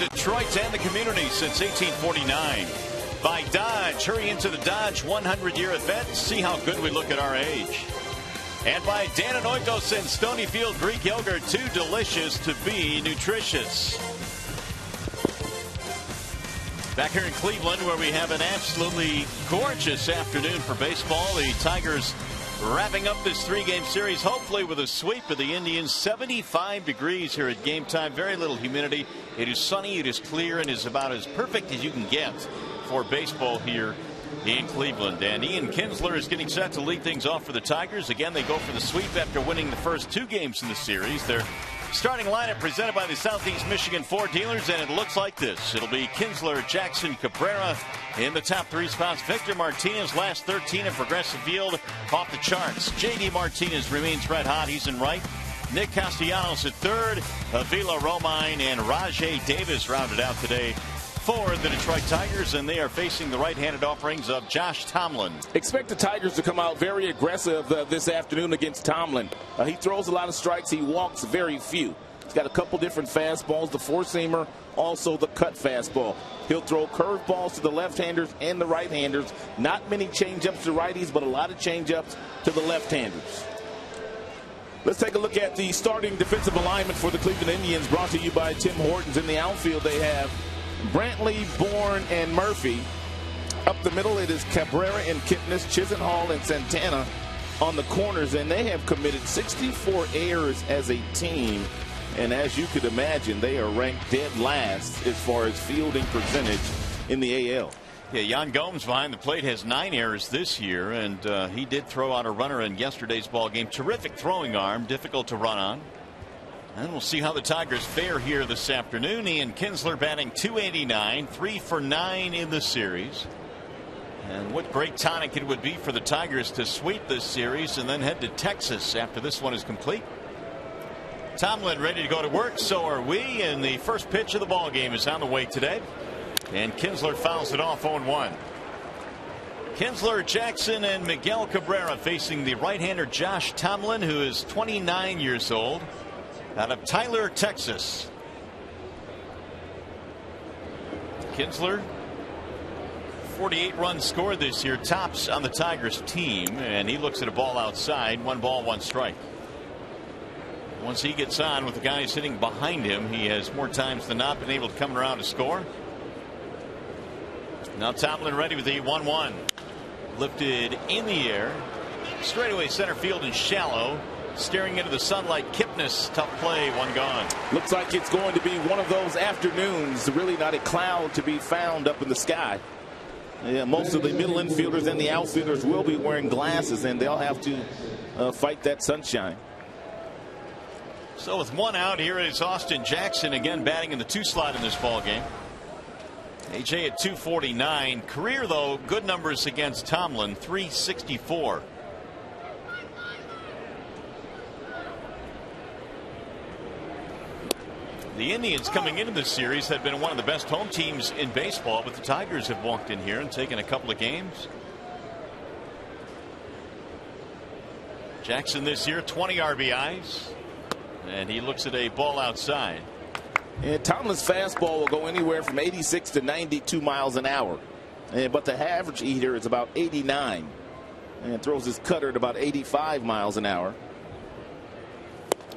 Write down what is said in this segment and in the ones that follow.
Detroit and the community since 1849. By Dodge, hurry into the Dodge 100-year event. See how good we look at our age. And by Dan and Oikos and Stonyfield Greek yogurt, too delicious to be nutritious. Back here in Cleveland, where we have an absolutely gorgeous afternoon for baseball. The Tigers wrapping up this 3-game series, hopefully with a sweep of the Indians. 75 degrees here at game time. Very little humidity. It is sunny, it is clear, and is about as perfect as you can get for baseball here in Cleveland. And Ian Kinsler is getting set to lead things off for the Tigers. Again, they go for the sweep after winning the first 2 games in the series. Their starting lineup presented by the Southeast Michigan Ford dealers, and it looks like this. It'll be Kinsler, Jackson, Cabrera in the top 3 spots. Victor Martinez, last 13 in Progressive Field, off the charts. J.D. Martinez remains red hot. He's in right. Nick Castellanos at third. Avila Romine and Rajay Davis rounded out today for the Detroit Tigers, and they are facing the right-handed offerings of Josh Tomlin. Expect the Tigers to come out very aggressive this afternoon against Tomlin. He throws a lot of strikes. He walks very few. He's got a couple different fastballs, the four-seamer, also the cut fastball. He'll throw curveballs to the left-handers and the right-handers. Not many change-ups to righties, but a lot of change-ups to the left-handers. Let's take a look at the starting defensive alignment for the Cleveland Indians, brought to you by Tim Hortons. In the outfield, they have Brantley, Bourne, and Murphy. Up the middle, it is Cabrera and Kipnis, Chisenhall and Santana on the corners, and they have committed 64 errors as a team. And as you could imagine, they are ranked dead last as far as fielding percentage in the AL. Yeah, Yan Gomes behind the plate has 9 errors this year, and he did throw out a runner in yesterday's ball game. Terrific throwing arm, difficult to run on. And we'll see how the Tigers fare here this afternoon. Ian Kinsler batting .289, 3 for 9 in the series. And what great tonic it would be for the Tigers to sweep this series and then head to Texas after this one is complete. Tomlin ready to go to work. So are we. And the first pitch of the ball game is on the way today. And Kinsler fouls it off 0-1. Kinsler, Jackson, and Miguel Cabrera facing the right-hander Josh Tomlin, who is 29 years old, out of Tyler, Texas. Kinsler, 48 runs scored this year, tops on the Tigers team, and he looks at a ball outside. 1 ball, 1 strike. Once he gets on with the guys hitting behind him, he has more times than not been able to come around to score. Now Tomlin ready with the 1-1. Lifted in the air. Straightaway center field and shallow. Staring into the sunlight, Kipnis, tough play, 1 gone. Looks like it's going to be one of those afternoons, really not a cloud to be found up in the sky. Yeah, most of the middle infielders and the outfielders will be wearing glasses, and they'll have to fight that sunshine. So with 1 out, here is Austin Jackson again batting in the 2 slot in this ball game. AJ at .249. Career, though, good numbers against Tomlin, .364. The Indians coming into this series had been one of the best home teams in baseball, but the Tigers have walked in here and taken a couple of games. Jackson this year 20 RBIs, and he looks at a ball outside. And Tomlin's fastball will go anywhere from 86 to 92 miles an hour, but the average here is about 89, and throws his cutter at about 85 miles an hour.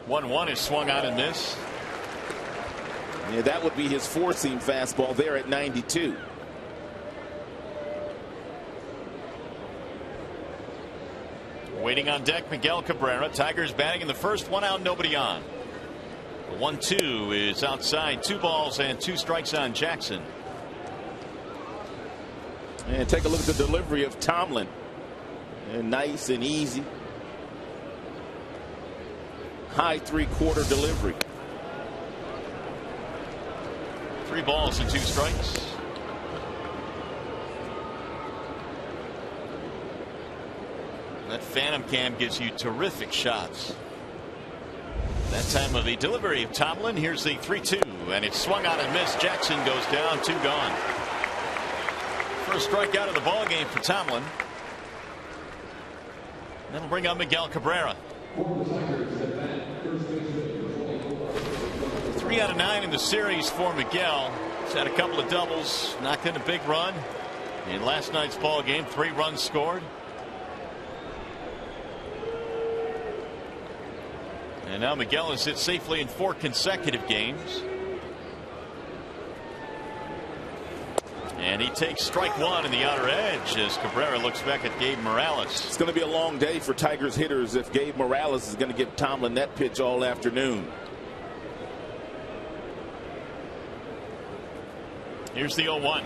1-1 is swung on and missed. Yeah, that would be his 4-seam fastball there at 92. Waiting on deck, Miguel Cabrera. Tigers batting in the first, 1 out, nobody on. The 1-2 is outside, 2 balls and 2 strikes on Jackson. And take a look at the delivery of Tomlin. And nice and easy. High 3/4 delivery. 3 balls and 2 strikes. That Phantom Cam gives you terrific shots. That time of the delivery of Tomlin. Here's the 3-2, and it's swung on and missed. Jackson goes down, 2 gone. First strikeout of the ball game for Tomlin. That'll bring on Miguel Cabrera. 3 out of 9 in the series for Miguel. He's had a couple of doubles, knocked in a big run in last night's ball game. 3 runs scored. And now Miguel has hit safely in 4 consecutive games. And he takes strike 1 in the outer edge as Cabrera looks back at Gabe Morales. It's going to be a long day for Tigers hitters if Gabe Morales is going to give Tomlin that pitch all afternoon. Here's the 0-1.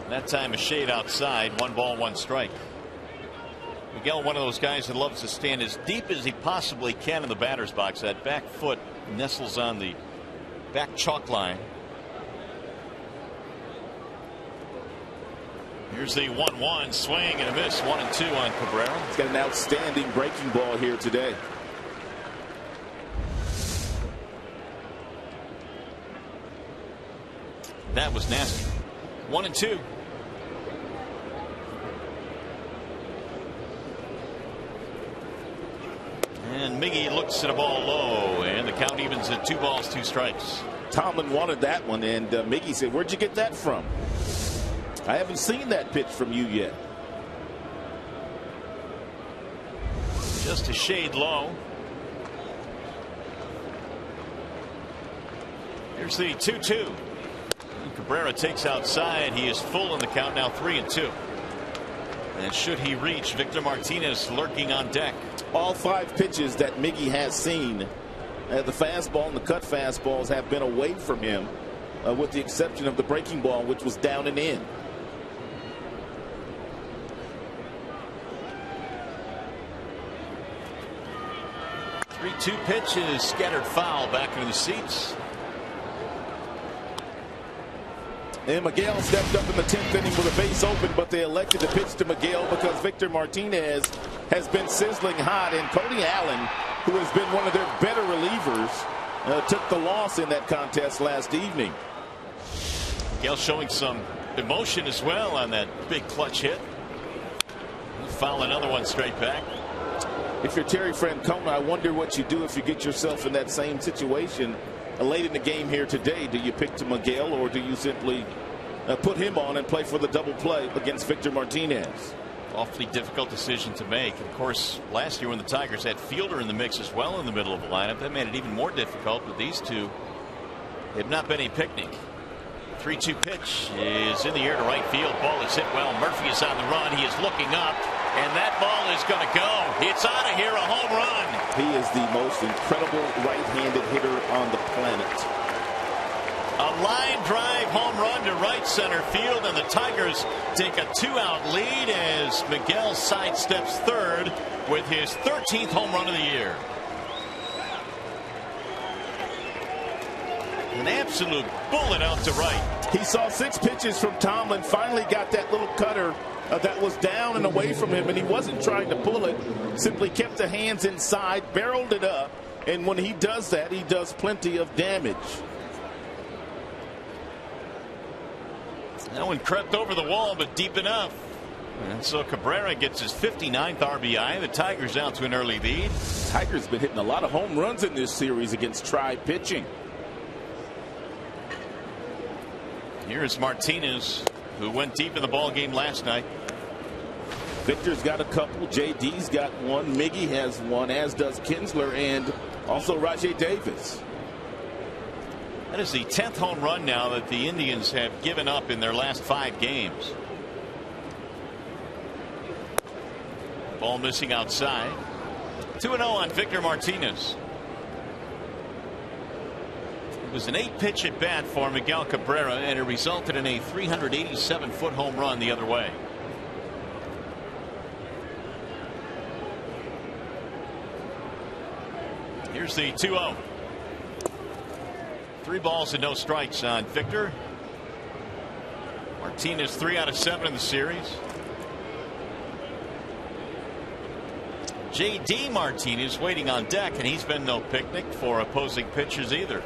That time a shade outside. 1 ball, 1 strike. Miguel, one of those guys that loves to stand as deep as he possibly can in the batter's box. That back foot nestles on the back chalk line. Here's the 1-1 swing and a miss. 1-2 on Cabrera. He's got an outstanding breaking ball here today. That was nasty. 1-2. And Miggy looks at a ball low, and the count evens at 2 balls, 2 strikes. Tomlin wanted that one, and Miggy said, "Where'd you get that from? I haven't seen that pitch from you yet." Just a shade low. Here's the 2-2. Cabrera takes outside. He is full in the count now, 3-2. And should he reach, Victor Martinez lurking on deck. All 5 pitches that Miggy has seen, the fastball and the cut fastballs have been away from him, with the exception of the breaking ball, which was down and in. Three-two pitch is scattered foul back into the seats. And Miguel stepped up in the 10th inning with a base open, but they elected to pitch to Miguel because Victor Martinez has been sizzling hot, and Cody Allen, who has been one of their better relievers, took the loss in that contest last evening. Miguel showing some emotion as well on that big clutch hit. He'll foul another one straight back. If you're Terry Francona, I wonder what you do if you get yourself in that same situation late in the game here today. Do you pick to Miguel, or do you simply put him on and play for the double play against Victor Martinez? Awfully difficult decision to make. Of course, last year when the Tigers had Fielder in the mix as well in the middle of the lineup, that made it even more difficult. But these two have not been a picnic. 3-2 pitch is in the air to right field. Ball is hit well. Murphy is on the run. He is looking up, and that ball is going to go. It's out of here, a home run. He is the most incredible right-handed hitter on the planet. A line drive home run to right center field, and the Tigers take a 2-out lead as Miguel sidesteps third with his 13th home run of the year. An absolute bullet out to right. He saw 6 pitches from Tomlin, finally got that little cutter that was down and away from him, and he wasn't trying to pull it, simply kept the hands inside, barreled it up, and when he does that, he does plenty of damage. That one crept over the wall, but deep enough. And so Cabrera gets his 59th RBI. The Tigers out to an early lead. Tigers been hitting a lot of home runs in this series against Tribe pitching. Here's Martinez, who went deep in the ball game last night. Victor's got a couple. JD's got one. Miggy has one, as does Kinsler, and also Rajay Davis. That is the 10th home run now that the Indians have given up in their last 5 games. Ball missing outside. 2-0 on Victor Martinez. It was an 8-pitch at bat for Miguel Cabrera, and it resulted in a 387-foot home run the other way. Here's the 2-0. 3 balls and no strikes on Victor. Martinez 3 out of 7 in the series. J.D. Martinez waiting on deck, and he's been no picnic for opposing pitchers either.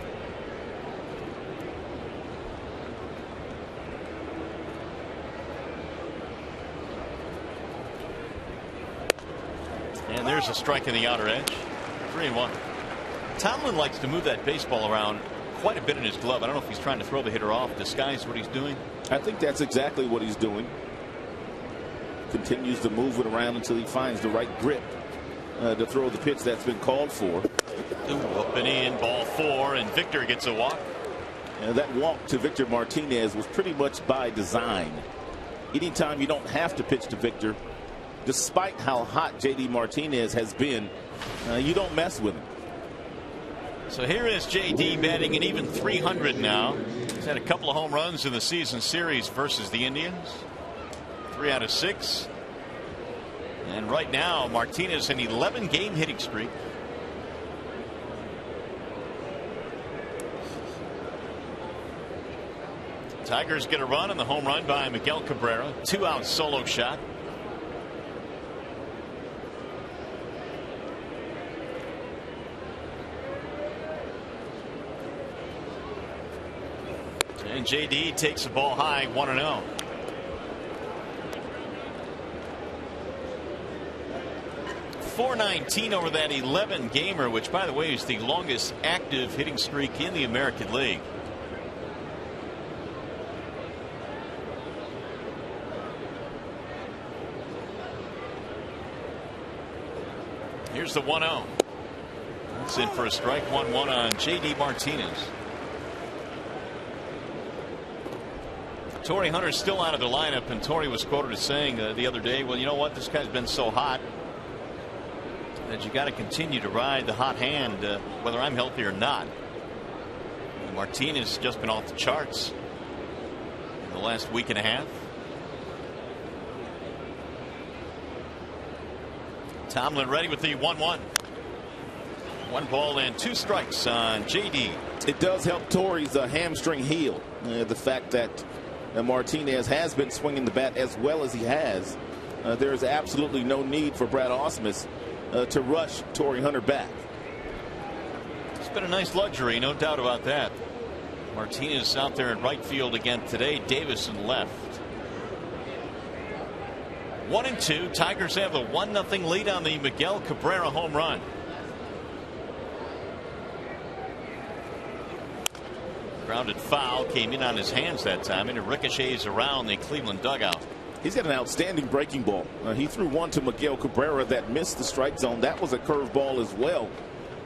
And there's a strike in the outer edge. 3-1. Tomlin likes to move that baseball around quite a bit in his glove. I don't know if he's trying to throw the hitter off, disguise what he's doing. I think that's exactly what he's doing. Continues to move it around until he finds the right grip to throw the pitch that's been called for. Up and in, ball 4, and Victor gets a walk. And that walk to Victor Martinez was pretty much by design. Anytime you don't have to pitch to Victor, despite how hot J.D. Martinez has been, you don't mess with him. So here is J.D. batting an even .300 now. He's had a couple of home runs in the season series versus the Indians. 3 out of 6. And right now, Martinez an 11-game hitting streak. Tigers get a run on the home run by Miguel Cabrera. 2-out solo shot. And J.D. takes the ball high, 1-0. .419 over that 11-gamer, which, by the way, is the longest active hitting streak in the American League. Here's the 1-0. It's in for a strike. 1-1 on J.D. Martinez. Torrey Hunter's still out of the lineup, and Torrey was quoted as saying the other day, well, you know what, this guy's been so hot that you got to continue to ride the hot hand whether I'm healthy or not. And Martinez has just been off the charts in the last week and a half. Tomlin ready with the 1-1. 1 ball and 2 strikes on J.D. It does help Torrey's hamstring heal. The fact that Martinez has been swinging the bat as well as he has. There is absolutely no need for Brad Ausmus to rush Torrey Hunter back. It's been a nice luxury, no doubt about that. Martinez out there in right field again today. Davis in left. 1-2. Tigers have a 1-0 lead on the Miguel Cabrera home run. Grounded foul, came in on his hands that time, and it ricochets around the Cleveland dugout. He's got an outstanding breaking ball. He threw one to Miguel Cabrera that missed the strike zone. That was a curve ball as well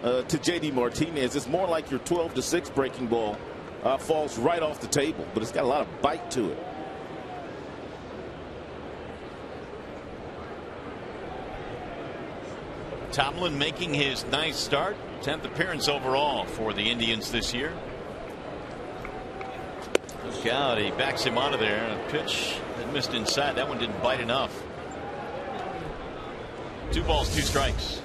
to J.D. Martinez. It's more like your 12-6 breaking ball falls right off the table, but it's got a lot of bite to it. Tomlin making his ninth start, 10th appearance overall for the Indians this year. Look out, he backs him out of there. A pitch that missed inside. That one didn't bite enough. 2 balls, 2 strikes.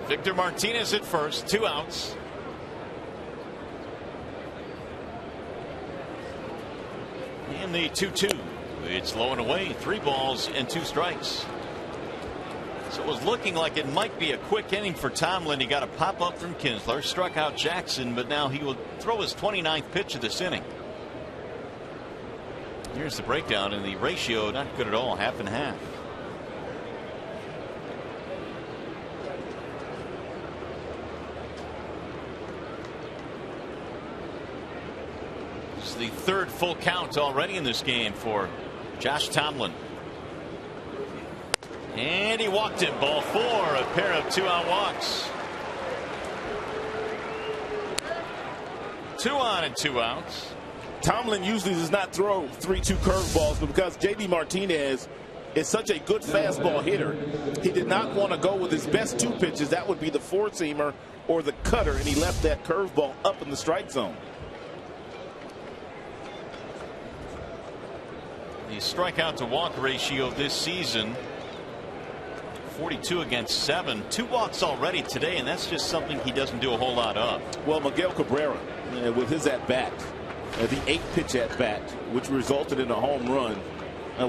Victor Martinez at first, 2 outs. And the 2-2. It's low and away. 3 balls and 2 strikes. So it was looking like it might be a quick inning for Tomlin. He got a pop up from Kinsler, struck out Jackson, but now he will throw his 29th pitch of this inning. Here's the breakdown, and the ratio not good at all, 50-50. The 3rd full count already in this game for Josh Tomlin. And he walked him. Ball 4, a pair of 2-out walks. 2 on and 2 outs. Tomlin usually does not throw 3-2 curveballs, but because J.D. Martinez is such a good fastball hitter, he did not want to go with his best 2 pitches. That would be the 4-seamer or the cutter, and he left that curveball up in the strike zone. The strikeout to walk ratio this season, 42 against 7. 2 walks already today, and that's just something he doesn't do a whole lot of. Well, Miguel Cabrera, with his at-bat, the 8-pitch at-bat, which resulted in a home run,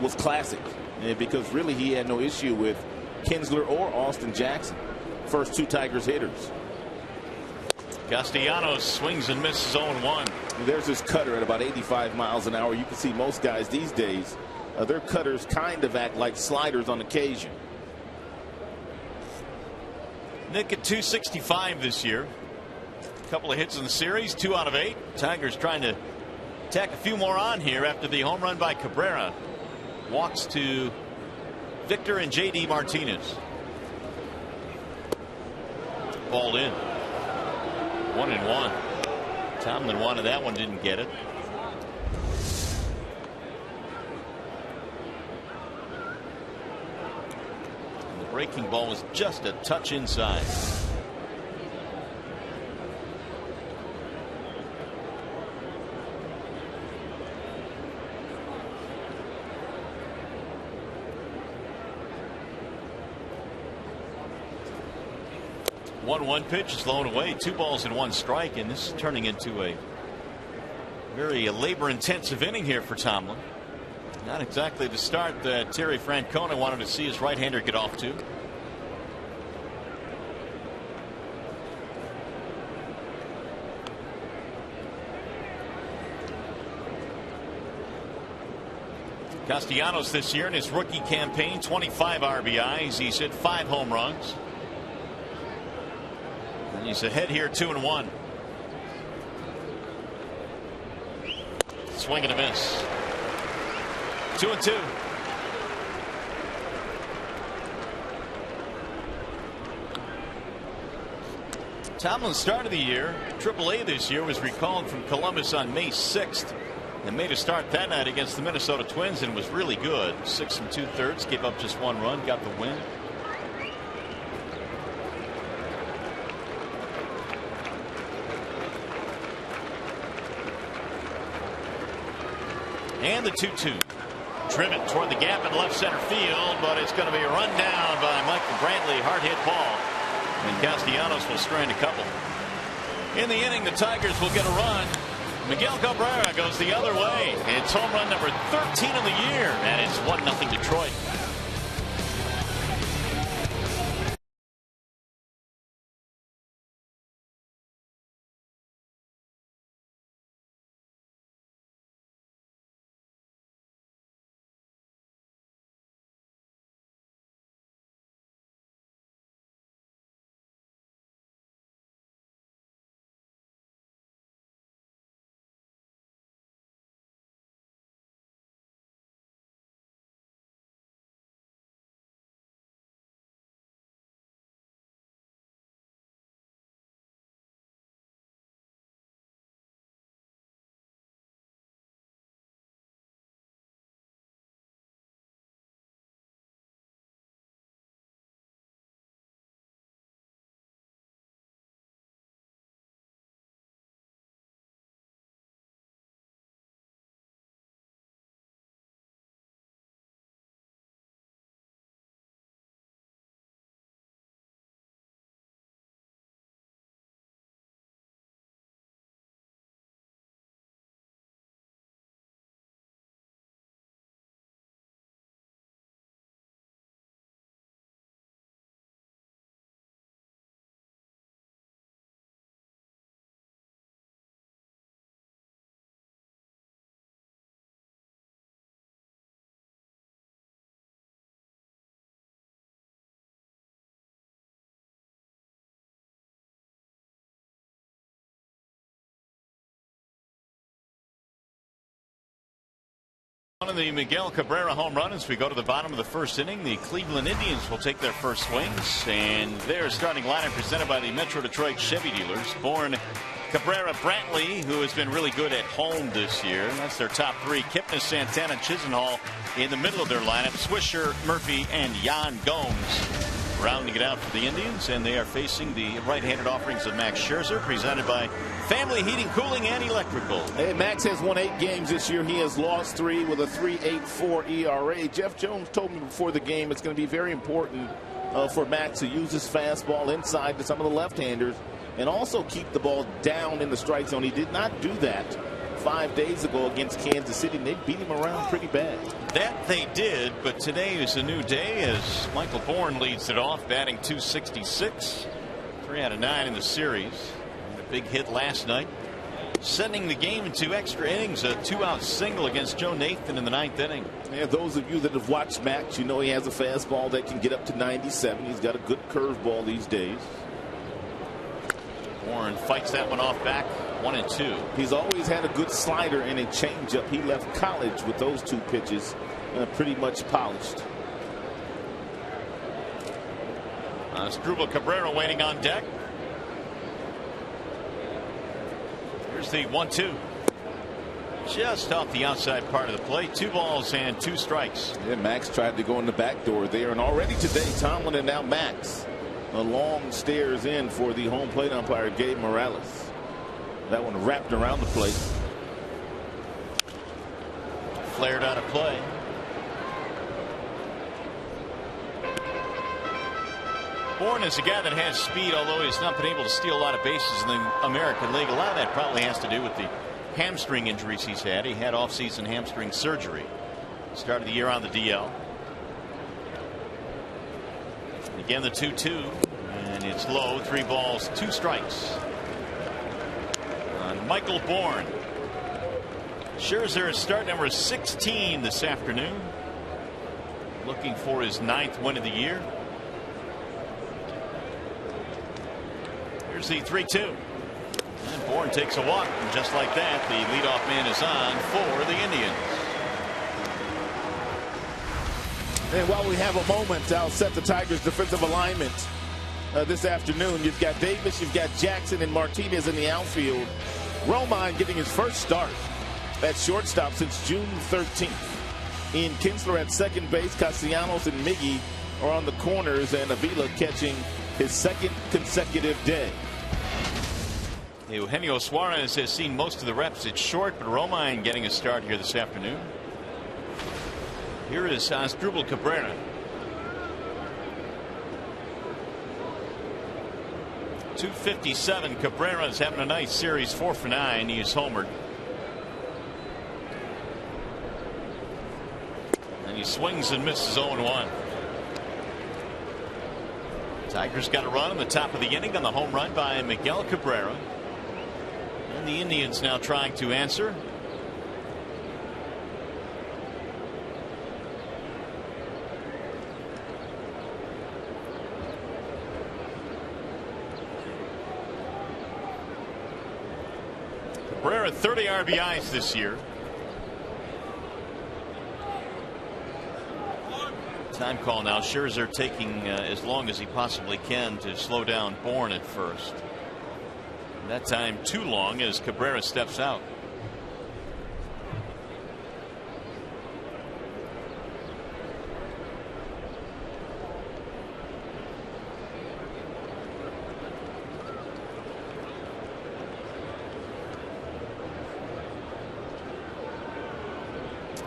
was classic, because really he had no issue with Kinsler or Austin Jackson, first 2 Tigers hitters. Castellanos swings and misses 0-1. There's this cutter at about 85 miles an hour. You can see most guys these days, their cutters kind of act like sliders on occasion. Nick at 265 this year. A couple of hits in the series, 2 out of 8. Tigers trying to tack a few more on here after the home run by Cabrera. Walks to Victor and J.D. Martinez. Ball in. 1-1. Tomlin wanted that one, didn't get it. And the breaking ball was just a touch inside. One pitch is blown away. 2 balls and 1 strike, and this is turning into a very labor-intensive inning here for Tomlin. Not exactly the start that Terry Francona wanted to see his right-hander get off to. Castellanos this year in his rookie campaign, 25 RBIs. He's hit 5 home runs. And he's ahead here 2-1. Swing and a miss. 2-2. Tomlin's start of the year, AAA this year, was recalled from Columbus on May 6th and made a start that night against the Minnesota Twins and was really good. 6 2/3, gave up just 1 run, got the win. And the 2-2. Driven toward the gap in left center field, but it's going to be a run down by Michael Brantley. Hard hit ball. And Castellanos will strand a couple. In the inning, the Tigers will get a run. Miguel Cabrera goes the other way. It's home run number 13 of the year, and it's 1-0 Detroit. On the Miguel Cabrera home run as we go to the bottom of the first inning, the Cleveland Indians will take their first swings, and their starting lineup presented by the Metro Detroit Chevy dealers. Bourne, Cabrera, Brantley, who has been really good at home this year. That's their top 3. Kipnis, Santana, Chisenhall in the middle of their lineup. Swisher, Murphy, and Yan Gomes rounding it out for the Indians, and they are facing the right-handed offerings of Max Scherzer, presented by Family Heating, Cooling, and Electrical. Hey, Max has won 8 games this year. He has lost 3 with a 3.84 ERA. Jeff Jones told me before the game it's going to be very important for Max to use his fastball inside to some of the left-handers and also keep the ball down in the strike zone. He did not do that 5 days ago against Kansas City, and they beat him around pretty bad. That they did, but today is a new day as Michael Bourne leads it off, batting .266, 3 out of 9 in the series. A Big hit last night, sending the game into extra innings. A 2-out single against Joe Nathan in the 9th inning. Yeah, those of you that have watched Max, you know he has a fastball that can get up to 97. He's got a good curveball these days. Warren fights that one off back. 1-2. He's always had a good slider and a changeup. He left college with those 2 pitches pretty much polished. Asdrubal Cabrera waiting on deck. Here's the 1-2. Just off the outside part of the plate. 2 balls and 2 strikes. Yeah, Max tried to go in the back door there, and already today Tomlin and now Max long stares in for the home plate umpire Gabe Morales. That one wrapped around the plate. Flared out of play. Bourne is a guy that has speed, although he's not been able to steal a lot of bases in the American League. A lot of that probably has to do with the hamstring injuries he's had. He had off-season hamstring surgery. Started the year on the DL. Again, the 2-2, and it's low. 3 balls, 2 strikes. On Michael Bourne. Scherzer is start number 16 this afternoon. Looking for his 9th win of the year. Here's the 3-2. And Bourne takes a walk, and just like that, the leadoff man is on for the Indians. And while we have a moment, I'll set the Tigers' defensive alignment this afternoon. You've got Davis, you've got Jackson, and Martinez in the outfield. Romine getting his first start at shortstop since June 13th. Ian Kinsler at second base. Castellanos and Miggy are on the corners, and Avila catching his 2nd consecutive day. Eugenio Suarez has seen most of the reps at short, but Romine getting a start here this afternoon. Here is Asdrubal Cabrera. .257. Cabrera is having a nice series. 4 for 9. He's homered. And he swings and misses 0-1. Tigers got a run in the top of the inning on the home run by Miguel Cabrera. And the Indians now trying to answer. Cabrera 30 RBIs this year. Time call now. Scherzer taking as long as he possibly can to slow down Bourne at first. That time too long as Cabrera steps out.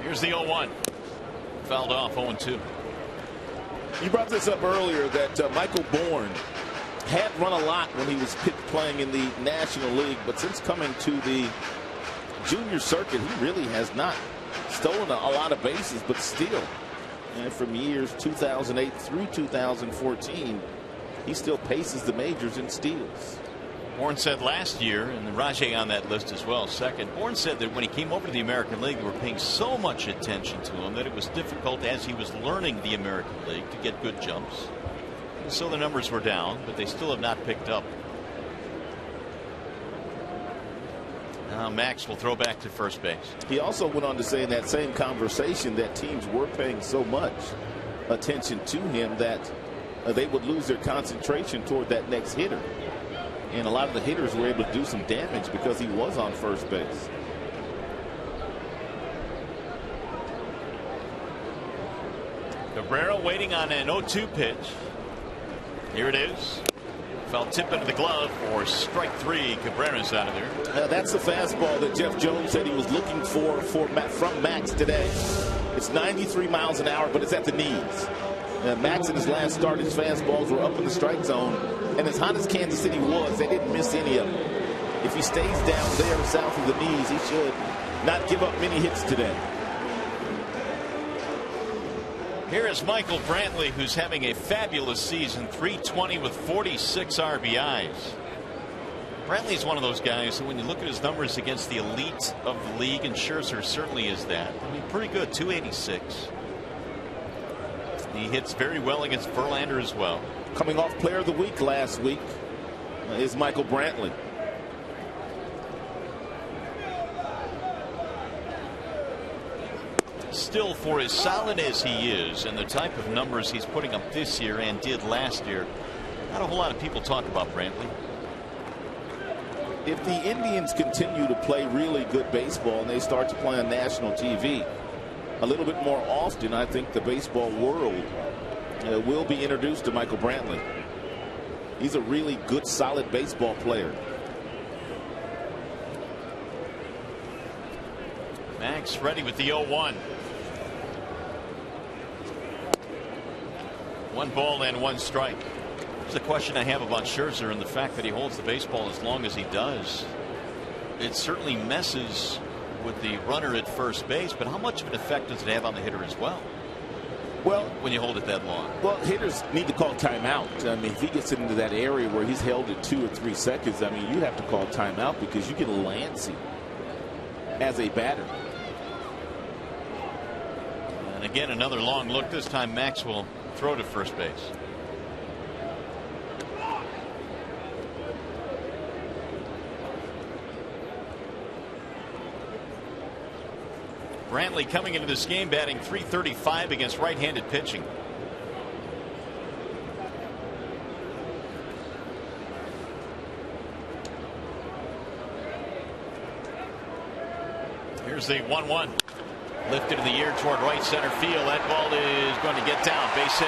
Here's the 0-1. Fouled off. 0-2. You brought this up earlier that Michael Bourne had run a lot when he was playing in the National League, but since coming to the junior circuit, he really has not stolen a lot of bases, but still, and from years 2008 through 2014, he still paces the majors in steals. Bourne said last year, and Rajay on that list as well, second. Bourne said that when he came over to the American League, they were paying so much attention to him that it was difficult as he was learning the American League to get good jumps. And so the numbers were down, but they still have not picked up. Now Max will throw back to first base. He also went on to say in that same conversation that teams were paying so much attention to him that they would lose their concentration toward that next hitter. And a lot of the hitters were able to do some damage because he was on first base. Cabrera waiting on an 0-2 pitch. Here it is. Fell tip into the glove for strike 3. Cabrera's out of there. That's the fastball that Jeff Jones said he was looking for from Max today. It's 93 miles an hour, but it's at the knees. Max in his last start, his fastballs were up in the strike zone. And as hot as Kansas City was, they didn't miss any of them. If he stays down there south of the knees, he should not give up many hits today. Here is Michael Brantley, who's having a fabulous season. .320 with 46 RBIs. Brantley's one of those guys who, when you look at his numbers against the elite of the league, and Scherzer certainly is that. I mean, pretty good, 286. He hits very well against Verlander as well. Coming off Player of the Week last week is Michael Brantley. Still, for as solid as he is and the type of numbers he's putting up this year and did last year, not a whole lot of people talk about Brantley. If the Indians continue to play really good baseball and they start to play on national TV a little bit more often, I think the baseball world will be introduced to Michael Brantley. He's a really good, solid baseball player. Max ready with the 0-1. 1 ball and 1 strike. There's a question I have about Scherzer and the fact that he holds the baseball as long as he does. It certainly messes with the runner at first base, but how much of an effect does it have on the hitter as well? Well, when you hold it that long. Well, hitters need to call timeout. I mean, if he gets into that area where he's held it 2 or 3 seconds, I mean, you have to call timeout because you get lancy as a batter. And again, another long look. This time Max will throw to first base. Brantley coming into this game batting .335 against right-handed pitching. Here's the 1-1. Lifted in the air toward right center field. That ball is going to get down. Base hit.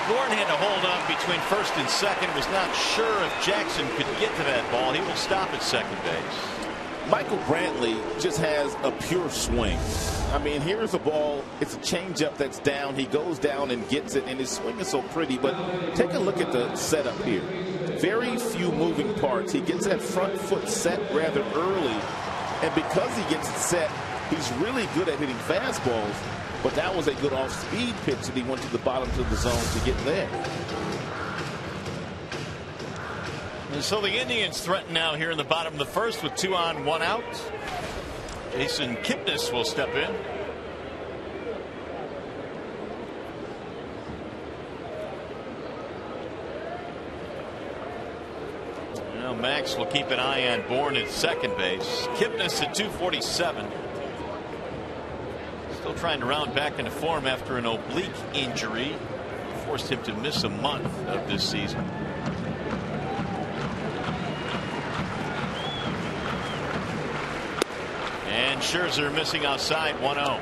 Bourne had to hold on between first and second. Was not sure if Jackson could get to that ball. He will stop at second base. Michael Brantley just has a pure swing. I mean, here's a ball. It's a changeup that's down. He goes down and gets it, and his swing is so pretty. But take a look at the setup here. Very few moving parts. He gets that front foot set rather early, and because he gets it set, he's really good at hitting fastballs. But that was a good off-speed pitch that he went to the bottom of the zone to get there. And so the Indians threaten now here in the bottom of the first with 2 on, 1 out. Jason Kipnis will step in. Now Max will keep an eye on Bourne at second base. Kipnis at 247. Still trying to round back into form after an oblique injury. Forced him to miss a month of this season. And Scherzer missing outside, 1-0.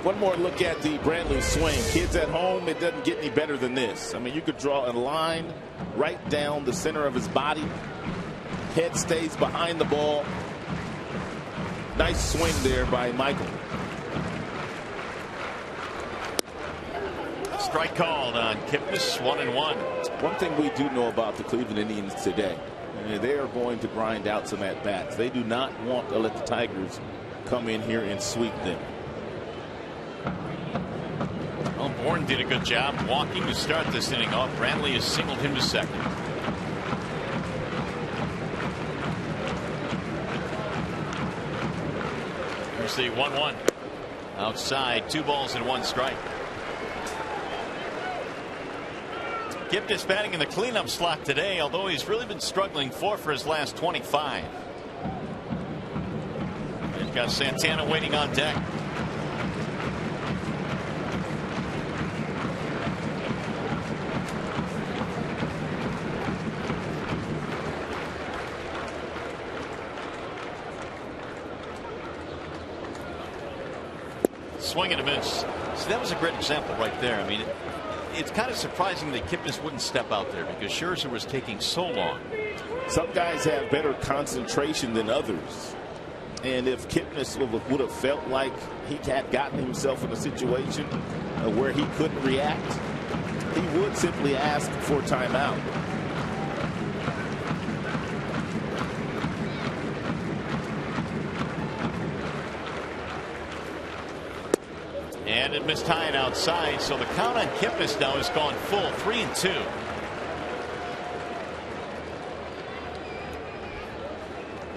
One more look at the Brantley swing. Kids at home, it doesn't get any better than this. I mean, you could draw a line right down the center of his body. Head stays behind the ball. Nice swing there by Michael. Strike called on Kipnis, 1-1. One thing we do know about the Cleveland Indians today, they are going to grind out some at-bats. They do not want to let the Tigers come in here and sweep them. Well, Bourne did a good job walking to start this inning off. Brantley has singled him to second. Here's the 1-1. Outside, 2 balls and 1 strike. Kipnis batting in the cleanup slot today, although he's really been struggling 4 for his last 25. He's got Santana waiting on deck. Swing and a miss. See, that was a great example right there. I mean, it's kind of surprising that Kipnis wouldn't step out there because Scherzer was taking so long. Some guys have better concentration than others. And if Kipnis would have felt like he had gotten himself in a situation where he couldn't react, he would simply ask for timeout. And it missed high and outside, so the count on Kipnis now has gone full, 3-2.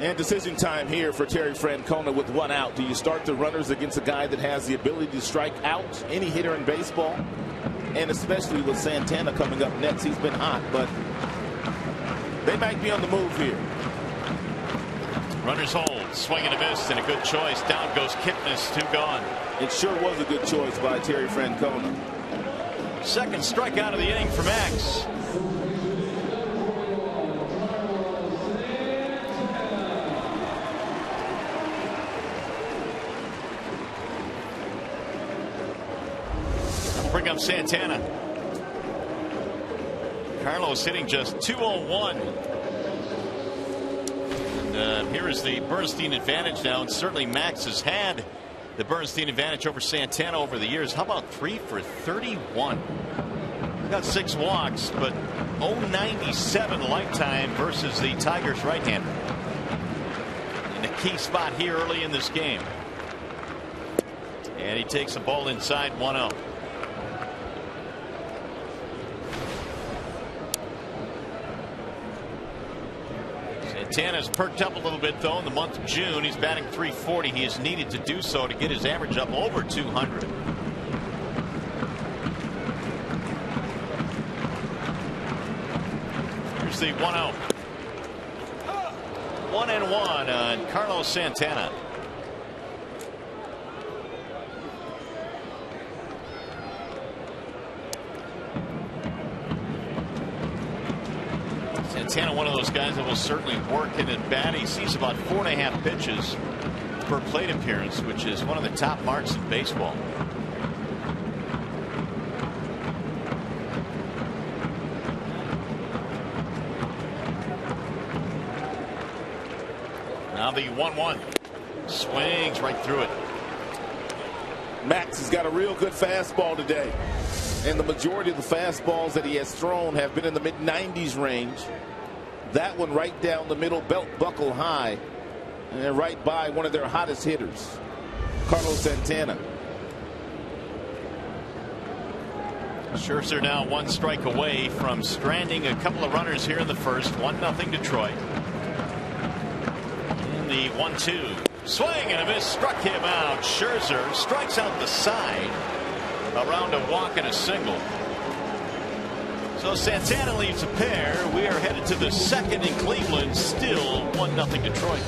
And decision time here for Terry Francona with one out. Do you start the runners against a guy that has the ability to strike out any hitter in baseball? And especially with Santana coming up next. He's been hot, but they might be on the move here. Runners hold, swing and a miss, and a good choice. Down goes Kipnis, 2 gone. It sure was a good choice by Terry Francona. Second strikeout of the inning for Max. Bring up Santana. Carlos hitting just 201. And here is the Bernstein advantage now, and certainly Max has had the Bernstein advantage over Santana over the years. How about 3 for 31? Got 6 walks, but 0.97 lifetime versus the Tigers right-hander. In a key spot here early in this game. And he takes the ball inside, 1-0. Santana's perked up a little bit, though, in the month of June. He's batting .340. He has needed to do so to get his average up over 200. Here's the 1-0. 1-1 on Carlos Santana. Santana, one of those guys that will certainly work in at bat. He sees about 4.5 pitches per plate appearance, which is one of the top marks in baseball. Now the 1-1 swings right through it. Max has got a real good fastball today, and the majority of the fastballs that he has thrown have been in the mid-90s range. That one right down the middle, belt buckle high, and right by one of their hottest hitters, Carlos Santana. Scherzer now 1 strike away from stranding a couple of runners here in the first. 1-0 Detroit. In the 1-2. Swing and a miss, struck him out. Scherzer strikes out the side around a walk and a single. So Santana leaves a pair. We are headed to the second in Cleveland. Still 1-0 Detroit.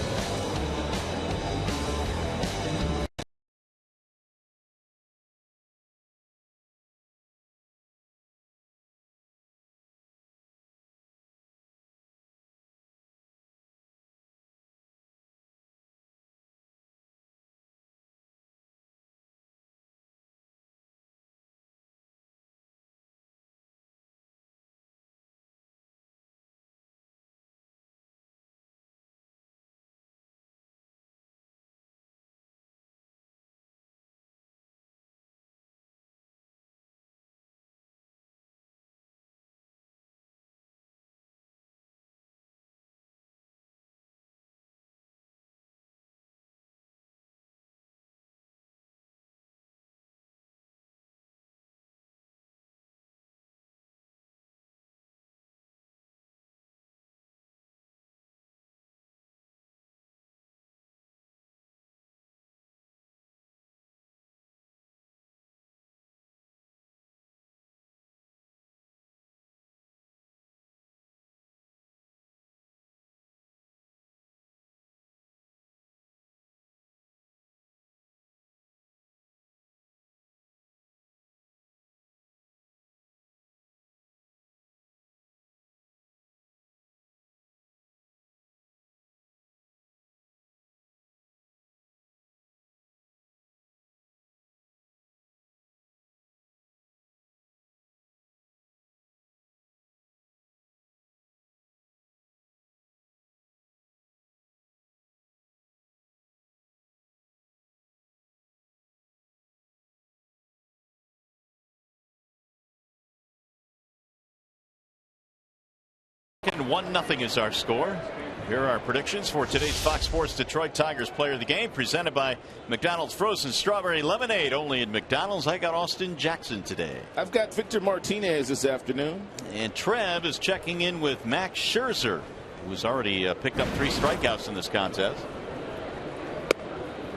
And 1-0 is our score. Here are our predictions for today's Fox Sports Detroit Tigers Player of the Game, presented by McDonald's Frozen Strawberry Lemonade, only at McDonald's. I got Austin Jackson today. I've got Victor Martinez this afternoon. And Trev is checking in with Max Scherzer. who's already picked up 3 strikeouts in this contest.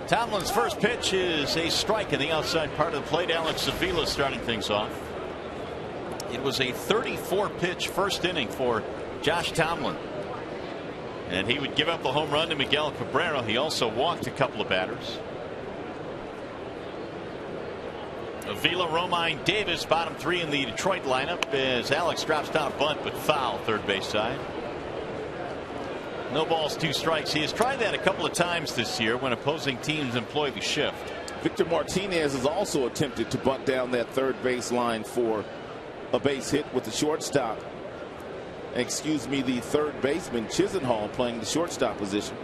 Tomlin's first pitch is a strike in the outside part of the plate. Alex Avila starting things off. It was a 34 pitch first inning for Josh Tomlin, and he would give up the home run to Miguel Cabrera. He also walked a couple of batters. Avila, Romine, Davis, bottom 3 in the Detroit lineup as Alex drops down a bunt, but foul third base side. No balls, 2 strikes. He has tried that a couple of times this year when opposing teams employ the shift. Victor Martinez has also attempted to bunt down that third base line for a base hit with the shortstop. Excuse me, the third baseman Chisenhall playing the shortstop position.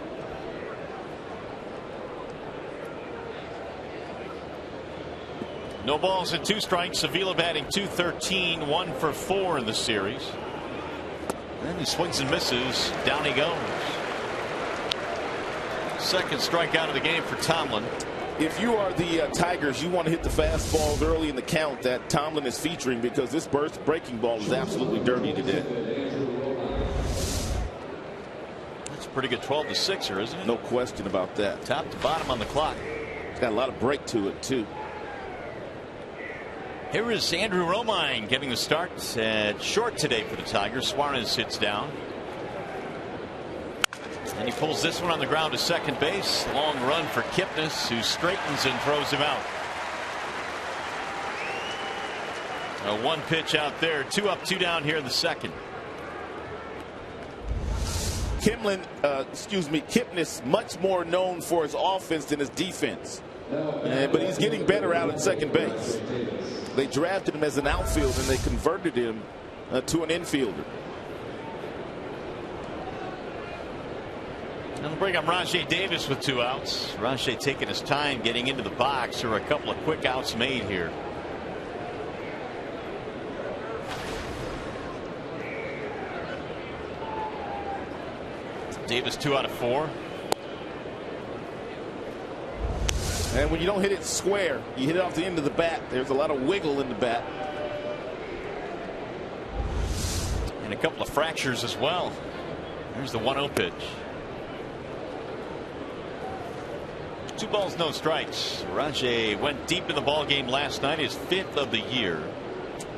No balls and 2 strikes. Avila batting .213, 1 for 4 in the series. And he swings and misses. Down he goes. Second strikeout of the game for Tomlin. If you are the Tigers, you want to hit the fastballs early in the count that Tomlin is featuring, because this burst breaking ball is absolutely dirty today. That's a pretty good 12-6er, isn't it? No question about that. Top to bottom on the clock. It's got a lot of break to it, too. Here is Andrew Romine getting the start at short today for the Tigers. Suarez sits down. And he pulls this one on the ground to second base. Long run for Kipnis, who straightens and throws him out. A 1 pitch out there. 2 up, 2 down here in the second. Kipnis, much more known for his offense than his defense. But he's getting better out at second base. They drafted him as an outfielder and they converted him to an infielder. And they'll bring up Rajay Davis with 2 outs. Rajay taking his time getting into the box. There are a couple of quick outs made here. Davis 2 out of 4. And when you don't hit it square, you hit it off the end of the bat. There's a lot of wiggle in the bat. And a couple of fractures as well. There's the 1-0 pitch. 2 balls, no strikes. Rajay went deep in the ball game last night, his 5th of the year.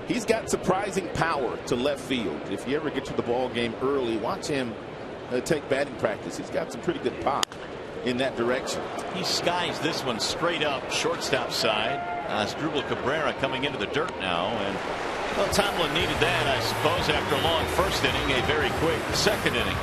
He's got surprising power to left field. If you ever get to the ball game early, watch him take batting practice. He's got some pretty good pop in that direction. He skies this one straight up shortstop side. Asdrubal Cabrera coming into the dirt now, and well, Tomlin needed that, I suppose, after a long first inning, a very quick second inning.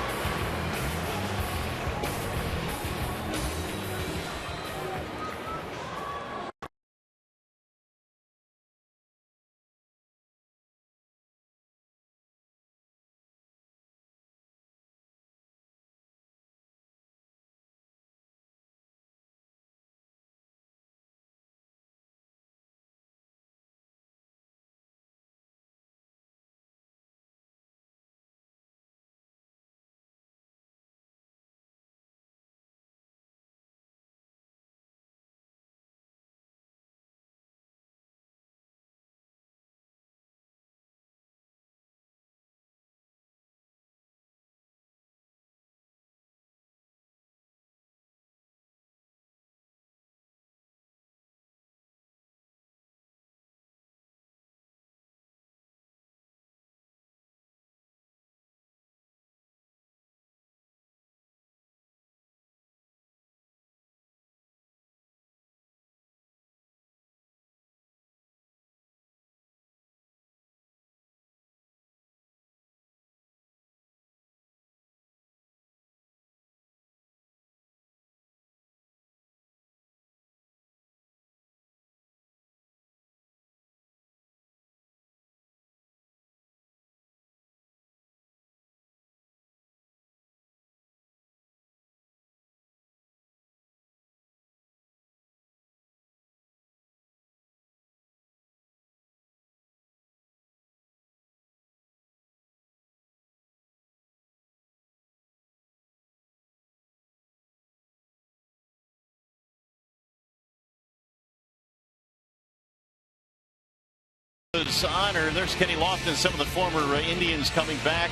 Honor. There's Kenny Lofton, some of the former Indians coming back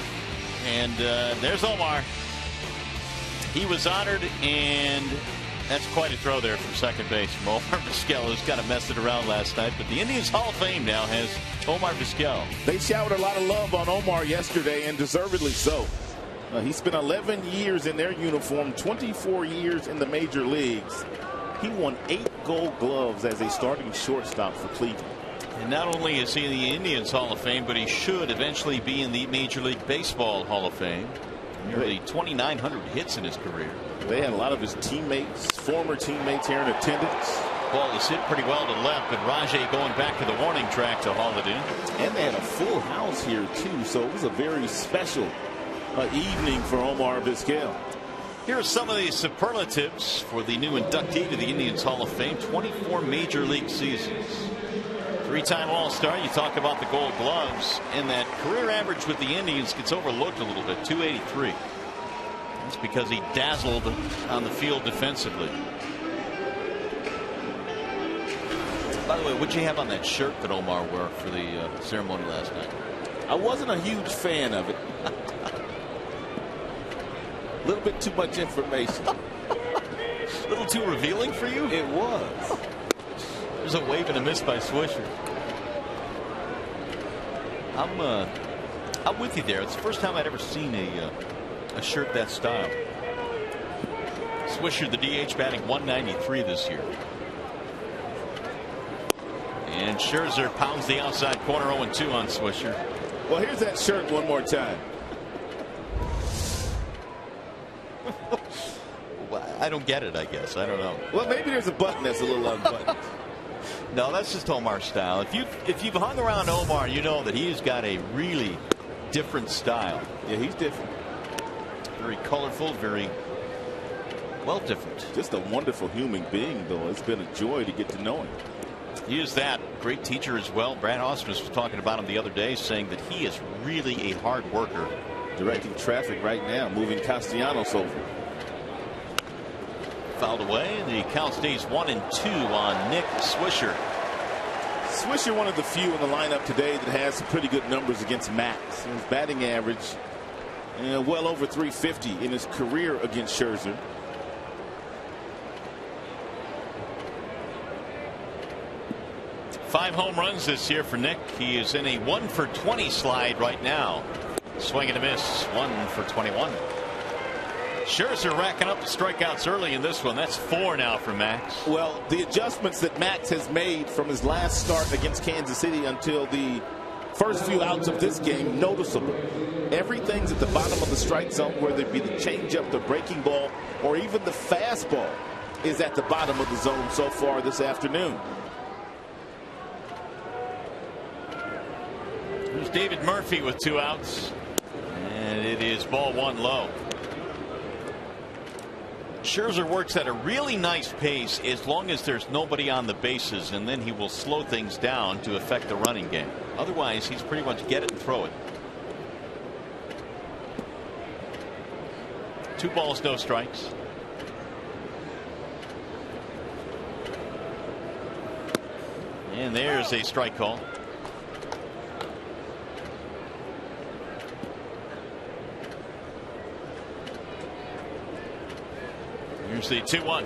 And there's Omar. He was honored, and that's quite a throw there from second base from Omar Vizquel, who's kind of messed it around last night. But the Indians Hall of Fame now has Omar Vizquel. They showered a lot of love on Omar yesterday, and deservedly so. He spent 11 years in their uniform, 24 years in the major leagues. He won 8 Gold Gloves as a starting shortstop for Cleveland. And not only is he in the Indians Hall of Fame, but he should eventually be in the Major League Baseball Hall of Fame. Nearly 2,900 hits in his career. They had a lot of his teammates, former teammates here in attendance. Ball was hit pretty well to left, but Rajay going back to the warning track to haul it in. And they had a full house here, too, so it was a very special evening for Omar Vizquel. Here are some of the superlatives for the new inductee to the Indians Hall of Fame. 24 major league seasons. 3-time All-Star. You talk about the Gold Gloves, and that career average with the Indians gets overlooked a little bit. 283. That's because he dazzled on the field defensively. By the way, what'd you have on that shirt that Omar wore for the ceremony last night? I wasn't a huge fan of it. A little bit too much information. A little too revealing for you? It was. There's a wave and a miss by Swisher. I'm with you there. It's the first time I'd ever seen a shirt that style. Swisher, the DH, batting 193 this year. And Scherzer pounds the outside corner. 0-2 on Swisher. Well, here's that shirt one more time. I don't get it, I guess. I don't know. Well, maybe there's a button that's a little unbuttoned. No, that's just Omar's style. If you've hung around Omar, you know that he's got a really different style. Yeah, he's different. Very colorful, very well different. Just a wonderful human being, though. It's been a joy to get to know him. He is that. Great teacher as well. Brad Ausmus was talking about him the other day, saying that he is really a hard worker. Directing traffic right now, moving Castellanos over. Fouled away. The count stays 1-2 on Nick Swisher. Swisher, one of the few in the lineup today that has some pretty good numbers against Max. His batting average well over 350 in his career against Scherzer. Five home runs this year for Nick. He is in a 1-for-20 slide right now. Swing and a miss. 1-for-21. Scherzer racking up the strikeouts early in this one. That's 4 now for Max. Well, the adjustments that Max has made from his last start against Kansas City until the first few outs of this game, noticeable. Everything's at the bottom of the strike zone, whether it be the changeup, the breaking ball, or even the fastball is at the bottom of the zone so far this afternoon. There's David Murphy with 2 outs. And it is ball 1 low. Scherzer works at a really nice pace as long as there's nobody on the bases, and then he will slow things down to affect the running game. Otherwise, he's pretty much get it and throw it. 2 balls, no strikes. And there's a strike call. Here's the 2-1.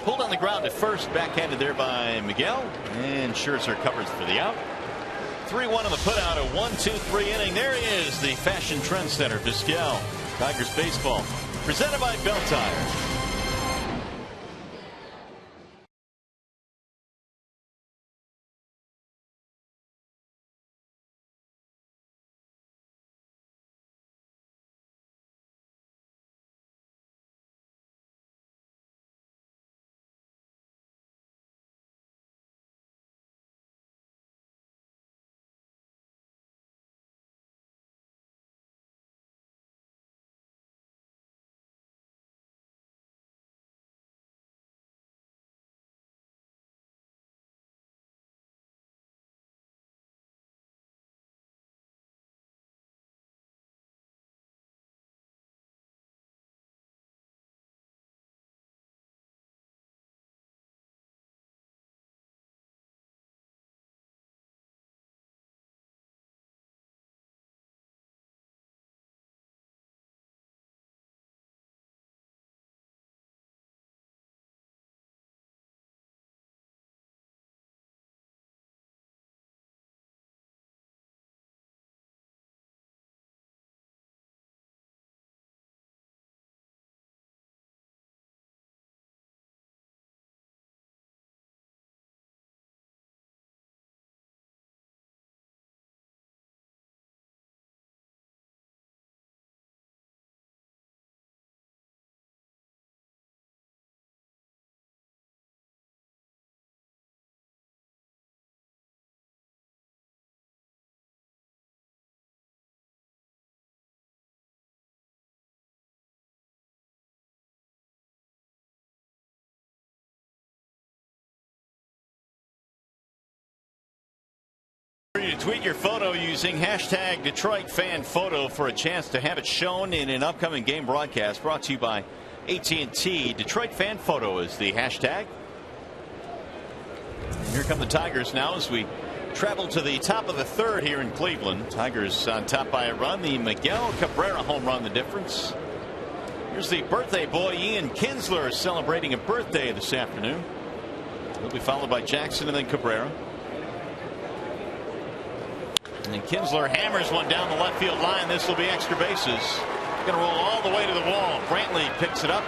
Pulled on the ground at first, backhanded there by Miguel, and Scherzer covers for the out. 3-1 on the putout, a 1-2-3 inning. There he is, the fashion trendsetter, Vizquel. Tigers baseball, presented by Bell Tire. tweet your photo using hashtag Detroit Fan Photo for a chance to have it shown in an upcoming game broadcast. Brought to you by AT&T. Detroit Fan Photo is the hashtag. And here come the Tigers now as we travel to the top of the third here in Cleveland. Tigers on top by a run. The Miguel Cabrera home run the difference. Here's the birthday boy Ian Kinsler celebrating a birthday this afternoon. He'll be followed by Jackson and then Cabrera. And Kinsler hammers one down the left field line. This will be extra bases. Going to roll all the way to the wall. Brantley picks it up.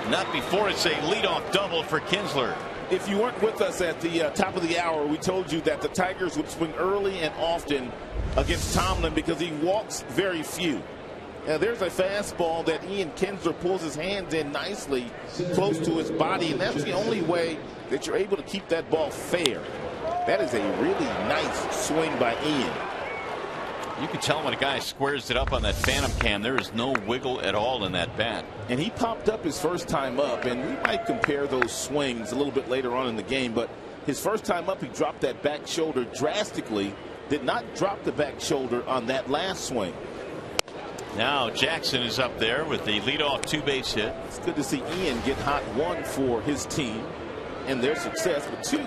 Not before it's a leadoff double for Kinsler. If you weren't with us at the top of the hour, we told you that the Tigers would swing early and often against Tomlin because he walks very few. Now, there's a fastball that Ian Kinsler pulls his hands in nicely close to his body, and that's the only way that you're able to keep that ball fair. That is a really nice swing by Ian. You can tell when a guy squares it up on that phantom cam, there is no wiggle at all in that bat. And he popped up his first time up, and we might compare those swings a little bit later on in the game, but his first time up, he dropped that back shoulder drastically, did not drop the back shoulder on that last swing. Now Jackson is up there with the leadoff two-base hit. It's good to see Ian get hot, one, for his team and their success, but two,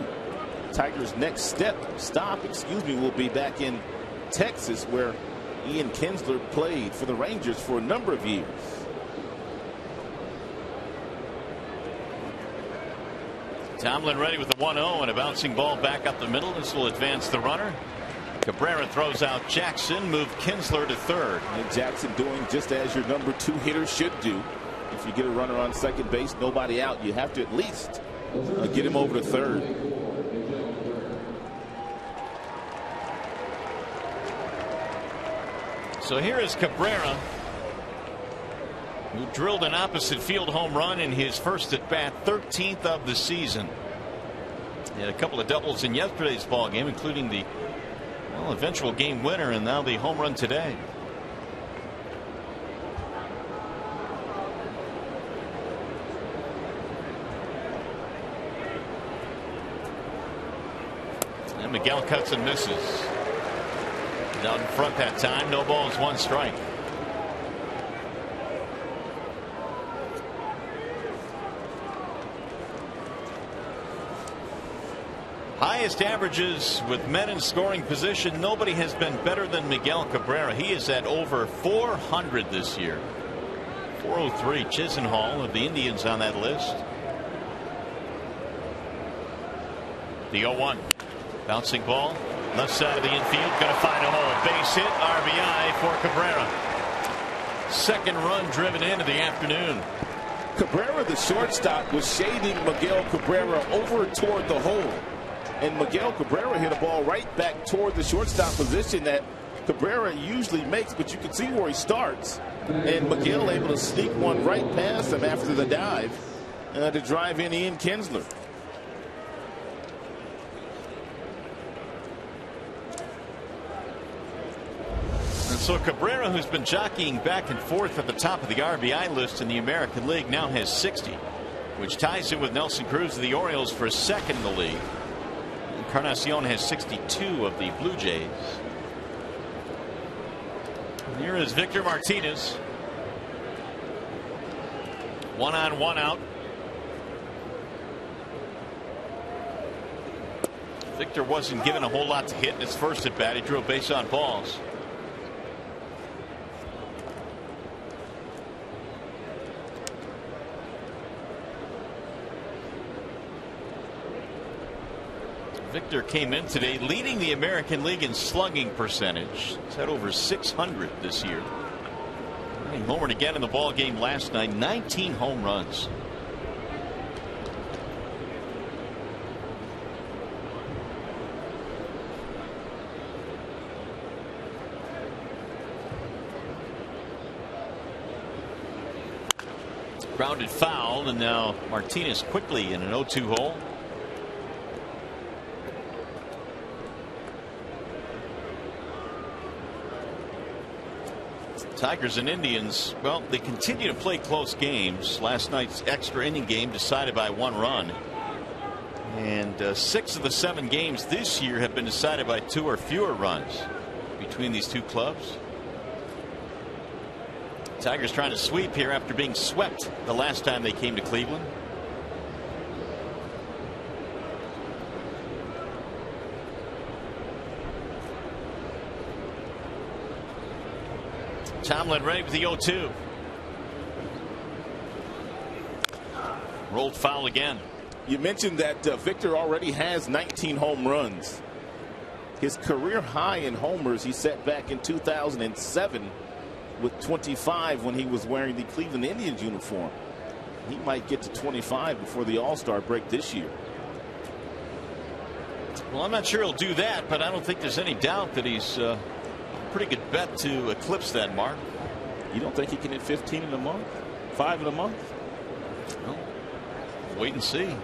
Tigers' next stop will be back in Texas, where Ian Kinsler played for the Rangers for a number of years. Tomlin ready with the 1-0 and a bouncing ball back up the middle. This will advance the runner. Cabrera throws out Jackson, move Kinsler to third. And Jackson doing just as your number 2 hitter should do. If you get a runner on second base, nobody out, you have to at least get him over to third. So here is Cabrera, who drilled an opposite field home run in his first at bat, 13th of the season. He had a couple of doubles in yesterday's ball game, including the eventual game winner, and now the home run today. And Miguel cuts and misses. Out in front that time. No balls, 1 strike. Highest averages with men in scoring position. Nobody has been better than Miguel Cabrera. He is at over 400 this year. 403. Chisenhall of the Indians on that list. The 0-1. Bouncing ball. Left side of the infield, going to find a hole. Base hit, RBI for Cabrera. Second run driven into the afternoon. Cabrera, the shortstop, was shading Miguel Cabrera over toward the hole. And Miguel Cabrera hit a ball right back toward the shortstop position that Cabrera usually makes, but you can see where he starts. And Miguel able to sneak one right past him after the dive to drive in Ian Kinsler. So Cabrera, who's been jockeying back and forth at the top of the RBI list in the American League, now has 60, which ties him with Nelson Cruz of the Orioles for second in the league. Encarnacion has 62 of the Blue Jays. And here is Victor Martinez. 1 on, 1 out. Victor wasn't given a whole lot to hit in his first at bat. He drew a base on balls. Victor came in today leading the American League in slugging percentage. He's had over 600 this year. He homered again in the ball game last night. 19 home runs. Grounded foul, and now Martinez quickly in an 0-2 hole. Tigers and Indians, well, they continue to play close games. Last night's extra inning game decided by 1 run. And 6 of the 7 games this year have been decided by 2 or fewer runs between these two clubs. Tigers trying to sweep here after being swept the last time they came to Cleveland. Tomlin ready with the 0-2. Rolled foul again. You mentioned that Victor already has 19 home runs. His career high in homers he set back in 2007 with 25 when he was wearing the Cleveland Indians uniform. He might get to 25 before the All-Star break this year. Well, I'm not sure he'll do that, but I don't think there's any doubt that he's a pretty good bet to eclipse that mark. You don't think he can hit 15 in a month? 5 in a month? Well, wait and see.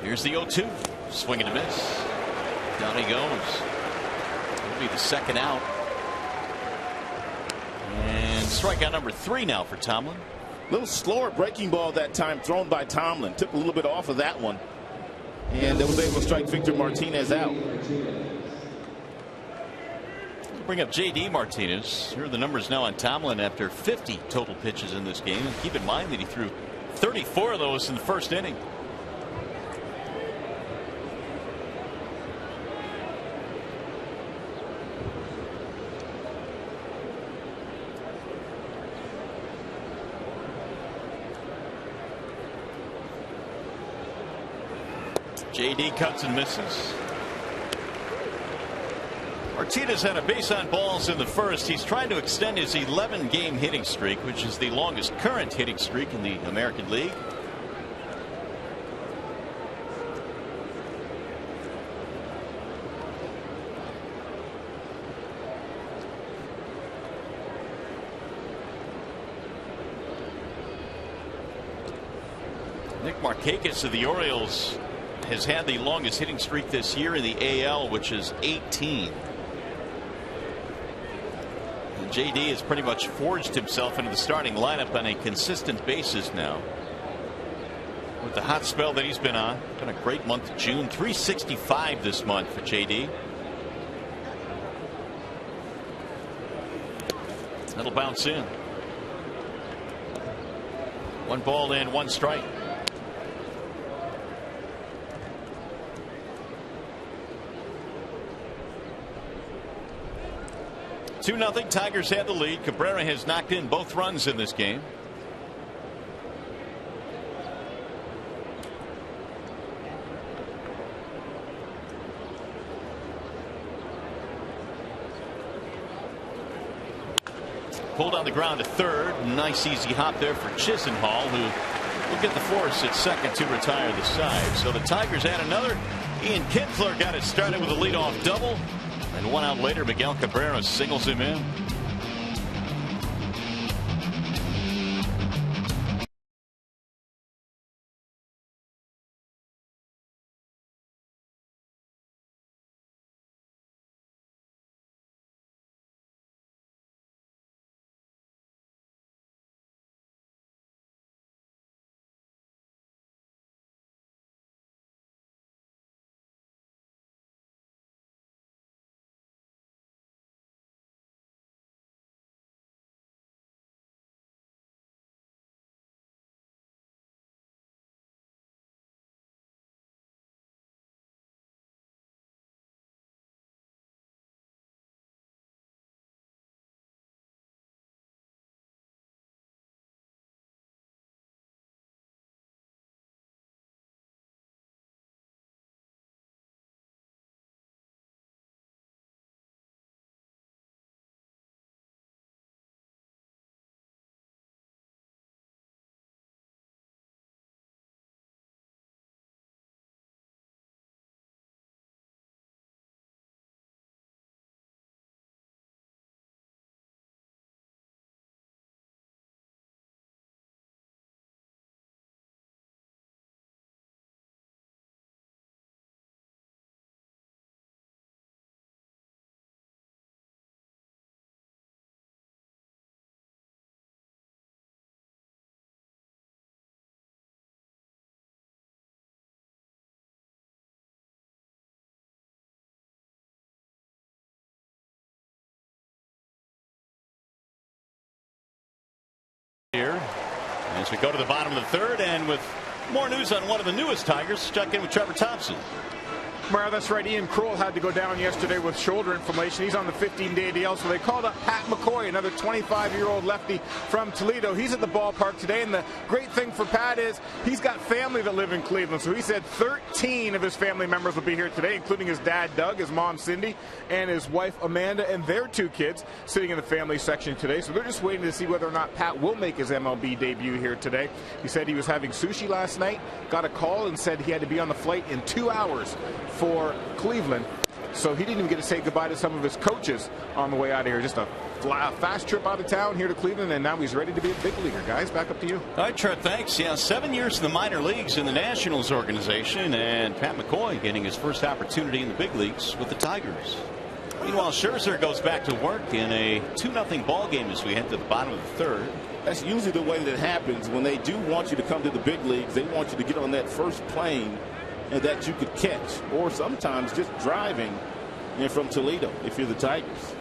Here's the 0-2. Swing and a miss. Down he goes. It'll be the second out. And strikeout number 3 now for Tomlin. A little slower breaking ball that time thrown by Tomlin. Took a little bit off of that one. And was able to strike Victor Martinez out. Bring up J.D. Martinez. Here are the numbers now on Tomlin after 50 total pitches in this game. And keep in mind that he threw 34 of those in the first inning. J.D. cuts and misses. Martinez had a base on balls in the first. He's trying to extend his 11-game hitting streak, which is the longest current hitting streak in the American League. Nick Markakis of the Orioles has had the longest hitting streak this year in the AL, which is 18. And JD has pretty much forged himself into the starting lineup on a consistent basis now. With the hot spell that he's been on, been a great month of June. 365 this month for JD. That'll bounce in. 1 ball and 1 strike. 2-0. Tigers have the lead. Cabrera has knocked in both runs in this game. Pulled on the ground to third. Nice easy hop there for Chisenhall, who will get the force at second to retire the side. So the Tigers add another. Ian Kinsler got it started with a leadoff double. And 1 out later, Miguel Cabrera singles him in. As we go to the bottom of the third, and with more news on one of the newest Tigers, check in with Trevor Thompson. Well, that's right. Ian Kroll had to go down yesterday with shoulder inflammation. He's on the 15-day DL, so they called up Pat McCoy, another 25-year-old lefty from Toledo. He's at the ballpark today, and the great thing for Pat is he's got family that live in Cleveland. So he said 13 of his family members will be here today, including his dad, Doug, his mom, Cindy, and his wife, Amanda, and their 2 kids sitting in the family section today. So they're just waiting to see whether or not Pat will make his MLB debut here today. He said he was having sushi last night, got a call, and said he had to be on the flight in 2 hours for Cleveland, so he didn't even get to say goodbye to some of his coaches on the way out of here. Just a fast trip out of town here to Cleveland, and now he's ready to be a big leaguer. Guys, back up to you. All right, Trev, thanks. Yeah, 7 years in the minor leagues in the Nationals organization, and Pat McCoy getting his first opportunity in the big leagues with the Tigers. Meanwhile, Scherzer goes back to work in a 2-0 ball game as we head to the bottom of the third. That's usually the way that it happens. When they do want you to come to the big leagues, they want you to get on that first plane and that you could catch, or sometimes just driving from Toledo if you're the Tigers.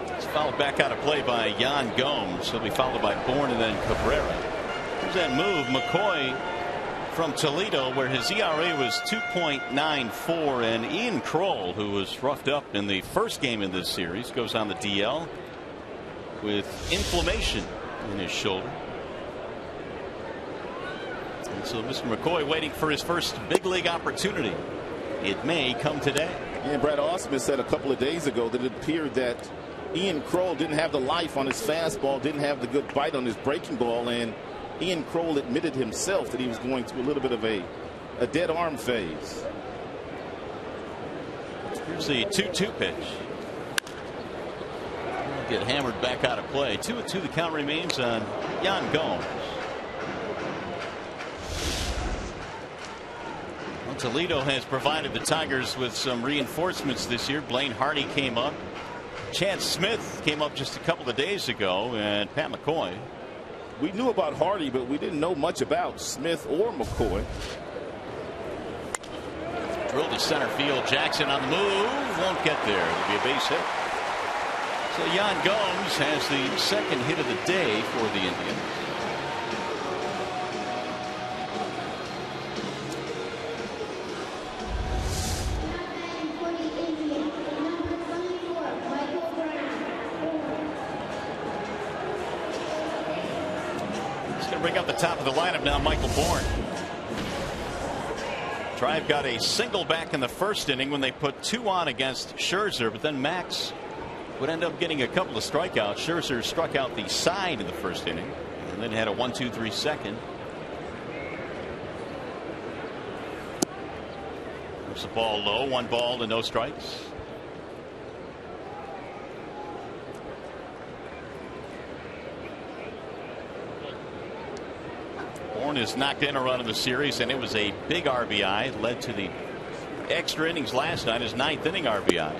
It's followed back out of play by Yan Gomes. He'll be followed by Bourne and then Cabrera. Here's that move. McCoy from Toledo, where his ERA was 2.94, and Ian Kroll, who was roughed up in the first game in this series, goes on the DL with inflammation in his shoulder. So Mr. McCoy waiting for his first big league opportunity. It may come today. And Brad Ausmus said a couple of days ago that it appeared that Ian Kroll didn't have the life on his fastball, didn't have the good bite on his breaking ball, and Ian Kroll admitted himself that he was going through a little bit of a dead arm phase. Here's the 2-2 pitch. Get hammered back out of play. 2-2 the count remains on Yan Gomes. Toledo has provided the Tigers with some reinforcements this year. Blaine Hardy came up. Chance Smith came up just a couple of days ago, and Pat McCoy. We knew about Hardy, but we didn't know much about Smith or McCoy. Drilled to center field. Jackson on the move. Won't get there. It'll be a base hit. So Yan Gomes has the second hit of the day for the Indians. Bring up the top of the lineup now, Michael Bourne. Tribe got a single back in the first inning when they put 2 on against Scherzer, but then Max would end up getting a couple of strikeouts. Scherzer struck out the side in the first inning and then had a 1-2-3 second. Puts the ball low, 1 ball and no strikes. Bourne has knocked in a run in the series, and it was a big RBI. Led to the extra innings last night, his 9th inning RBI.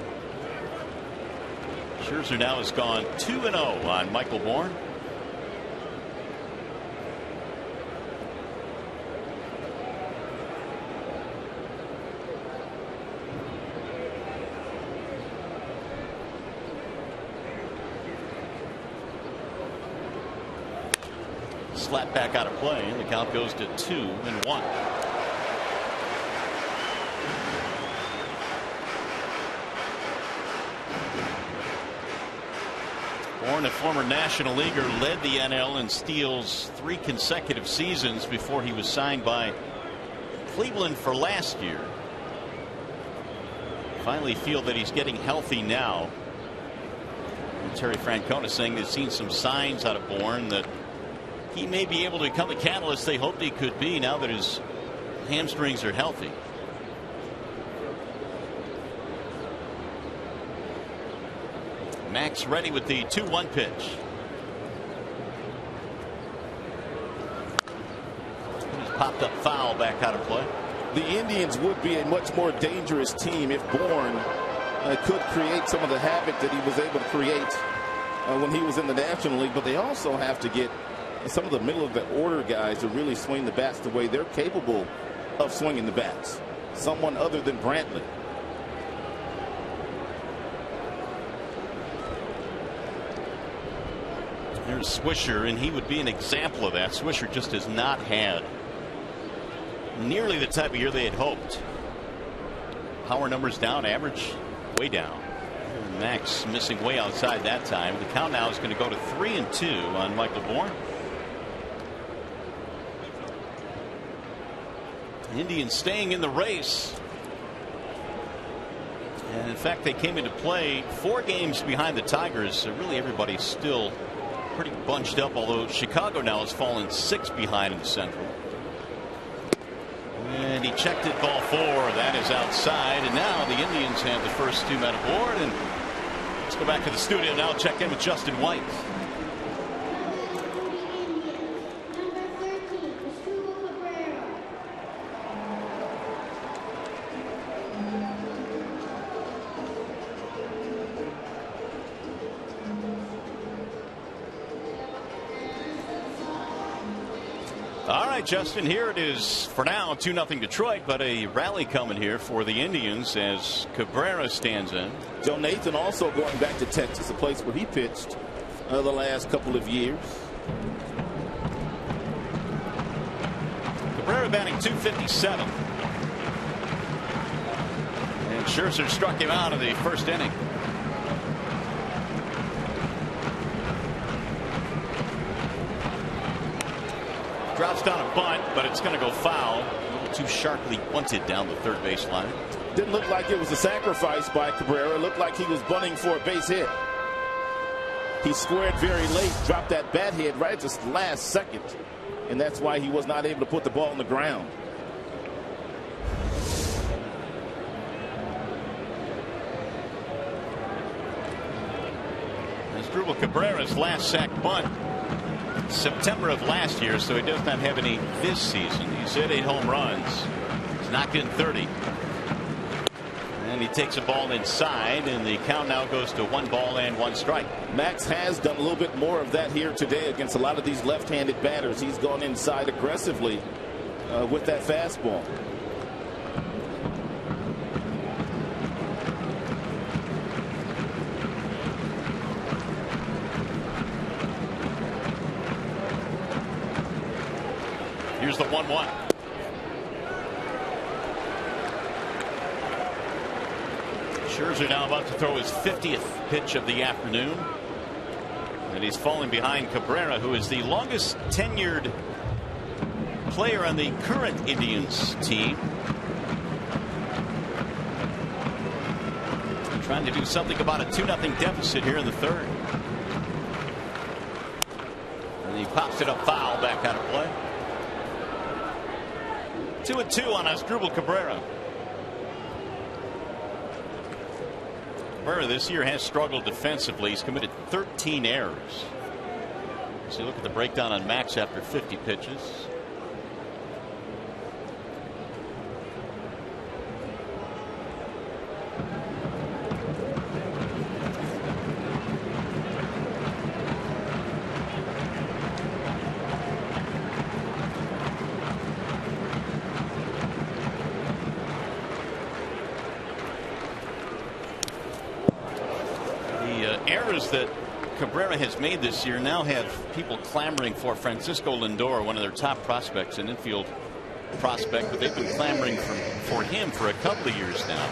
Scherzer now has gone 2-0 on Michael Bourne. Slap back out of play, and the count goes to 2-1. Bourne, a former National Leaguer, led the NL in steals 3 consecutive seasons before he was signed by Cleveland for last year. Finally feel that he's getting healthy now. And Terry Francona saying they've seen some signs out of Bourne that he may be able to become the catalyst they hoped he could be now that his hamstrings are healthy. Max ready with the 2-1 pitch. He's popped up foul back out of play. The Indians would be a much more dangerous team if Bourne could create some of the havoc that he was able to create when he was in the National League, but they also have to get some of the middle of the order guys to really swing the bats the way they're capable of swinging the bats. Someone other than Brantley. There's Swisher, and he would be an example of that. Swisher just has not had nearly the type of year they had hoped. Power numbers down, average way down. Max missing way outside that time. The count now is going to go to 3-2 on Michael Bourne. Indians staying in the race. And in fact, they came into play 4 games behind the Tigers. So really everybody's still pretty bunched up, although Chicago now has fallen 6 behind in the Central. And he checked it, ball 4. That is outside. And now the Indians have the first 2 men aboard. And let's go back to the studio now. Check in with Justin White. All right, Justin, here it is for now, 2-0 Detroit, but a rally coming here for the Indians as Cabrera stands in. Joe Nathan also going back to Texas, a place where he pitched the last couple of years. Cabrera batting .257. And Scherzer struck him out of the first inning. Drops down a bunt, but it's going to go foul. A little too sharply bunted down the third base line. Didn't look like it was a sacrifice by Cabrera. It looked like he was bunting for a base hit. He squared very late, dropped that bat head right at the last second, and that's why he was not able to put the ball on the ground. Asdrubal Cabrera's last sack bunt September of last year, so he does not have any this season. He's hit 8 home runs. He's knocked in 30. And he takes a ball inside, and the count now goes to 1 ball and 1 strike. Max has done a little bit more of that here today against a lot of these left-handed batters. He's gone inside aggressively with that fastball. Here's the 1-1. Scherzer now about to throw his 50th pitch of the afternoon. And he's falling behind Cabrera, who is the longest tenured player on the current Indians team. Trying to do something about a 2-0 deficit here in the third. And he pops it up foul, back out of play. 2-2 on Asdrubal Cabrera. Cabrera this year has struggled defensively. He's committed 13 errors. So you look at the breakdown on Max after 50 pitches. Errors that Cabrera has made this year now have people clamoring for Francisco Lindor, one of their top prospects, an infield prospect, but they've been clamoring for him for a couple of years now.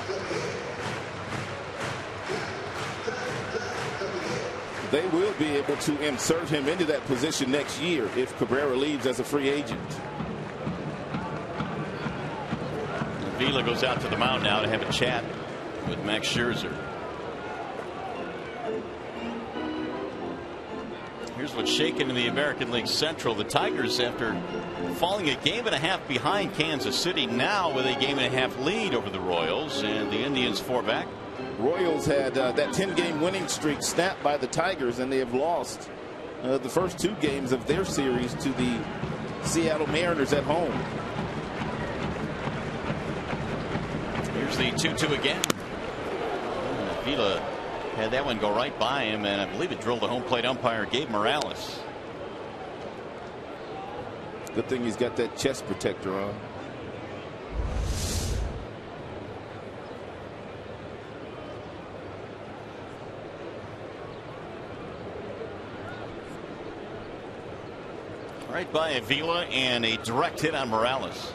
They will be able to insert him into that position next year if Cabrera leaves as a free agent. Vila goes out to the mound now to have a chat with Max Scherzer. Here's what's shaken in the American League Central. The Tigers, after falling a game and a half behind Kansas City, now with a game and a half lead over the Royals, and the Indians 4 back. Royals had that 10-game winning streak snapped by the Tigers, and they have lost the first 2 games of their series to the Seattle Mariners at home. Here's the 2-2 again. Vila had that one go right by him, and I believe it drilled the home plate umpire Gabe Morales. Good thing he's got that chest protector on. Right by Avila and a direct hit on Morales.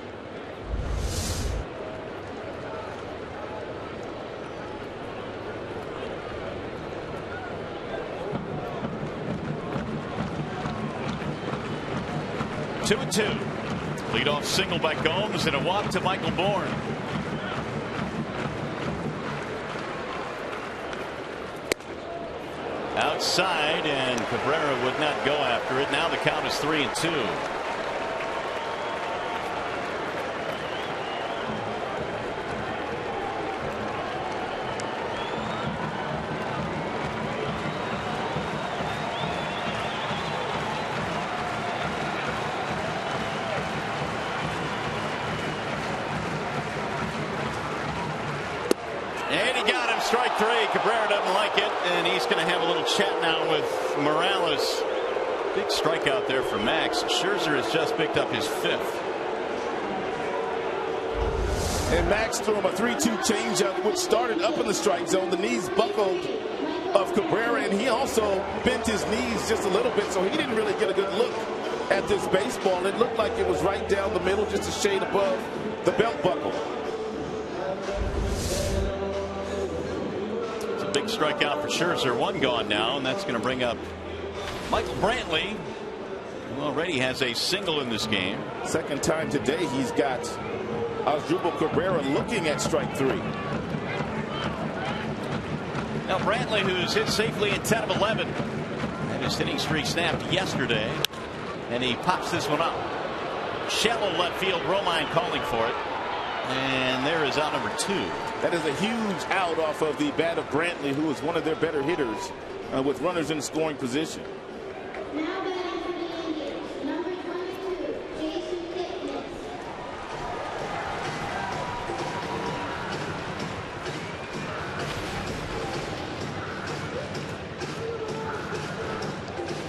Two and two. Leadoff single by Gomes and a walk to Michael Bourne. Outside, and Cabrera would not go after it. Now the count is 3-2. Strike three. Cabrera doesn't like it, and he's going to have a little chat now with Morales. Big strikeout there for Max. Scherzer has just picked up his 5th. And Max threw him a 3-2 changeup, which started up in the strike zone. The knees buckled of Cabrera, and he also bent his knees just a little bit, so he didn't really get a good look at this baseball. It looked like it was right down the middle, just a shade above the belt buckle. Big strikeout for Scherzer. One gone now, and that's going to bring up Michael Brantley, who already has a single in this game. Second time today he's got Asdrubal Cabrera looking at strike three. Now Brantley, who's hit safely in 10 of 11, and his hitting streak snapped yesterday, and he pops this one up. Shallow left field. Romine calling for it, and there is out number 2. That is a huge out off of the bat of Brantley, who is one of their better hitters with runners in scoring position.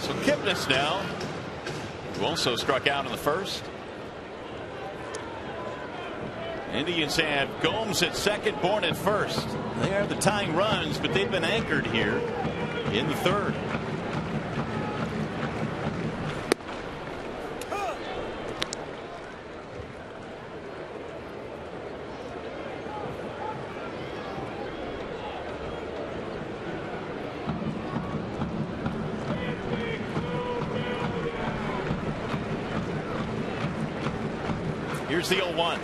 So Kipnis now, who also struck out in the first. Indians have Gomes at second, Bourne at first. They are the tying runs, but they've been anchored here in the third. Here's the 0-1.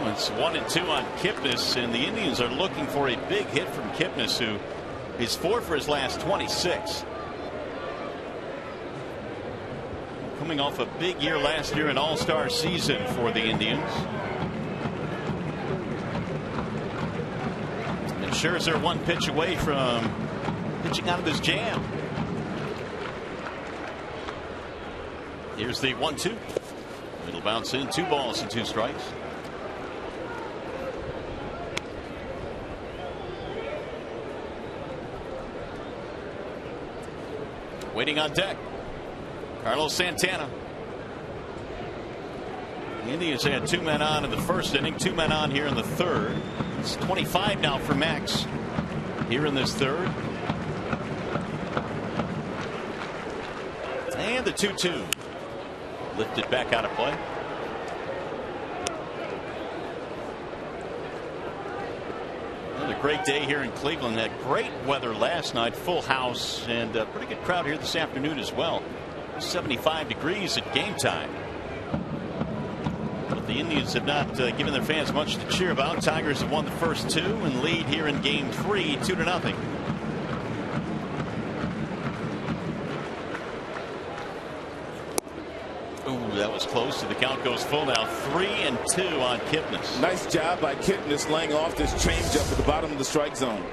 It's 1-2 on Kipnis, and the Indians are looking for a big hit from Kipnis, who is 4 for his last 26. Coming off a big year last year, an all-star season for the Indians. And Scherzer one pitch away from pitching out of his jam. Here's the 1-2. It'll bounce in. 2 balls and 2 strikes. Waiting on deck, Carlos Santana. The Indians had 2 men on in the first inning, 2 men on here in the third. It's 25 now for Max here in this third. And the 2-2 lifted back out of play. Another great day here in Cleveland. Had great weather last night, full house, and a pretty good crowd here this afternoon as well. 75 degrees at game time. But the Indians have not given their fans much to cheer about. Tigers have won the first 2 and lead here in game 3, 2-0. Ooh, that was close. The count goes full now. 3-2 on Kipnis. Nice job by Kipnis laying off this changeup at the bottom of the strike zone.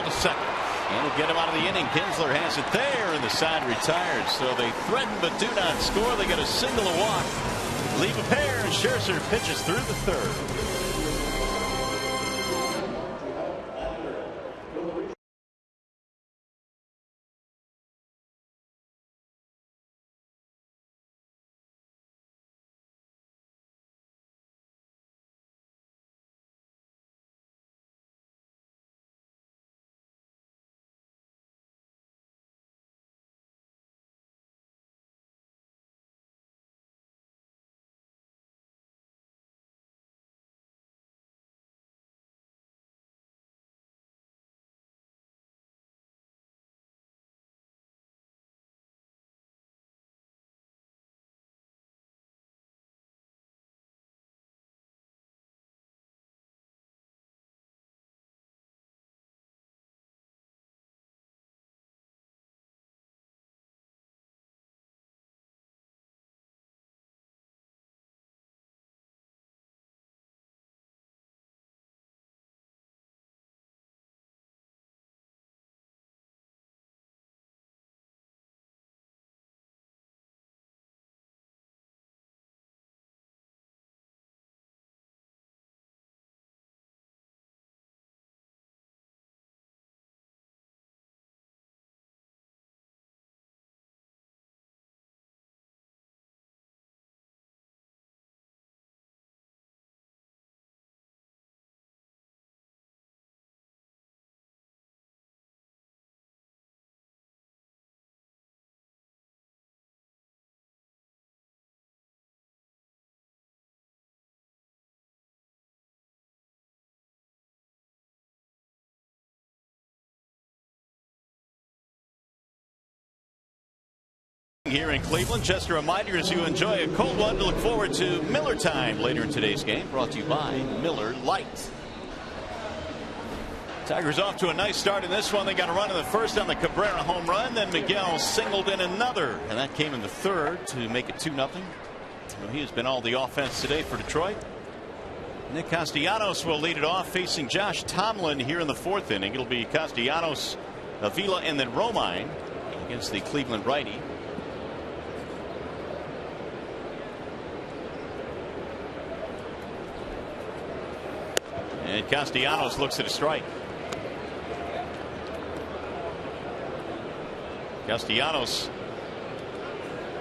ball to second. And will get him out of the inning. Kinsler has it there, and the side retired. So they threaten but do not score. They get a single, a walk, leave a pair, and Scherzer pitches through the third. Here in Cleveland, just a reminder as you enjoy a cold one to look forward to Miller time later in today's game, brought to you by Miller Lite. Tigers off to a nice start in this one. They got a run in the first on the Cabrera home run. Then Miguel singled in another, and that came in the third to make it 2-0. So he has been all the offense today for Detroit. Nick Castellanos will lead it off, facing Josh Tomlin here in the fourth inning. It'll be Castellanos, Avila, and then Romine against the Cleveland righty. And Castellanos looks at a strike. Castellanos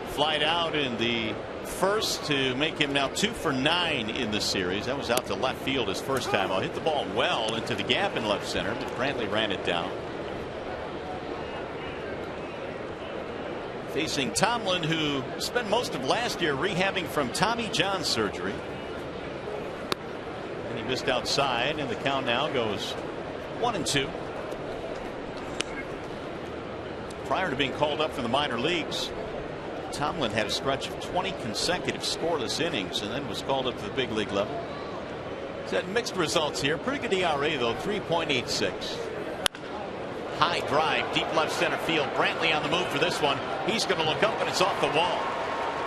flied out in the first to make him now 2 for 9 in the series. That was out to left field his first time. I'll hit the ball well into the gap in left center, but Brantley ran it down. Facing Tomlin, who spent most of last year rehabbing from Tommy John surgery. And he missed outside, and the count now goes 1-2. Prior to being called up from the minor leagues, Tomlin had a stretch of 20 consecutive scoreless innings and then was called up to the big league level. He's had mixed results here. Pretty good ERA, though, 3.86. High drive, deep left center field. Brantley on the move for this one. He's going to look up, and it's off the wall.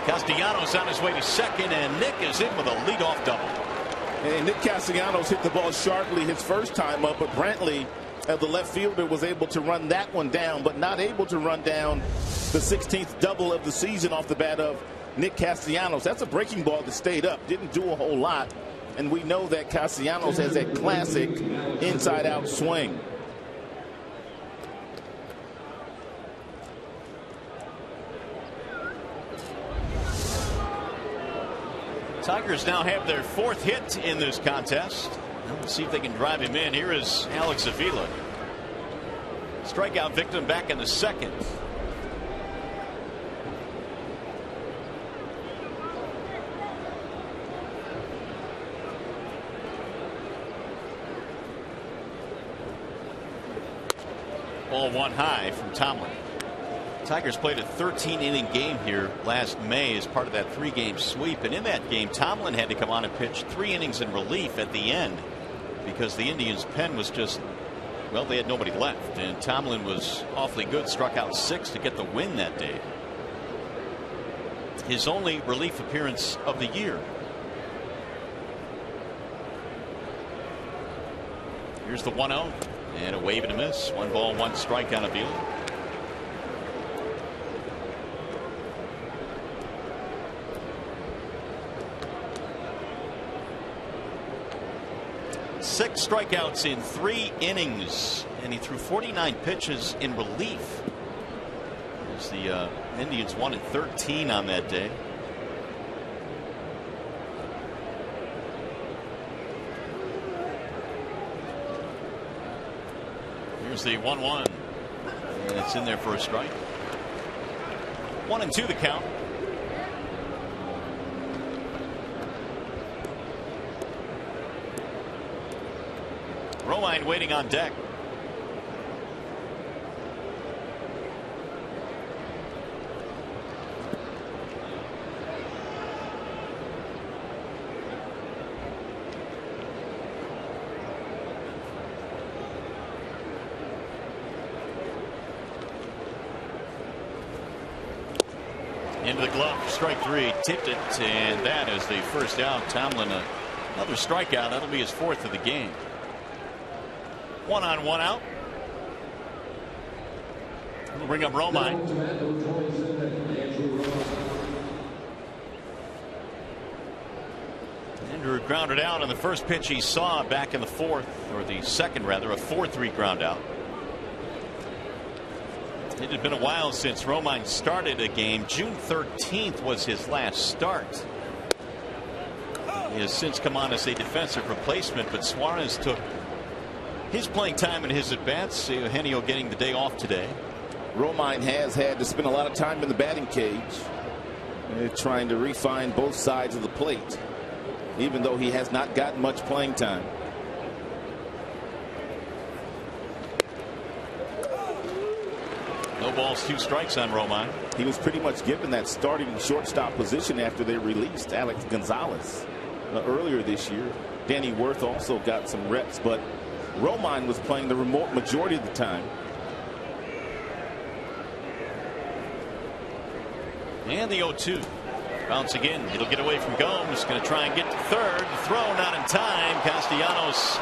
Castellanos on his way to second, and Nick is in with a leadoff double. And Nick Castellanos hit the ball sharply his first time up, but Brantley, the left fielder, was able to run that one down, but not able to run down the 16th double of the season off the bat of Nick Castellanos. That's a breaking ball that stayed up. Didn't do a whole lot. And we know that Castellanos has that classic inside-out swing. Tigers now have their 4th hit in this contest. Let's see if they can drive him in. Here is Alex Avila. Strikeout victim back in the second. Ball one high from Tomlin. Tigers played a 13-inning game here last May as part of that 3-game sweep, and in that game Tomlin had to come on and pitch 3 innings in relief at the end because the Indians' pen was just, well, they had nobody left, and Tomlin was awfully good, struck out 6 to get the win that day. His only relief appearance of the year. Here's the 1-0. And a wave and a miss. 1 ball, 1 strike on Avila. Six strikeouts in 3 innings, and he threw 49 pitches in relief. As the Indians won at 13 on that day. Here's the 1-1, and it's in there for a strike. 1-2 the count. Romine waiting on deck. Into the glove, strike 3, tipped it, and that is the first out. Tomlin, another strikeout. That'll be his 4th of the game. 1 on, 1 out. We'll bring up Romine. Andrew grounded out on the first pitch he saw back in the 4th, or the 2nd rather, a 4-3 ground out. It had been a while since Romine started a game. June 13th was his last start. He has since come on as a defensive replacement, but Suarez took his playing time and his at-bats. Eugenio getting the day off today. Romine has had to spend a lot of time in the batting cage, trying to refine both sides of the plate, even though he has not gotten much playing time. No balls, 2 strikes on Romine. He was pretty much given that starting shortstop position after they released Alex Gonzalez earlier this year. Danny Worth also got some reps, but Romine was playing the remote majority of the time. And the 0-2. Bounce again. It'll get away from Gomes. Going to try and get to third. Throw not in time. Castellanos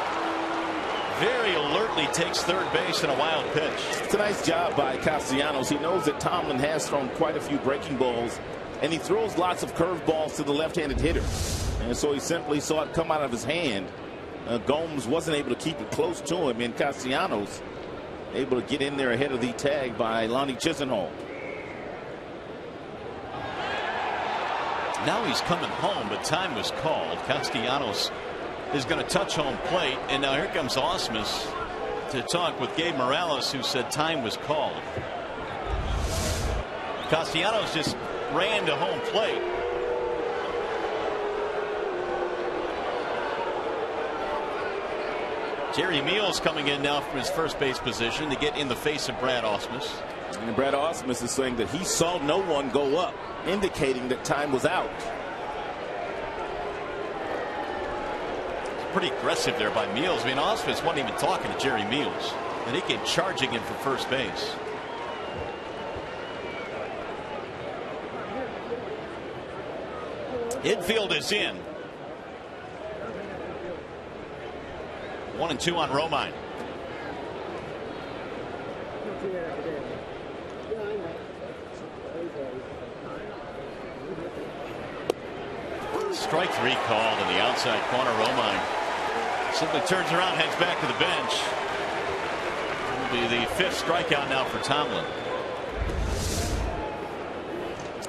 very alertly takes third base in a wild pitch. It's a nice job by Castellanos. He knows that Tomlin has thrown quite a few breaking balls, and he throws lots of curveballs to the left-handed hitter. And so he simply saw it come out of his hand. Gomes wasn't able to keep it close to him, and Castellanos able to get in there ahead of the tag by Lonnie Chisenhall. Now he's coming home, but time was called. Castellanos is going to touch home plate, and now here comes Ausmus to talk with Gabe Morales, who said time was called. Castellanos just ran to home plate. Jerry Meals coming in now from his first base position to get in the face of Brad Ausmus. And Brad Ausmus is saying that he saw no one go up, indicating that time was out. Pretty aggressive there by Meals. I mean, Ausmus wasn't even talking to Jerry Meals, and he came charging in for first base. Infield is in. 1-2 on Romine. Strike 3 called in the outside corner. Romine simply turns around, heads back to the bench. It'll be the 5th strikeout now for Tomlin.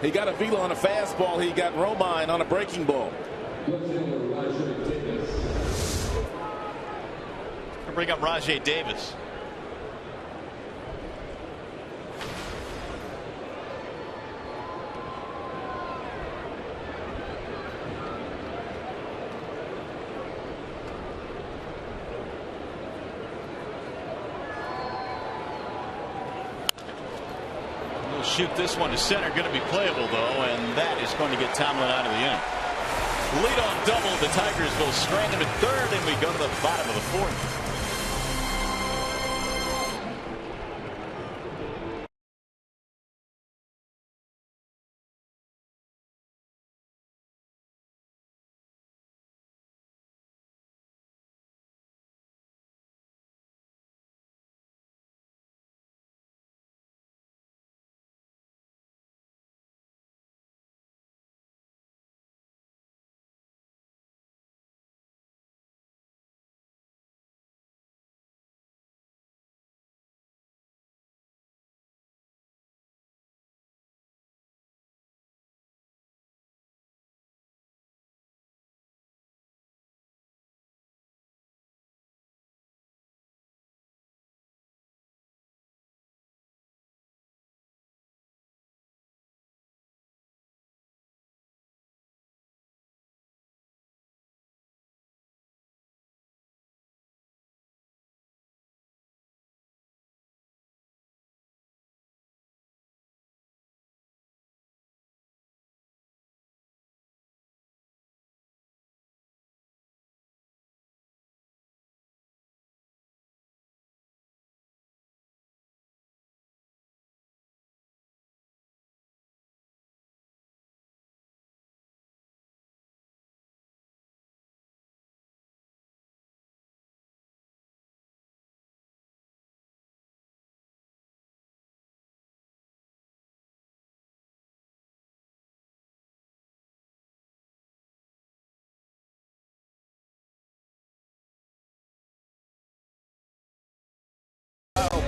He got Avila on a fastball. He got Romine on a breaking ball. We'll bring up Rajay Davis. Shoot this one to center, going to be playable though, and that is going to get Tomlin out of the inning. Leadoff double, the Tigers go stranded at third, and we go to the bottom of the 4th.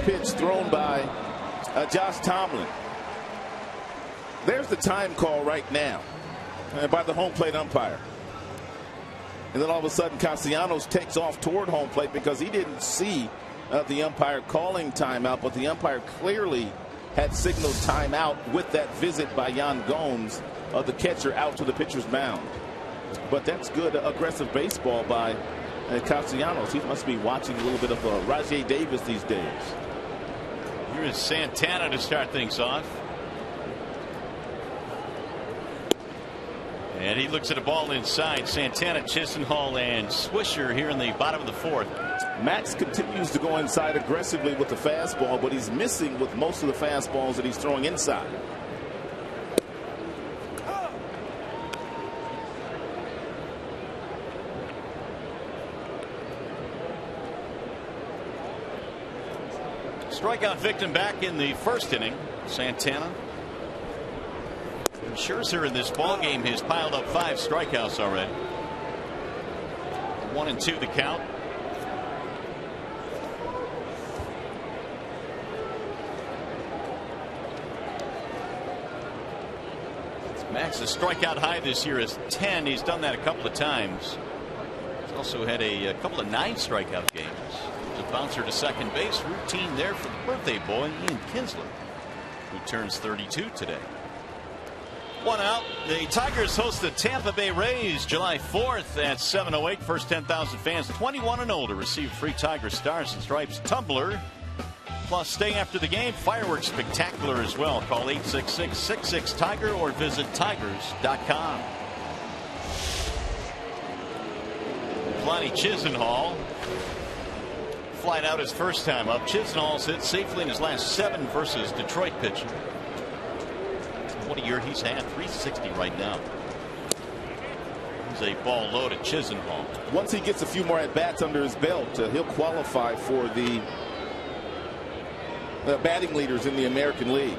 pitch thrown by Josh Tomlin. There's the time call right now by the home plate umpire. And then all of a sudden Castellanos takes off toward home plate because he didn't see the umpire calling timeout, but the umpire clearly had signaled timeout with that visit by Yan Gomes, the catcher, out to the pitcher's mound. But that's good aggressive baseball by Castellanos. He must be watching a little bit of Rajay Davis these days. Here's Santana to start things off. And he looks at a ball inside. Santana, Chisenhall, and Swisher here in the bottom of the fourth. Max continues to go inside aggressively with the fastball, but he's missing with most of the fastballs that he's throwing inside. Strikeout victim back in the first inning. Santana. Scherzer in this ball game has piled up 5 strikeouts already. 1-2 the count. Max's strikeout high this year is 10. He's done that a couple of times. He's also had a couple of 9 strikeout games. The bouncer to second base, routine there for the birthday boy Ian Kinsler, who turns 32 today. 1 out. The Tigers host the Tampa Bay Rays July 4th at 7:08. First 10,000 fans 21 and older receive free Tiger Stars and Stripes tumbler. Plus, stay after the game. Fireworks spectacular as well. Call 866-66-TIGER or visit tigers.com. Lonnie Chisenhall flied out his first time up. Chisenhall's hit safely in his last 7 versus Detroit pitching. What a year he's had. 360 right now. He's a ball low to Chisenhall. Once he gets a few more at-bats under his belt, he'll qualify for the batting leaders in the American League.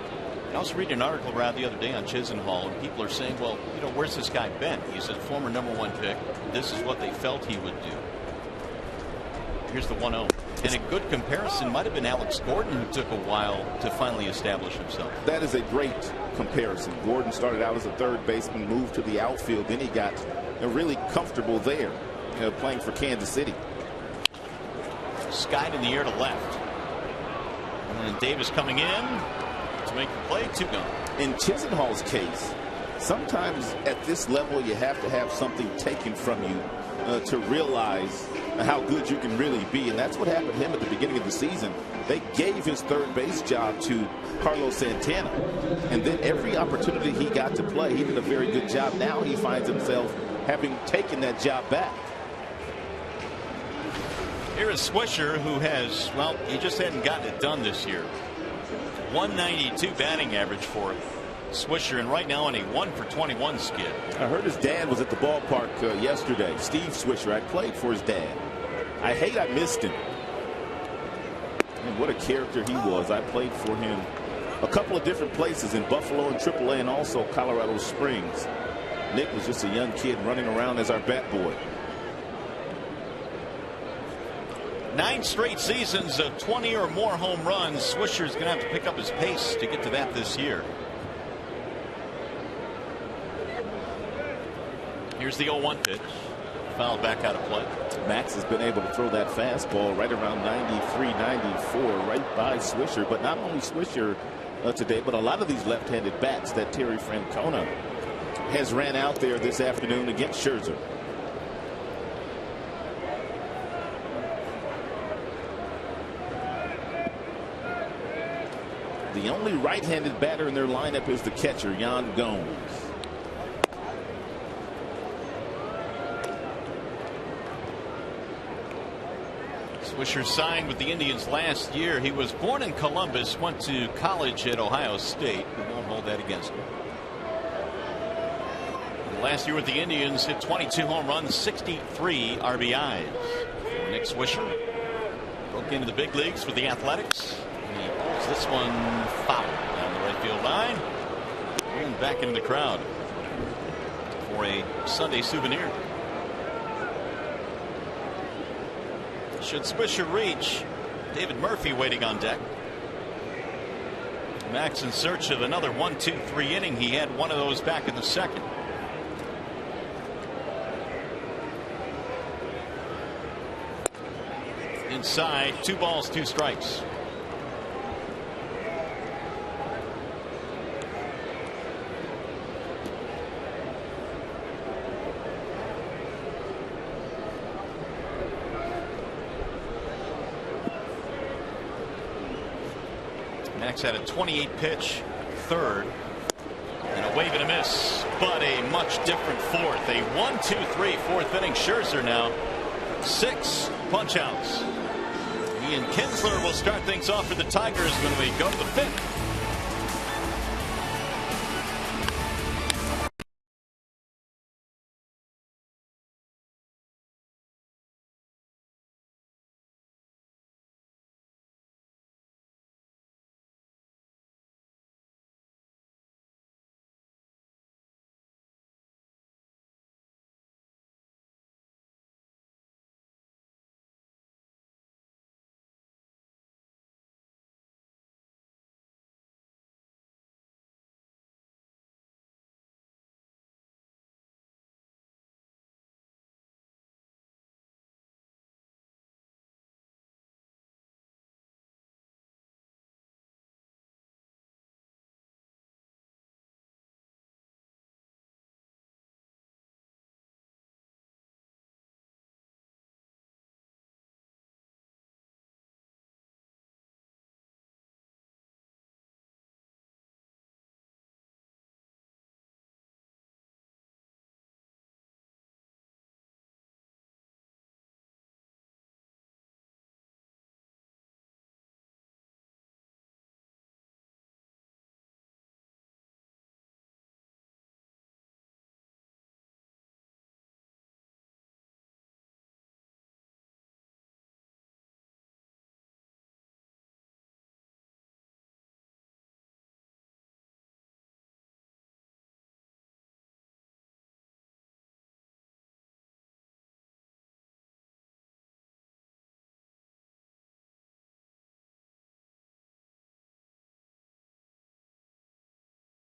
I was reading an article around the other day on Chisenhall, and people are saying, well, you know, where's this guy been? He's a former #1 pick. This is what they felt he would do. Here's the 1-0. And a good comparison might have been Alex Gordon, who took a while to finally establish himself. That is a great comparison. Gordon started out as a third baseman, moved to the outfield, then he got really comfortable there, playing for Kansas City. Skied in the air to left. And Davis coming in to make the play. 2 gone. In Chisenhall's case, sometimes at this level you have to have something taken from you to realize how good you can really be, and that's what happened to him at the beginning of the season. They gave his third base job to Carlos Santana, and then every opportunity he got to play, he did a very good job. Now he finds himself having taken that job back. Here is Swisher, who has, well, he just hadn't gotten it done this year. 192 batting average for Swisher, and right now on a 1-for-21 skid. I heard his dad was at the ballpark yesterday. Steve Swisher. I played for his dad. I missed him. And what a character he was. I played for him a couple of different places in Buffalo and AAA, and also Colorado Springs. Nick was just a young kid running around as our bat boy. 9 straight seasons of 20 or more home runs. Swisher's going to have to pick up his pace to get to that this year. Here's the 0-1 pitch. Fouled back out of play. Max has been able to throw that fastball right around 93, 94, right by Swisher. But not only Swisher today, but a lot of these left-handed bats that Terry Francona has ran out there this afternoon against Scherzer. The only right-handed batter in their lineup is the catcher, Yan Gomes. Swisher signed with the Indians last year. He was born in Columbus, went to college at Ohio State. We won't hold that against him. Last year with the Indians, hit 22 home runs, 63 RBIs. Nick Swisher broke into the big leagues for the Athletics. He pulls this one foul down the right field line and back into the crowd for a Sunday souvenir. Should Swisher reach, David Murphy waiting on deck. Max in search of another 1-2-3 inning. He had one of those back in the second. Inside, 2 balls, 2 strikes. Max had a 28 pitch third and a wave and a miss, but a much different fourth. A 1-2-3 fourth inning. Scherzer now 6 punch outs. Ian Kinsler will start things off for the Tigers when we go to the 5th.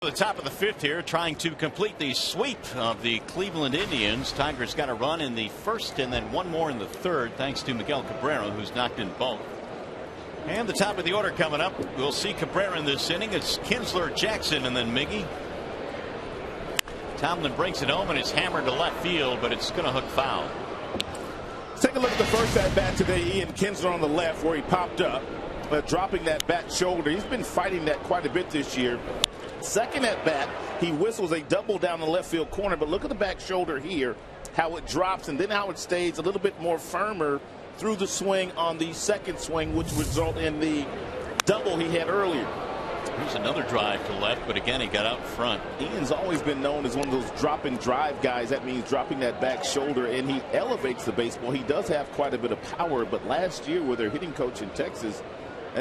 The top of the 5th here, trying to complete the sweep of the Cleveland Indians. Tigers got a run in the 1st and then one more in the 3rd, thanks to Miguel Cabrera, who's knocked in both. And the top of the order coming up, we'll see Cabrera in this inning. It's Kinsler, Jackson, and then Miggy. Tomlin brings it home and it's hammered to left field, but it's going to hook foul. Let's take a look at the first at bat today. Ian Kinsler on the left, where he popped up, dropping that back shoulder. He's been fighting that quite a bit this year. Second at bat, he whistles a double down the left field corner, but look at the back shoulder here, how it drops and then how it stays a little bit more firmer through the swing on the second swing, which result in the double he had earlier. Here's another drive to left, but again he got out front. Ian's always been known as one of those drop and drive guys. That means dropping that back shoulder, and he elevates the baseball. He does have quite a bit of power, but last year with their hitting coach in Texas,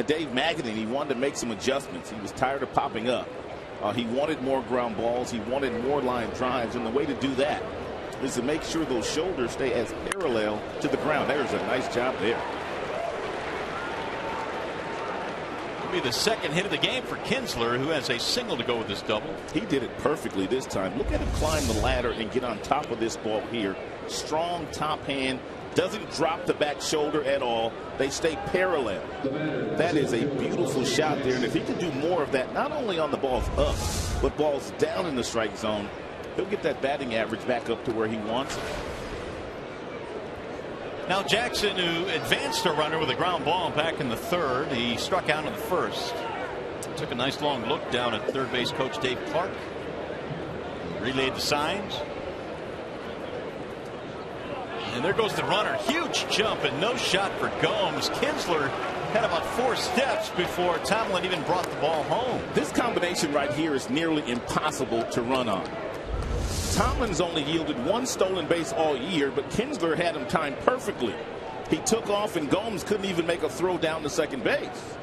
Dave Magadan, he wanted to make some adjustments. He was tired of popping up. He wanted more ground balls. He wanted more line drives. And the way to do that is to make sure those shoulders stay as parallel to the ground. There's a nice job there. It'll be the second hit of the game for Kinsler, who has a single to go with this double. He did it perfectly this time. Look at him climb the ladder and get on top of this ball here. Strong top hand. Doesn't drop the back shoulder at all. They stay parallel. That is a beautiful shot there. And if he can do more of that, not only on the balls up, but balls down in the strike zone, he'll get that batting average back up to where he wants it. Now Jackson, who advanced a runner with a ground ball back in the 3rd. He struck out in the 1st. Took a nice long look down at third base coach Dave Clark. Relayed the signs. And there goes the runner. Huge jump and no shot for Gomes. Kinsler had about 4 steps before Tomlin even brought the ball home. This combination right here is nearly impossible to run on. Tomlin's only yielded 1 stolen base all year, but Kinsler had him timed perfectly. He took off and Gomes couldn't even make a throw down to second base.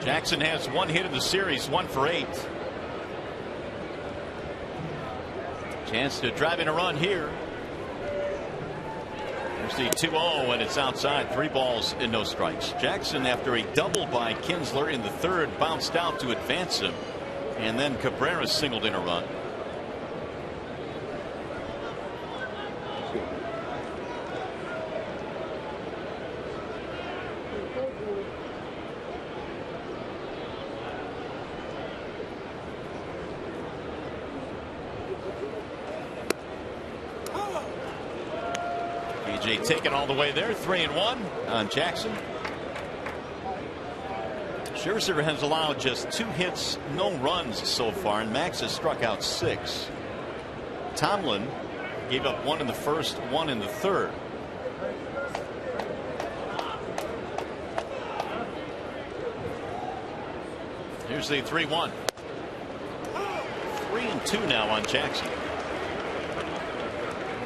Jackson has 1 hit in the series, 1 for 8. Chance to drive in a run here. There's the 2-0, and it's outside. 3 balls and no strikes. Jackson, after a double by Kinsler in the 3rd, bounced out to advance him, and then Cabrera singled in a run. Taken all the way there. 3-1 on Jackson. Scherzer has allowed just 2 hits, no runs so far, and Max has struck out 6. Tomlin gave up 1 in the 1st, 1 in the 3rd. Here's the 3-1. 3-2 now on Jackson.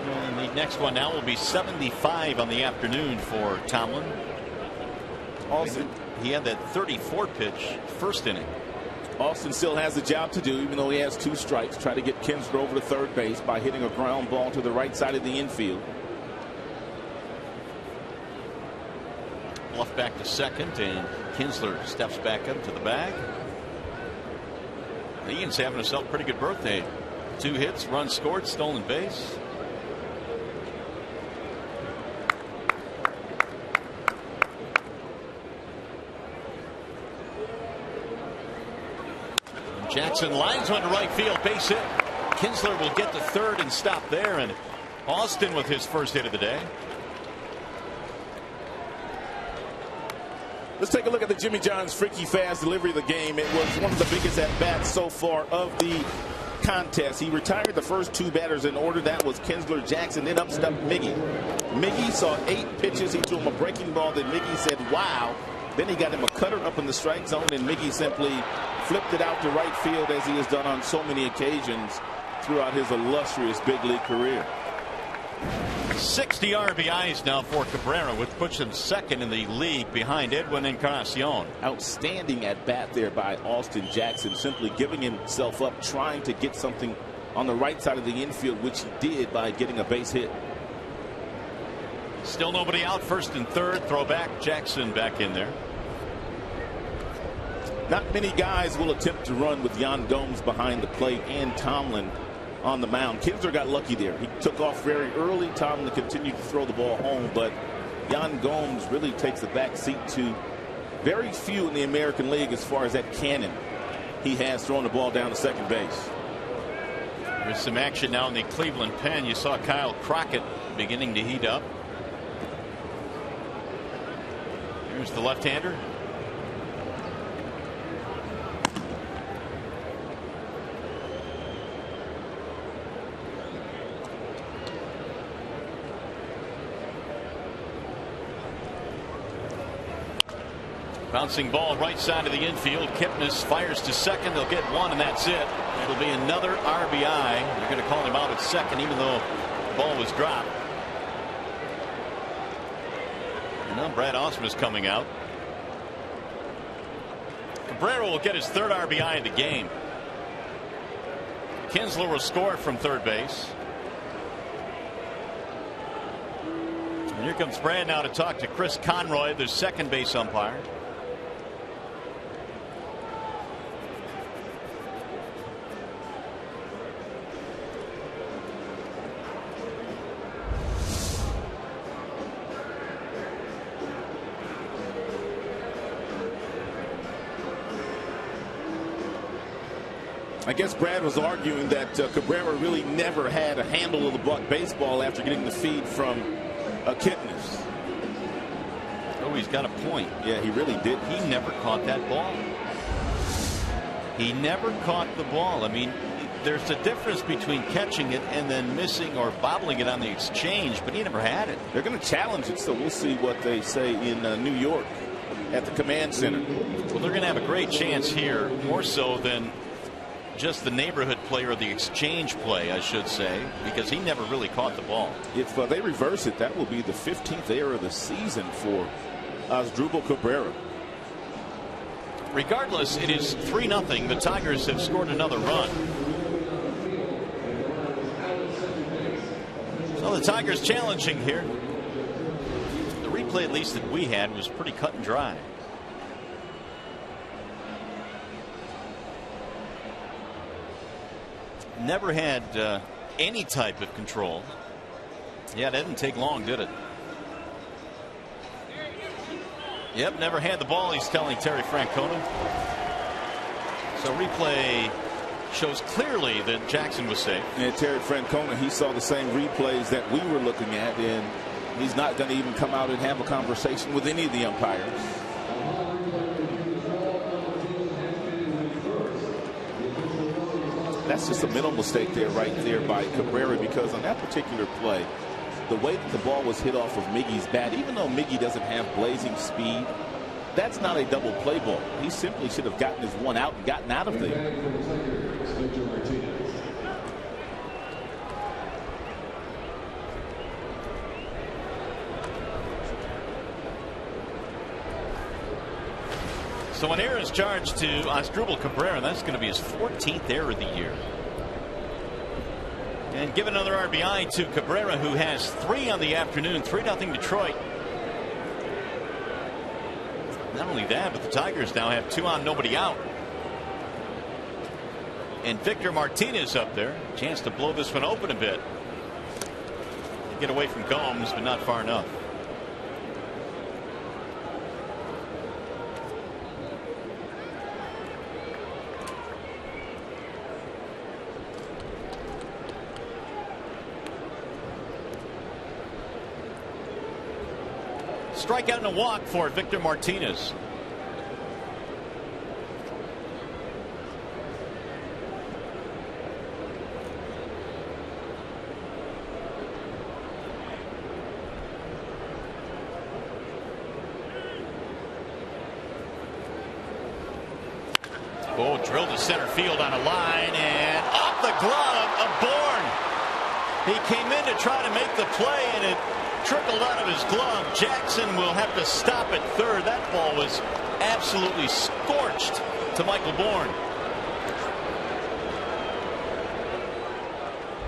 And the next one now will be 75 on the afternoon for Tomlin. Austin, he had that 34 pitch 1st inning. Austin still has a job to do, even though he has 2 strikes. Try to get Kinsler over to 3rd base by hitting a ground ball to the right side of the infield. Bluff back to 2nd, and Kinsler steps back up to the bag. Ian's having himself a pretty good birthday. 2 hits, run scored, stolen base. Jackson lines one to right field, base hit. Kinsler will get to 3rd and stop there, and Austin with his 1st hit of the day. Let's take a look at the Jimmy John's freaky fast delivery of the game. It was one of the biggest at bats so far of the contest. He retired the first 2 batters in order. That was Kinsler, Jackson, then up stepped Miggy. Miggy saw 8 pitches. He threw him a breaking ball that Miggy said, wow. Then he got him a cutter up in the strike zone, and Miggy simply flipped it out to right field, as he has done on so many occasions throughout his illustrious big league career. 60 RBIs now for Cabrera, which puts him 2nd in the league behind Edwin Encarnacion. Outstanding at bat there by Austin Jackson, simply giving himself up, trying to get something on the right side of the infield, which he did by getting a base hit. Still nobody out. 1st and 3rd. Throw back. Jackson back in there. Not many guys will attempt to run with Yan Gomes behind the plate and Tomlin on the mound. Kinsler got lucky there. He took off very early. Tomlin continued to throw the ball home, but Yan Gomes really takes the back seat to very few in the American League as far as that cannon he has throwing the ball down to 2nd base. There's some action now in the Cleveland pen. You saw Kyle Crockett beginning to heat up. Here's the left-hander. Bouncing ball right side of the infield. Kipnis fires to 2nd. They'll get 1, and that's it. It'll be another RBI. They're going to call him out at 2nd, even though the ball was dropped. And now Brad Osmer is coming out. Cabrera will get his 3rd RBI of the game. Kinsler will score from 3rd base. And here comes Brad now to talk to Chris Conroy, the 2nd base umpire. I guess Brad was arguing that Cabrera really never had a handle of the baseball after getting the feed from Kipnis. Oh, he's got a point. Yeah, he really did. He never caught that ball. He never caught the ball. I mean, there's a difference between catching it and then missing or bobbling it on the exchange, but he never had it. They're going to challenge it, so we'll see what they say in New York at the command center. Well, they're going to have a great chance here, more so than just the neighborhood play or the exchange play, I should say, because he never really caught the ball. If they reverse it, that will be the 15th error of the season for Asdrubal Cabrera. Regardless, it is 3-0. The Tigers have scored another run. So the Tigers challenging here. The replay, at least that we had, was pretty cut and dry. Never had any type of control. Yeah, that didn't take long, did it? Yep, never had the ball, he's telling Terry Francona. So replay shows clearly that Jackson was safe. And Terry Francona, he saw the same replays that we were looking at, and he's not going to even come out and have a conversation with any of the umpires. That's just a mental mistake there, right there by Cabrera, because on that particular play, the way that the ball was hit off of Miggy's bat, even though Miggy doesn't have blazing speed, that's not a double play ball. He simply should have gotten his one out and gotten out of there. So an error is charged to Asdrubal Cabrera. That's going to be his 14th error of the year. And give another RBI to Cabrera, who has 3 on the afternoon. 3-0 Detroit. Not only that, but the Tigers now have 2 on, nobody out. And Victor Martinez up there. Chance to blow this one open a bit. Get away from Gomes, but not far enough. Strikeout and a walk for Victor Martinez. Oh, drilled to center field on a line and off the glove of Bourne. He came in to try to make the play, and it trickled out of his glove. Jackson will have to stop at third. That ball was absolutely scorched to Michael Bourne.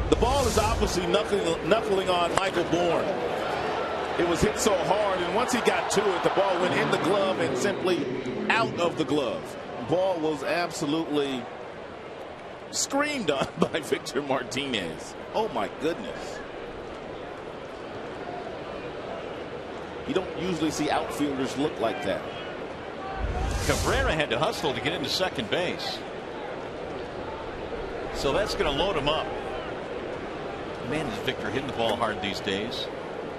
The ball is obviously knuckling on Michael Bourne. It was hit so hard, and once he got to it, the ball went in the glove and simply out of the glove. The ball was absolutely screamed on by Victor Martinez. Oh my goodness. You don't usually see outfielders look like that. Cabrera had to hustle to get into second base. So that's going to load him up. Man, is Victor hitting the ball hard these days.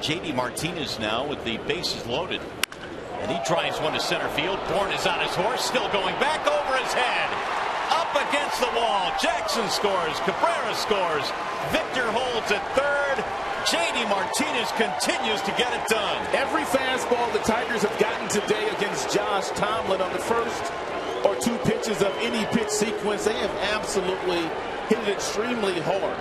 J.D. Martinez now with the bases loaded. And he drives one to center field. Bourne is on his horse, still going back over his head. Up against the wall. Jackson scores. Cabrera scores. Victor holds at third. J.D. Martinez continues to get it done. Every fastball the Tigers have gotten today against Josh Tomlin on the first or 2 pitches of any pitch sequence, they have absolutely hit it extremely hard.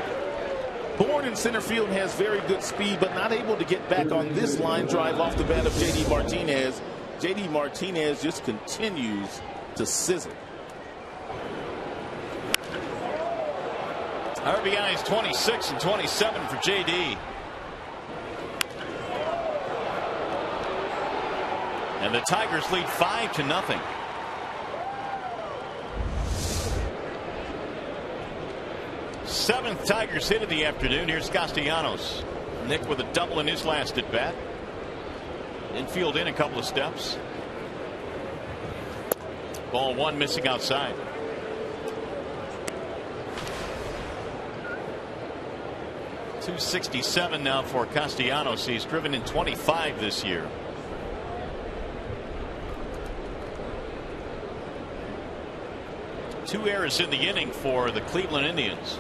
Bourne in center field has very good speed, but not able to get back on this line drive off the bat of J.D. Martinez. J.D. Martinez just continues to sizzle. RBIs 26 and 27 for J.D. And the Tigers lead 5-0. Seventh Tigers hit of the afternoon. Here's Castellanos. Nick with a double in his last at bat. Infield in a couple of steps. Ball 1 missing outside. .267 now for Castellanos. He's driven in 25 this year. Two errors in the inning for the Cleveland Indians.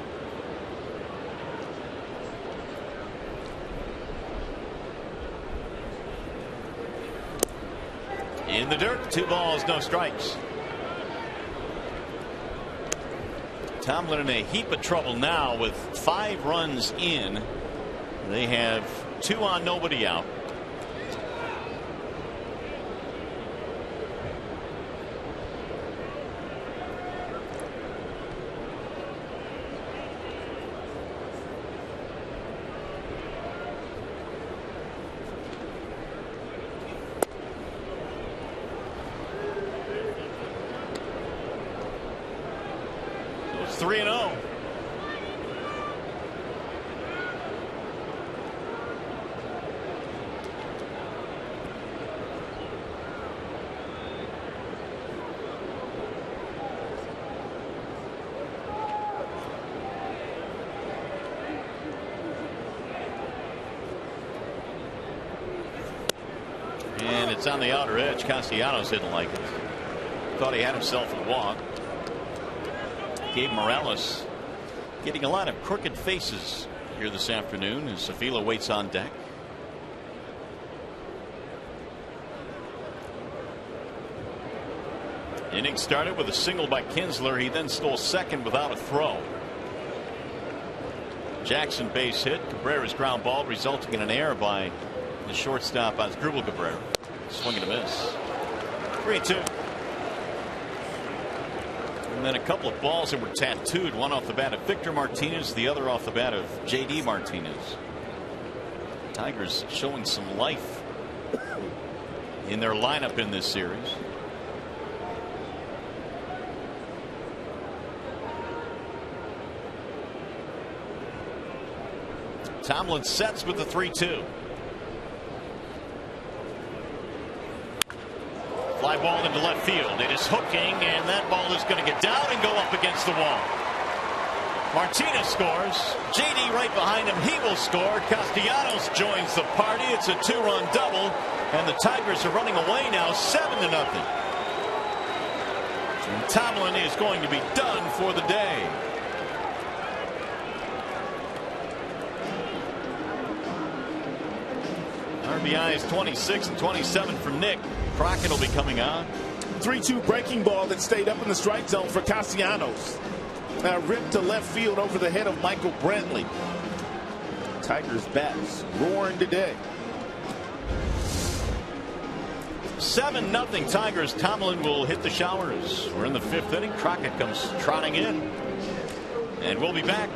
In the dirt, 2 balls, no strikes. Tomlin in a heap of trouble now with 5 runs in. They have 2 on, nobody out. It's 3-0. And it's on the outer edge. Castellanos didn't like it. Thought he had himself a walk. Gabe Morales getting a lot of crooked faces here this afternoon as Avila waits on deck. Inning started with a single by Kinsler. He then stole second without a throw. Jackson base hit. Cabrera's ground ball resulting in an error by the shortstop Asdrubal Cabrera. Swing and a miss. 3-2. And then a couple of balls that were tattooed. One off the bat of Victor Martinez. The other off the bat of J.D. Martinez. Tigers showing some life in their lineup in this series. Tomlin sets with the 3-2. Fly ball into left field. It is hooking, and that ball is going to get down and go up against the wall. Martinez scores. J.D. right behind him. He will score. Castellanos joins the party. It's a 2-run double, and the Tigers are running away now 7-0. And Tomlin is going to be done for the day. RBIs 26 and 27 for Nick. Crockett will be coming on. 3-2 breaking ball that stayed up in the strike zone for Castellanos. Ripped to left field over the head of Michael Brantley. Tigers bats roaring today. 7-0 Tigers. Tomlin will hit the showers. We're in the 5th inning. Crockett comes trotting in. And we'll be back.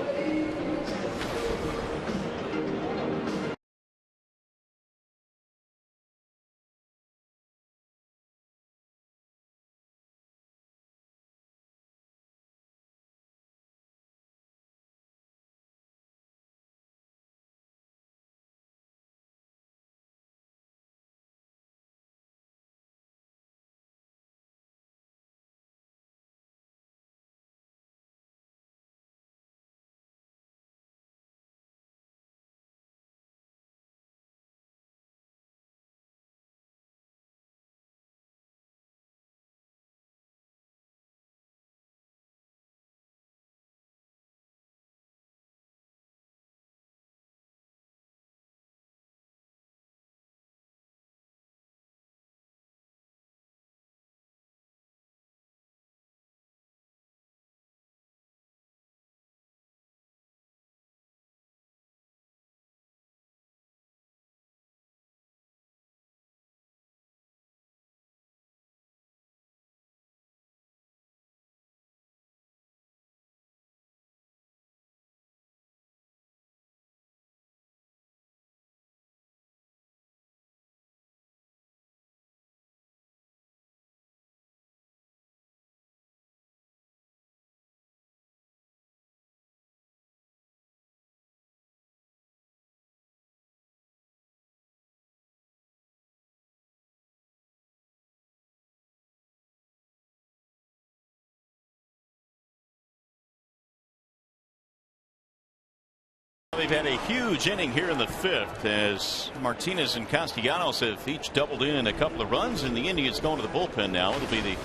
They've had a huge inning here in the 5th as Martinez and Castellanos have each doubled in a couple of runs, and the Indians going to the bullpen now. It'll be the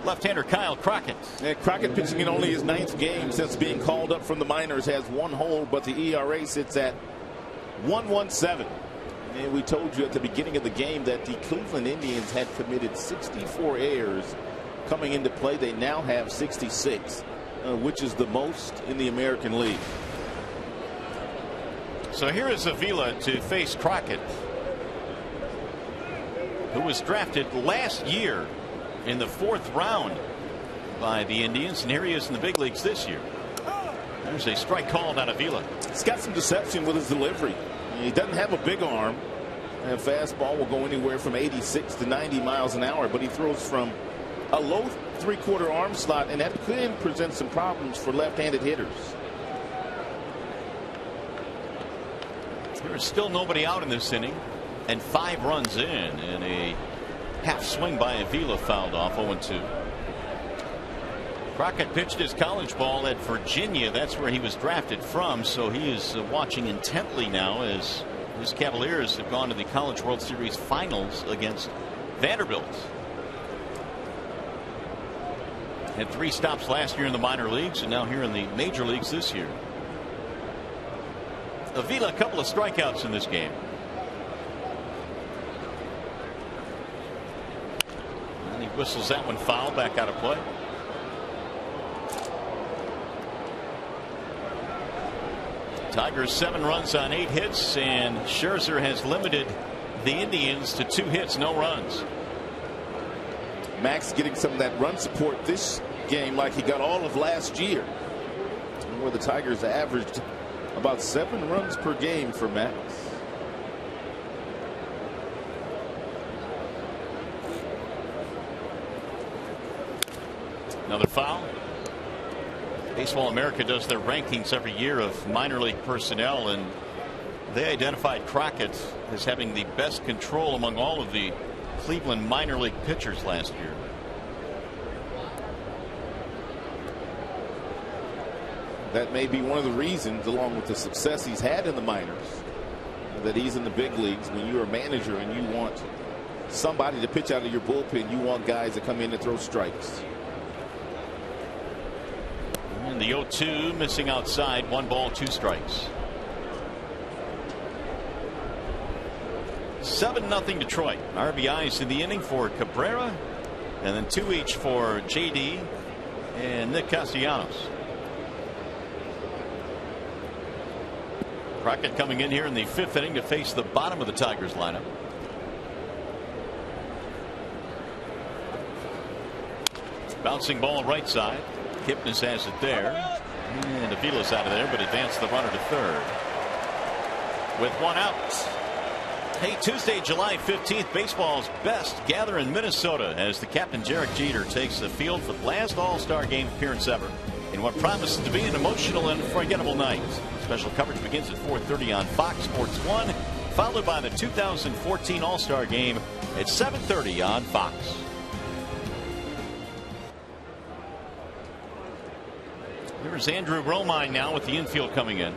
left-hander Kyle Crockett. Yeah, Crockett pitching in only his 9th game since being called up from the minors, has 1 hole, but the ERA sits at 1.17. And we told you at the beginning of the game that the Cleveland Indians had committed 64 errors coming into play. They now have 66, which is the most in the American League. So here is Avila to face Crockett, who was drafted last year in the 4th round by the Indians, and here he is in the big leagues this year. There's a strike called on Avila. He's got some deception with his delivery. He doesn't have a big arm. A fastball will go anywhere from 86 to 90 miles an hour, but he throws from a low three-quarter arm slot, and that could present some problems for left-handed hitters. There is still nobody out in this inning, and 5 runs in, and a half swing by Avila fouled off. 0-2. Crockett pitched his college ball at Virginia. That's where he was drafted from, so he is watching intently now as his Cavaliers have gone to the College World Series finals against Vanderbilt. Had 3 stops last year in the minor leagues and now here in the major leagues this year. Avila, a couple of strikeouts in this game. And he whistles that one foul, back out of play. Tigers 7 runs on 8 hits, and Scherzer has limited the Indians to 2 hits, no runs. Max getting some of that run support this game like he got all of last year, where the Tigers averaged about 7 runs per game for Max. Another foul. Baseball America does their rankings every year of minor league personnel, and they identified Crockett as having the best control among all of the Cleveland minor league pitchers last year. That may be one of the reasons, along with the success he's had in the minors, that he's in the big leagues. When you're a manager and you want somebody to pitch out of your bullpen, you want guys that come in and throw strikes. And the 0-2 missing outside, 1 ball, 2 strikes. 7-0 Detroit. RBIs in the inning for Cabrera, and then 2 each for JD and Nick Castellanos. Crockett coming in here in the 5th inning to face the bottom of the Tigers lineup. Bouncing ball right side. Kipnis has it there, and Avila's out of there, but advanced the runner to third with 1 out. Hey, Tuesday, July 15th, baseball's best gather in Minnesota as the captain Derek Jeter takes the field for the last All-Star game appearance ever in what promises to be an emotional and unforgettable night. Special coverage begins at 4:30 on Fox Sports 1, followed by the 2014 All-Star game at 7:30 on Fox. Here's Andrew Romine now with the infield coming in.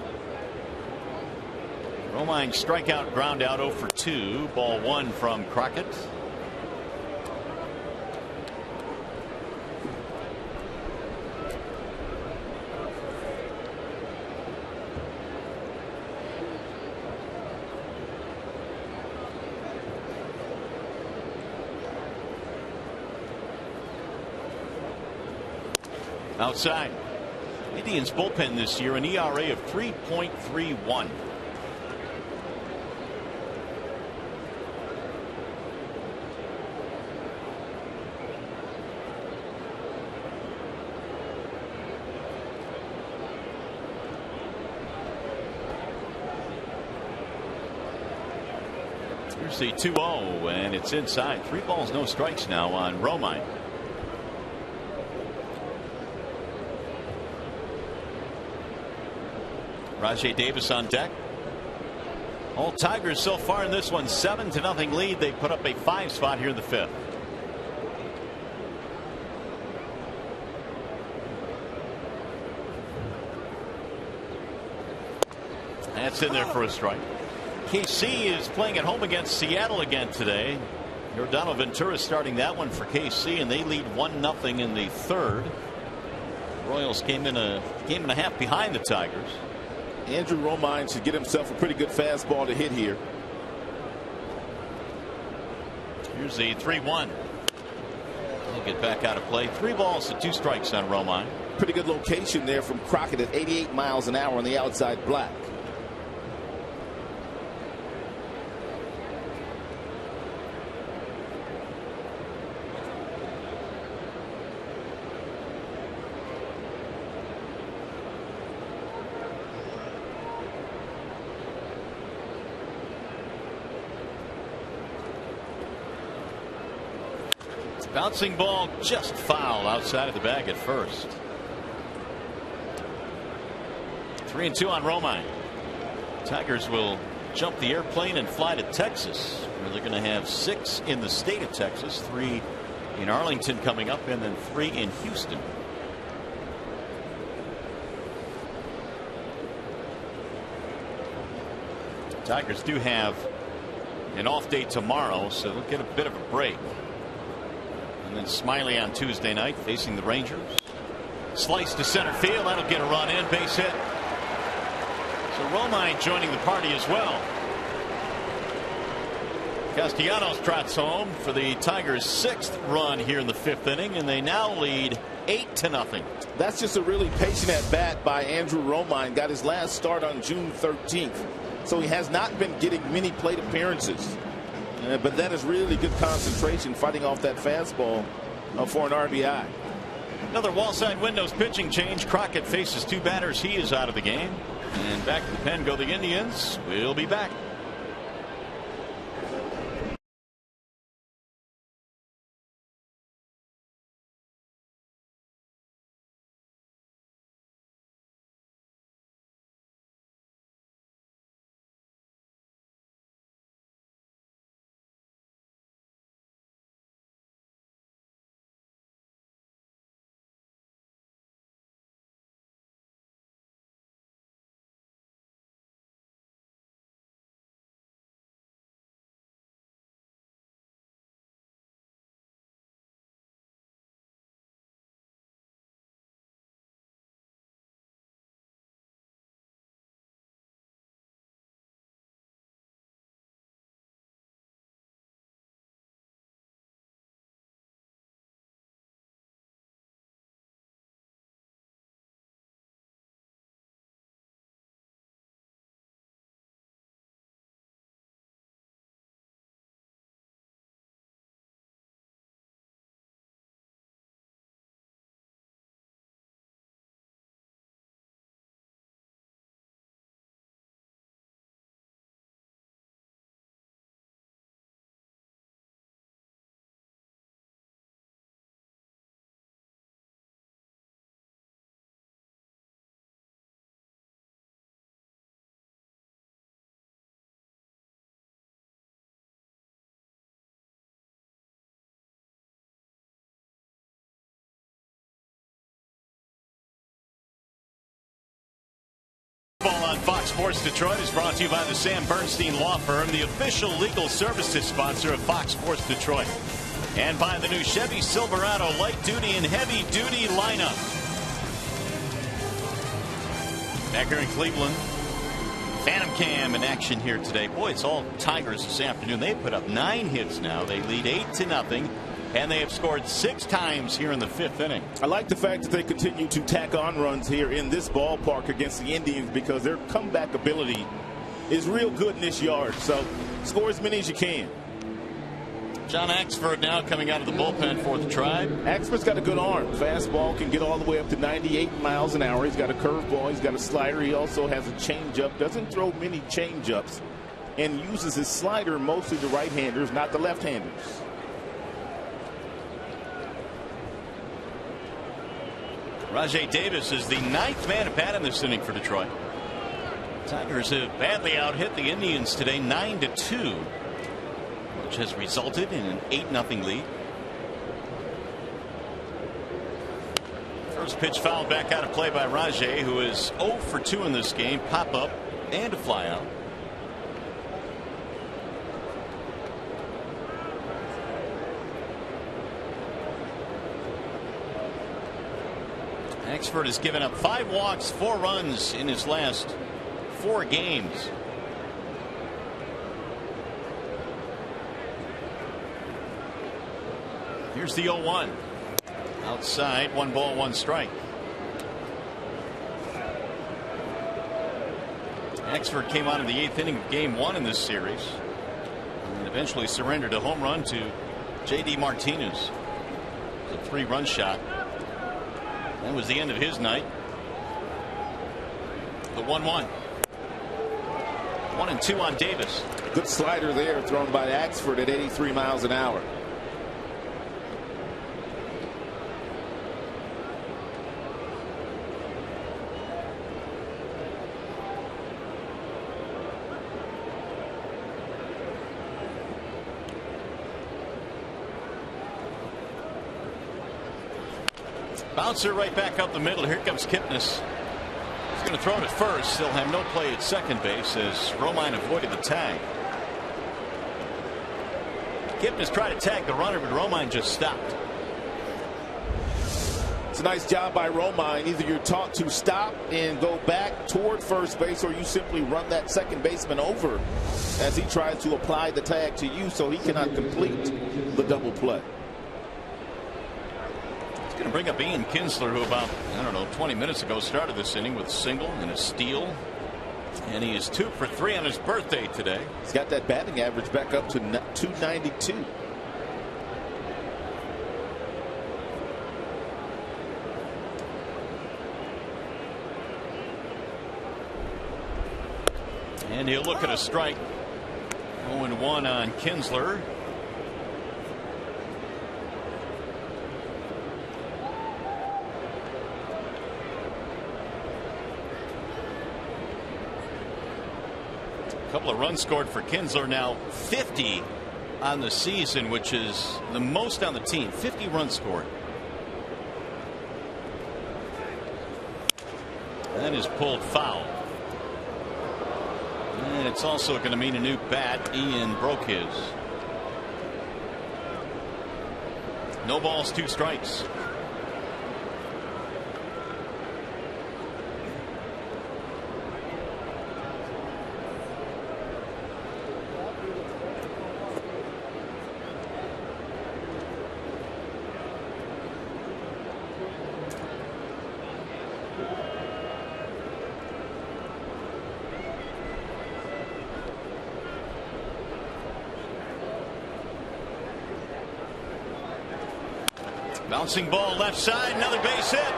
Romine strikeout, ground out, 0 for 2. Ball 1 from Crockett. Outside. Indians bullpen this year, an ERA of 3.31. Here's the 2-0, and it's inside. 3 balls, no strikes now on Romine. Rajai Davis on deck. All Tigers so far in this one, 7-0 lead. They put up a 5 spot here in the 5th. That's in there for a strike. KC is playing at home against Seattle again today. Yordano Ventura starting that one for KC, and they lead 1-0 in the 3rd. Royals came in a game and a half behind the Tigers. Andrew Romine should get himself a pretty good fastball to hit here. Here's the 3-1. He'll get back out of play. 3 balls to 2 strikes on Romine. Pretty good location there from Crockett at 88 miles an hour on the outside black. Bouncing ball just foul outside of the bag at first. 3-2 on Romine. Tigers will jump the airplane and fly to Texas, where they're going to have 6 in the state of Texas, 3 in Arlington coming up, and then 3 in Houston. Tigers do have an off day tomorrow, so they'll get a bit of a break. And then Smiley on Tuesday night facing the Rangers. Slice to center field. That'll get a run in. Base hit. So Romine joining the party as well. Castellanos trots home for the Tigers' 6th run here in the 5th inning, and they now lead 8-0. That's just a really patient at bat by Andrew Romine. Got his last start on June 13th. So he has not been getting many plate appearances. But that is really good concentration, fighting off that fastball for an RBI. Another wall side windows pitching change. Crockett faces 2 batters. He is out of the game. And back to the pen go the Indians. We'll be back. Ball on Fox Sports Detroit is brought to you by the Sam Bernstein Law Firm, the official legal services sponsor of Fox Sports Detroit, and by the new Chevy Silverado light duty and heavy duty lineup. Back here in Cleveland, Phantom Cam in action here today. Boy, it's all Tigers this afternoon. They put up 9 hits now. They lead 8-0. And they have scored 6 times here in the 5th inning. I like the fact that they continue to tack on runs here in this ballpark against the Indians, because their comeback ability is real good in this yard. So score as many as you can. John Axford now coming out of the bullpen for the Tribe. Axford's got a good arm. Fastball can get all the way up to 98 miles an hour. He's got a curveball. He's got a slider. He also has a changeup. Doesn't throw many changeups, and uses his slider mostly to right-handers, not the left-handers. Rajai Davis is the 9th man to bat in this inning for Detroit. Tigers have badly out-hit the Indians today 9-2, which has resulted in an 8-0 lead. First pitch fouled back out of play by Rajai, who is 0 for 2 in this game. Pop up and a fly out. Axford has given up 5 walks, 4 runs in his last 4 games. Here's the 0-1. Outside, 1 ball, 1 strike. Axford came out in the 8th inning of game 1 in this series, and eventually surrendered a home run to J.D. Martinez. It was a 3-run shot. That was the end of his night. The 1-1. 1-2 on Davis. Good slider there, thrown by Axford at 83 miles an hour. Bouncer right back up the middle. Here comes Kipnis. He's going to throw it at first. He'll have no play at second base as Romine avoided the tag. Kipnis tried to tag the runner, but Romine just stopped. It's a nice job by Romine. Either you're taught to stop and go back toward first base, or you simply run that second baseman over as he tries to apply the tag to you so he cannot complete the double play. It's going to bring up Ian Kinsler, who about, 20 minutes ago started this inning with a single and a steal. And he is 2 for 3 on his birthday today. He's got that batting average back up to 292. And he'll look at a strike. 0-1 on Kinsler. A couple of runs scored for Kinsler, now 50 on the season, which is the most on the team. 50 runs scored. And that is pulled foul. And it's also going to mean a new bat. Ian broke his. No balls, 2 strikes. Bouncing ball left side, another base hit.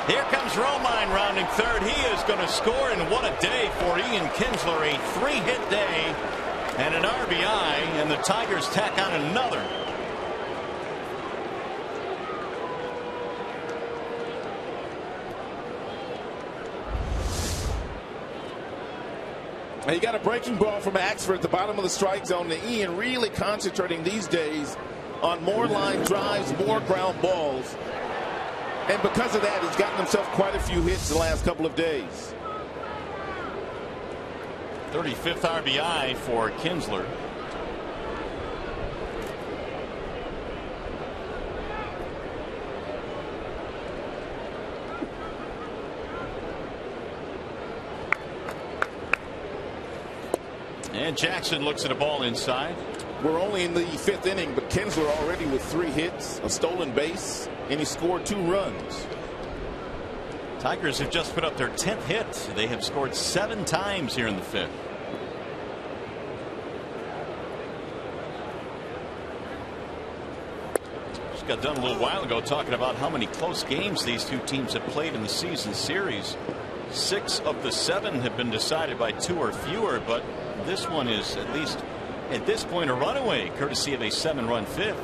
Here comes Romine rounding third. He is going to score, and what a day for Ian Kinsler. A 3-hit day and an RBI, and the Tigers tack on another. He got a breaking ball from Axford at the bottom of the strike zone. And Ian really concentrating these days on more line drives, more ground balls. And because of that, he's gotten himself quite a few hits the last couple of days. 35th RBI for Kinsler. And Jackson looks at a ball inside. We're only in the 5th inning, but Kinsler already with 3 hits, a stolen base, and he scored 2 runs. Tigers have just put up their 10th hit. They have scored 7 times here in the 5th. Just got done a little while ago talking about how many close games these two teams have played in the season series. 6 of the 7 have been decided by 2 or fewer, but this one is, at least at this point, a runaway, courtesy of a 7-run 5th.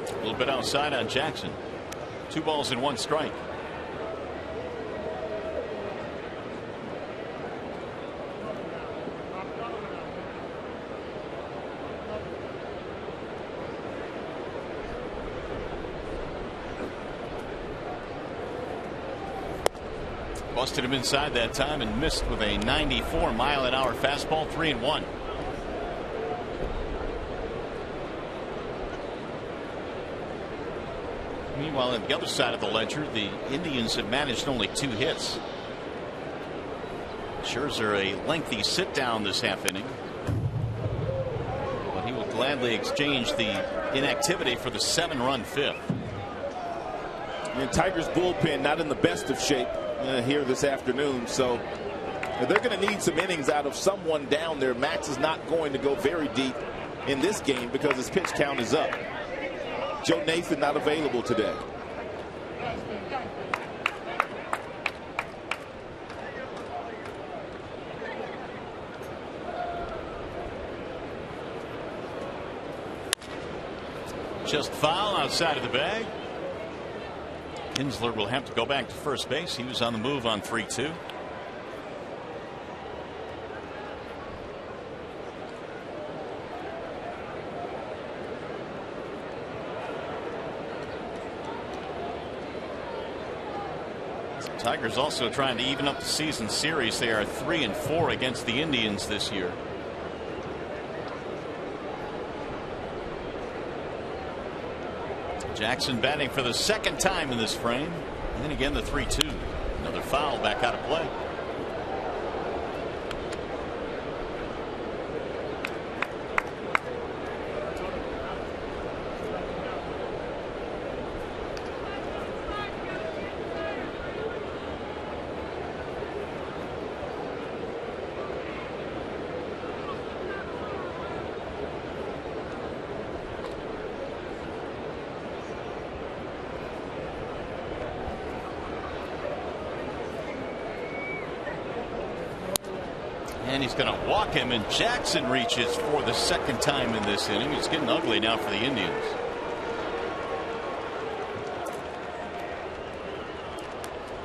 A little bit outside on Jackson. 2 balls and 1 strike. Busted him inside that time and missed with a 94-mile-an-hour fastball. 3-1. Meanwhile, on the other side of the ledger, the Indians have managed only 2 hits. Scherzer a lengthy sit down this half inning, but he will gladly exchange the inactivity for the 7-run 5th. And Tigers bullpen not in the best of shape here this afternoon, so they're going to need some innings out of someone down there. Max is not going to go very deep in this game because his pitch count is up. Joe Nathan not available today. Just foul outside of the bag. Kinsler will have to go back to first base. He was on the move on 3-2. Tigers also trying to even up the season series. They are 3-4 against the Indians this year. Jackson batting for the second time in this frame. And then again the 3-2. Another foul back out of play. And he's going to walk him, and Jackson reaches for the second time in this inning. It's getting ugly now for the Indians.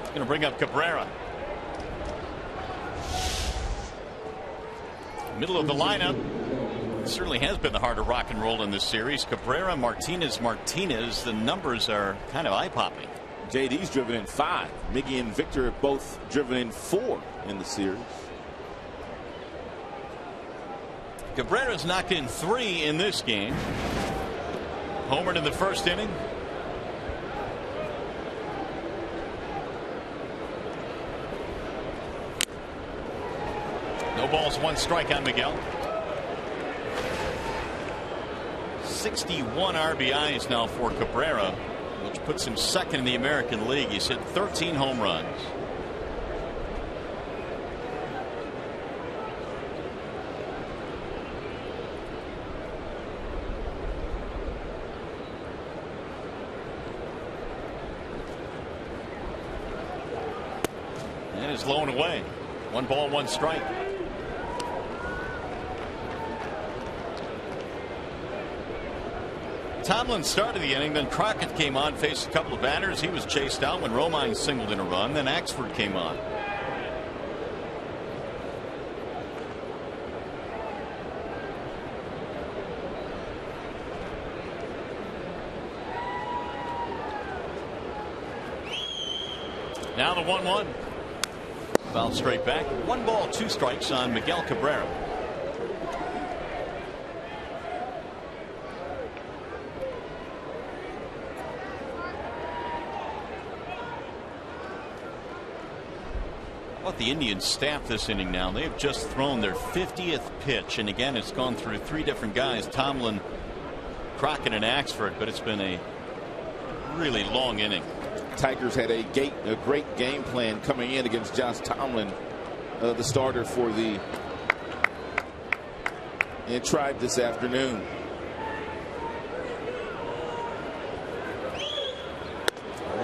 Going to bring up Cabrera. Middle of the lineup. It certainly has been the heart of rock and roll in this series. Cabrera, Martinez. The numbers are kind of eye-popping. JD's driven in 5. Miggy and Victor have both driven in 4 in the series. Cabrera's knocked in 3 in this game. Homered in the first inning. No balls, 1 strike on Miguel. 61 RBIs now for Cabrera, which puts him second in the American League. He's hit 13 home runs. And is low and away. 1 ball, 1 strike. Tomlin started the inning, then Crockett came on, faced a couple of batters. He was chased out when Romine singled in a run. Then Axford came on. Now the 1-1. Foul straight back. 1 ball, 2 strikes on Miguel Cabrera. What the Indians staff this inning now? They've just thrown their 50th pitch, and again it's gone through 3 different guys, Tomlin, Crockett, and Axford, but it's been a really long inning. Tigers had a great game plan coming in against Josh Tomlin, the starter for the Tribe this afternoon.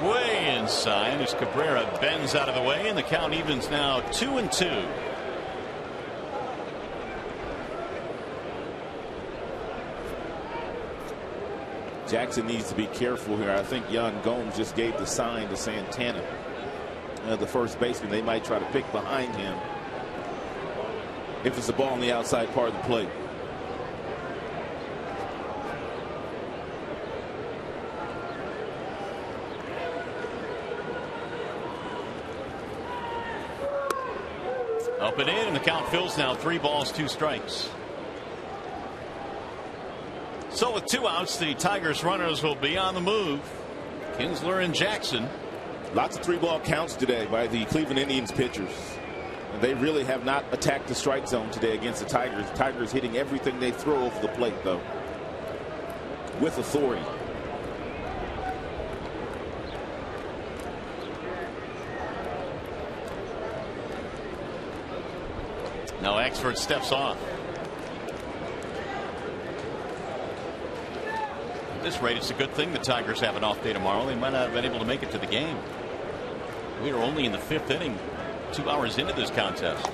Way inside as Cabrera bends out of the way, and the count evens now 2-2. Jackson needs to be careful here. I think Yan Gomes just gave the sign to Santana, the first baseman. They might try to pick behind him if it's a ball on the outside part of the plate. Up and in, and the count fills now 3 balls, 2 strikes. So with 2 outs, the Tigers runners will be on the move. Kinsler and Jackson. Lots of 3-ball counts today by the Cleveland Indians pitchers. And they really have not attacked the strike zone today against the Tigers. Tigers hitting everything they throw over the plate, though, with authority. Now Axford steps off. At this rate, it's a good thing the Tigers have an off day tomorrow. They might not have been able to make it to the game. We are only in the 5th inning, 2 hours into this contest.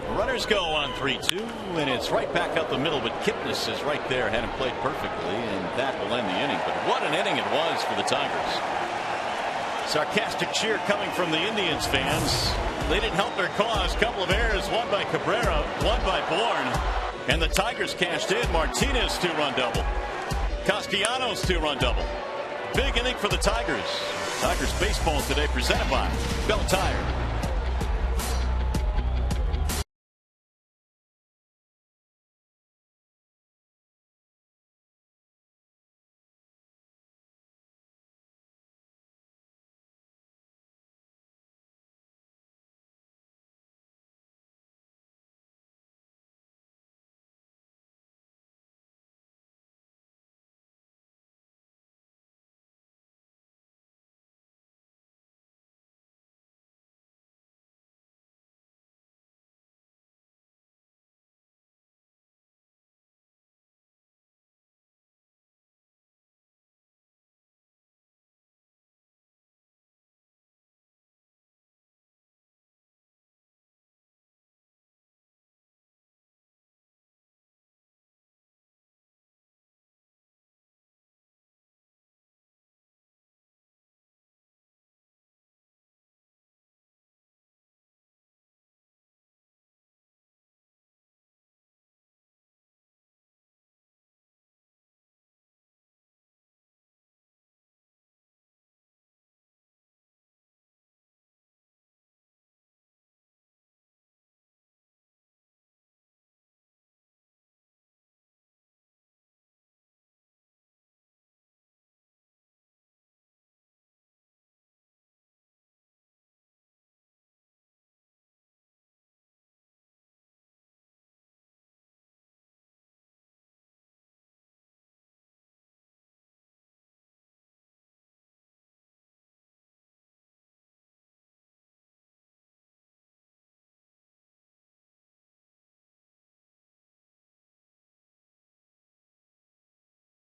Runners go on 3-2, and it's right back up the middle, but Kipnis is right there, had him played perfectly, and that will end the inning. But what an inning it was for the Tigers. Sarcastic cheer coming from the Indians fans. They didn't help their cause. Couple of errors, one by Cabrera, one by Bourne. And the Tigers cashed in. Martinez 2-run double. Castellanos 2-run double. Big inning for the Tigers. Tigers baseball today presented by Bell Tire.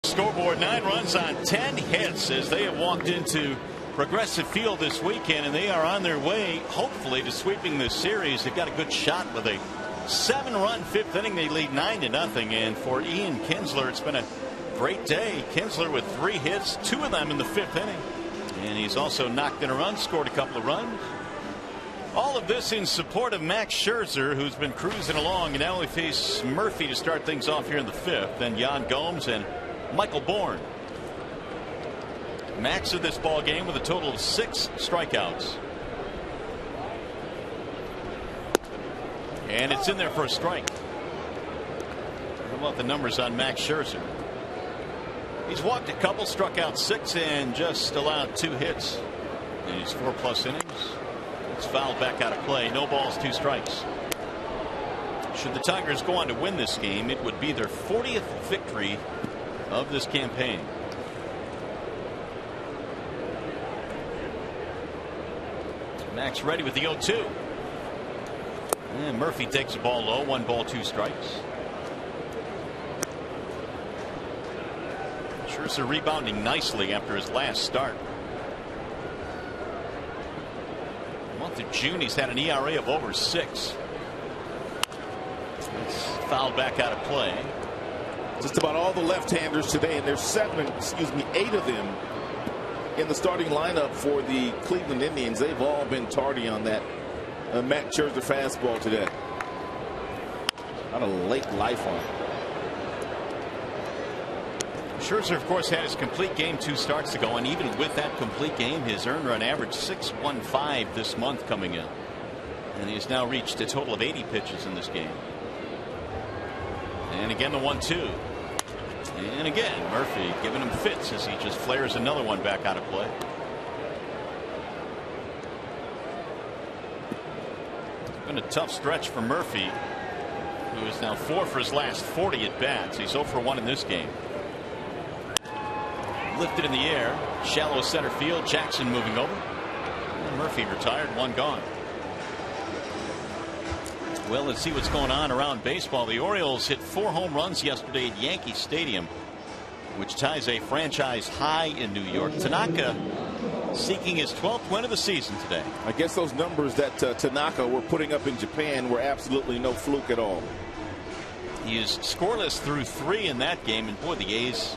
Scoreboard 9 runs on 10 hits as they have walked into Progressive Field this weekend, and they are on their way hopefully to sweeping this series. They've got a good shot with a 7-run 5th inning. They lead 9-0, and for Ian Kinsler it's been a great day. Kinsler with 3 hits, 2 of them in the 5th inning, and he's also knocked in a run, scored a couple of runs. All of this in support of Max Scherzer, who's been cruising along, and now we face Murphy to start things off here in the 5th, then Yan Gomes and Michael Bourne. Max of this ball game with a total of 6 strikeouts. And it's in there for a strike. How about the numbers on Max Scherzer? He's walked a couple, struck out 6, and just allowed 2 hits. And he's 4+ innings. It's fouled back out of play. No balls, 2 strikes. Should the Tigers go on to win this game, it would be their 40th victory of this campaign. Max ready with the 0-2. And Murphy takes the ball low. 1 ball, 2 strikes. Scherzer rebounding nicely after his last start. The month of June he's had an ERA of over 6. It's fouled back out of play. Just about all the left-handers today, and there's 8 of them in the starting lineup for the Cleveland Indians. They've all been tardy on that Max Scherzer fastball today. Not a late life on it. Scherzer, of course, had his complete game 2 starts to go, and even with that complete game, his earned run average 6.15 this month coming in, and he has now reached a total of 80 pitches in this game. And again the 1-2. And again Murphy giving him fits as he just flares another one back out of play. It's been a tough stretch for Murphy, who is now 4 for his last 40 at bats. He's 0 for 1 in this game. Lifted in the air, shallow center field. Jackson moving over. And Murphy retired, 1 gone. Well, let's see what's going on around baseball. The Orioles hit 4 home runs yesterday at Yankee Stadium, which ties a franchise high in New York. Tanaka seeking his 12th win of the season today. I guess those numbers that Tanaka were putting up in Japan were absolutely no fluke at all. He is scoreless through 3 in that game, and boy, the A's,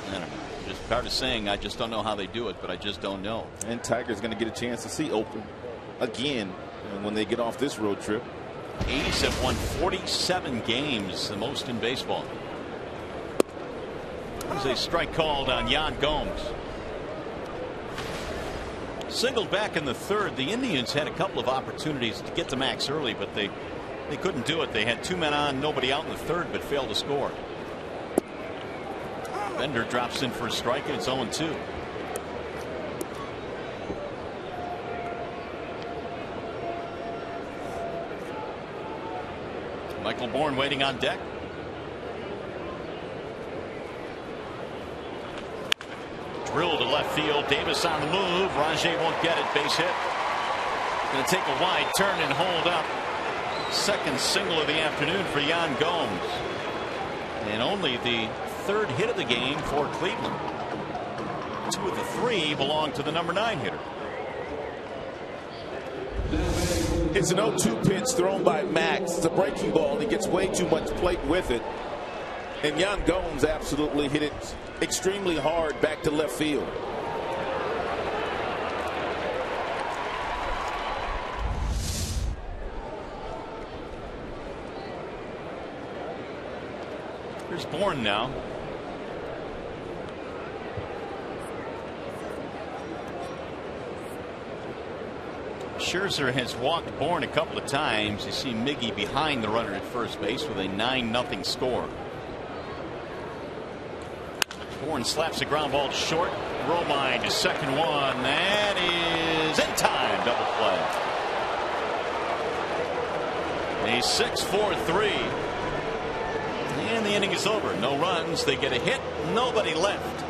I don't know, just part of saying I just don't know how they do it, but I just don't know. And Tiger's going to get a chance to see Oakland again when they get off this road trip. A's have won 47 games, the most in baseball. There's a strike called on Yan Gomes. Singled back in the third. The Indians had a couple of opportunities to get to Max early, but they couldn't do it. They had 2 men on, nobody out in the third, but failed to score. Bender drops in for a strike, and it's 0-2. Michael Bourne waiting on deck. Drill to left field. Davis on the move. Rajay won't get it. Base hit. Going to take a wide turn and hold up. Second single of the afternoon for Yan Gomes. And only the third hit of the game for Cleveland. 2 of the 3 belong to the number 9 hitter. It's an 0-2 pitch thrown by Max. It's a breaking ball. He gets way too much plate with it. And Yan Gomes absolutely hit it extremely hard back to left field. Here's Bourne now. Scherzer has walked Bourne a couple of times. You see Miggy behind the runner at first base with a 9-0 score. Bourne slaps the ground ball short. Romine to second one. That is in time. Double play. A 6-4-3. And the inning is over. No runs. They get a hit. Nobody left.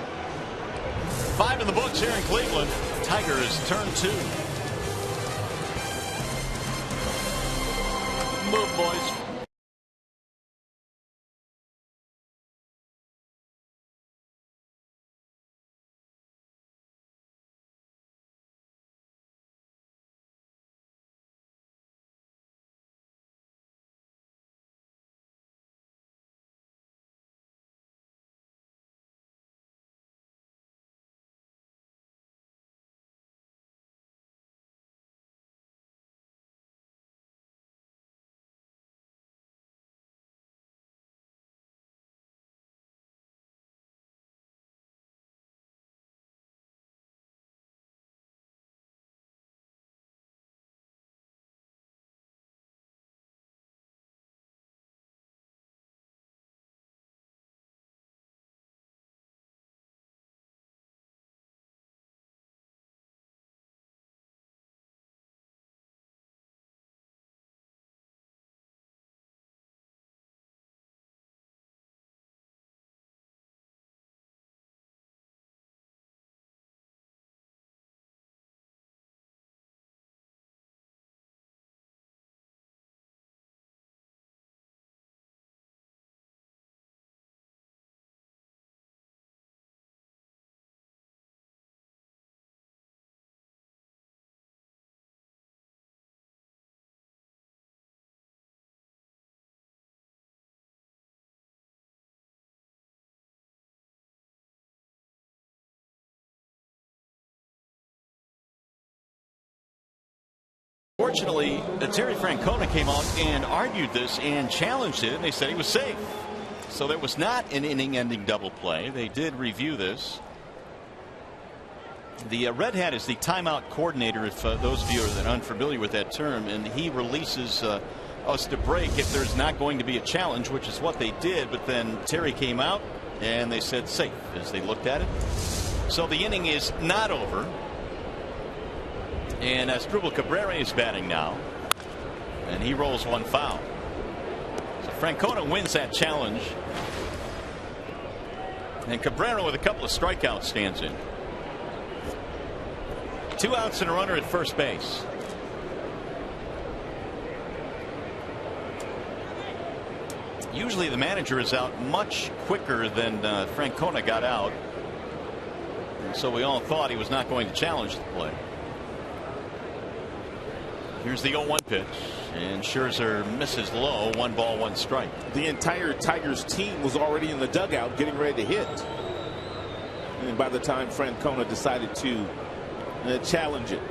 5 in the books here in Cleveland. Tigers turn 2. Move, boys. Fortunately, Terry Francona came out and argued this and challenged it, and they said he was safe. So there was not an inning-ending double play. They did review this. The Red Hat is the timeout coordinator, if those of you are unfamiliar with that term, and he releases us to break if there's not going to be a challenge, which is what they did. But then Terry came out and they said safe as they looked at it. So the inning is not over. And Asdrubal Cabrera is batting now, and he rolls one foul. So Francona wins that challenge, and Cabrera with a couple of strikeouts stands in. 2 outs and a runner at first base. Usually the manager is out much quicker than Francona got out, and so we all thought he was not going to challenge the play. Here's the 0-1 pitch, and Scherzer misses low. 1 ball, 1 strike. The entire Tigers team was already in the dugout getting ready to hit. And by the time Francona decided to challenge it.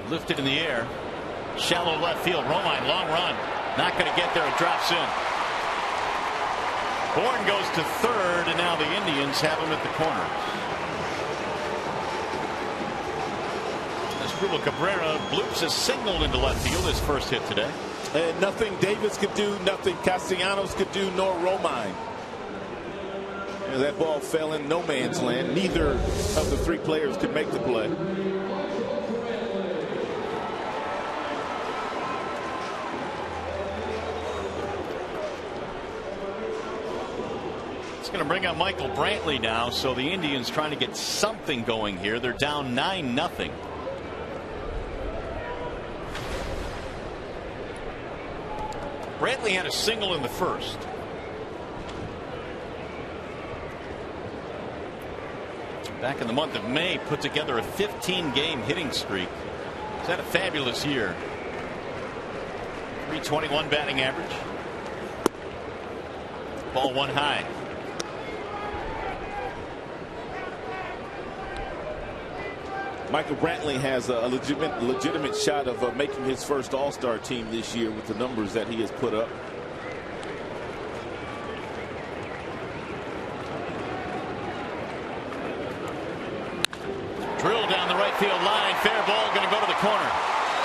Lifted in the air. Shallow left field. Romine, long run. Not going to get there. It drops in. Bourne goes to third, and now the Indians have him at the corner. Asdrubal Cabrera bloops a single into left field, his first hit today. And nothing Davis could do, nothing Castellanos could do, nor Romine. And that ball fell in no man's land. Neither of the three players could make the play. It's going to bring out Michael Brantley now, so the Indians trying to get something going here. They're down 9-0. Brantley had a single in the first. Back in the month of May, put together a 15-game hitting streak. He's had a fabulous year. .321 batting average. Ball one high. Michael Brantley has a legitimate shot of making his first All-Star team this year with the numbers that he has put up. Drill down the right field line. Fair ball, going to go to the corner.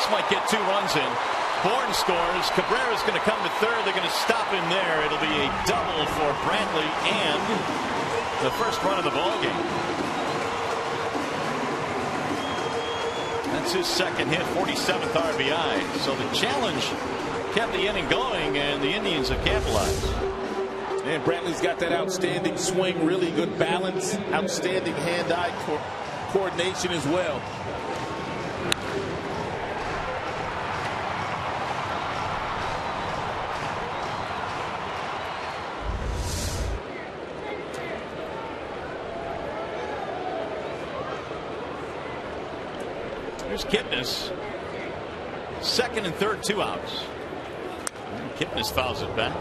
This might get 2 runs in. Bourne scores. Cabrera's going to come to third. They're going to stop him there. It'll be a double for Brantley and the first run of the ball game. That's his second hit, 47th RBI. So the challenge kept the inning going, and the Indians have capitalized. And Brantley's got that outstanding swing, really good balance, outstanding hand-eye coordination as well. Here's Kipnis. Second and third, 2 outs. And Kipnis fouls it back.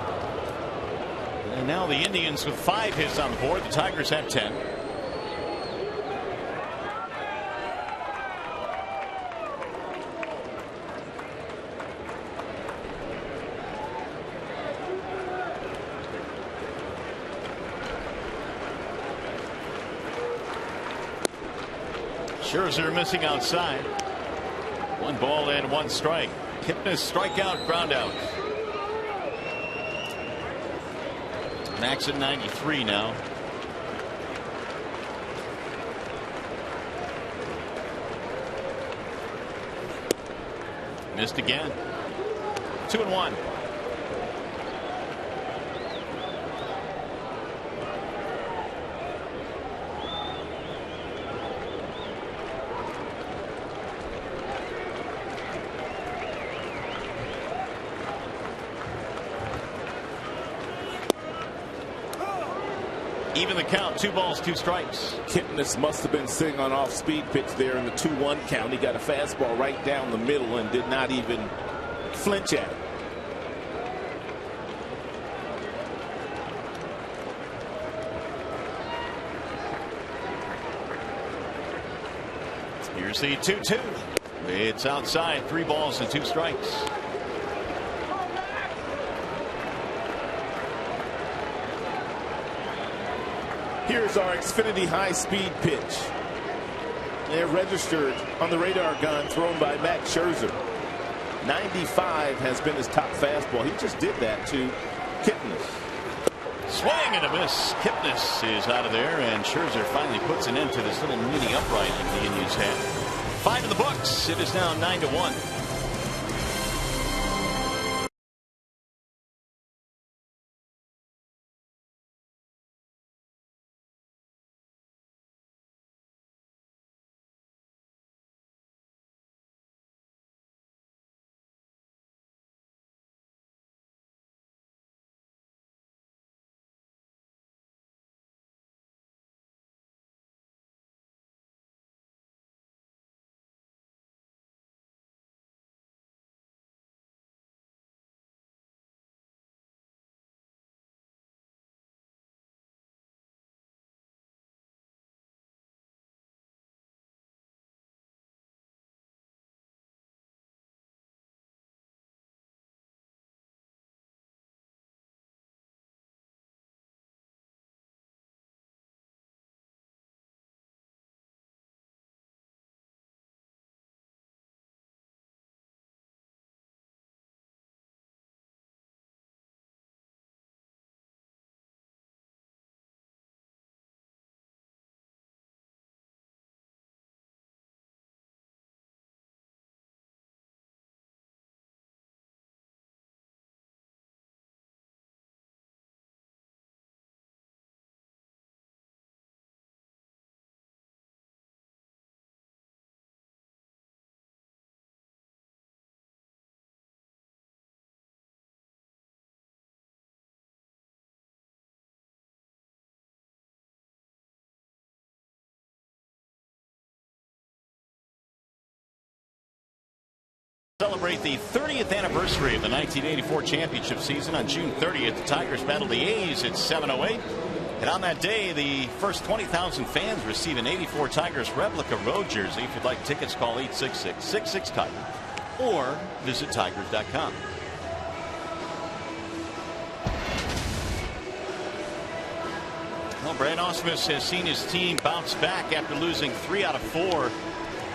And now the Indians with 5 hits on the board. The Tigers have 10. Scherzer missing outside. 1 ball and 1 strike. Kipnis strikeout, ground out. Max at 93 now. Missed again. 2-1. Even the count, 2 balls, 2 strikes. Kipnis must have been sitting on off-speed pitch there in the 2-1 count. He got a fastball right down the middle and did not even flinch at it. Here's the 2-2. It's outside, 3 balls and 2 strikes. Here's our Xfinity high-speed pitch. They're registered on the radar gun thrown by Max Scherzer. 95 has been his top fastball. He just did that to Kipnis. Swing and a miss. Kipnis is out of there, and Scherzer finally puts an end to this little mini uprising the Indians had. 5 in the books. It is now 9-1. celebrate the 30th anniversary of the 1984 championship season. On June 30th, the Tigers battled the A's at 7:08. And on that day, the first 20,000 fans receive an 84 Tigers replica road jersey. If you'd like tickets, call 866-66-TIGER or visit tigers.com. Well, Brad Ausmus has seen his team bounce back after losing 3 out of 4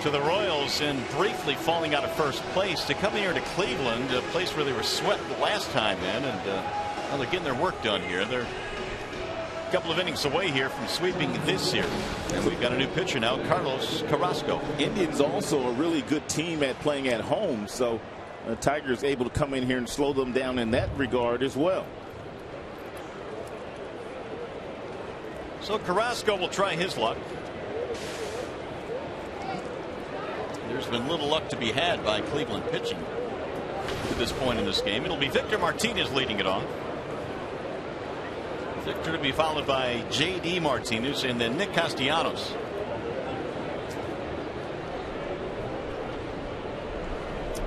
to the Royals and briefly falling out of first place to come here to Cleveland, a place where they were swept the last time in, and well, they're getting their work done here. They're a couple of innings away here from sweeping this series. And we've got a new pitcher now, Carlos Carrasco. Indians also a really good team at playing at home, so Tigers able to come in here and slow them down in that regard as well. So Carrasco will try his luck. There's been little luck to be had by Cleveland pitching to this point in this game. It'll be Victor Martinez leading it off. Victor to be followed by J.D. Martinez and then Nick Castellanos.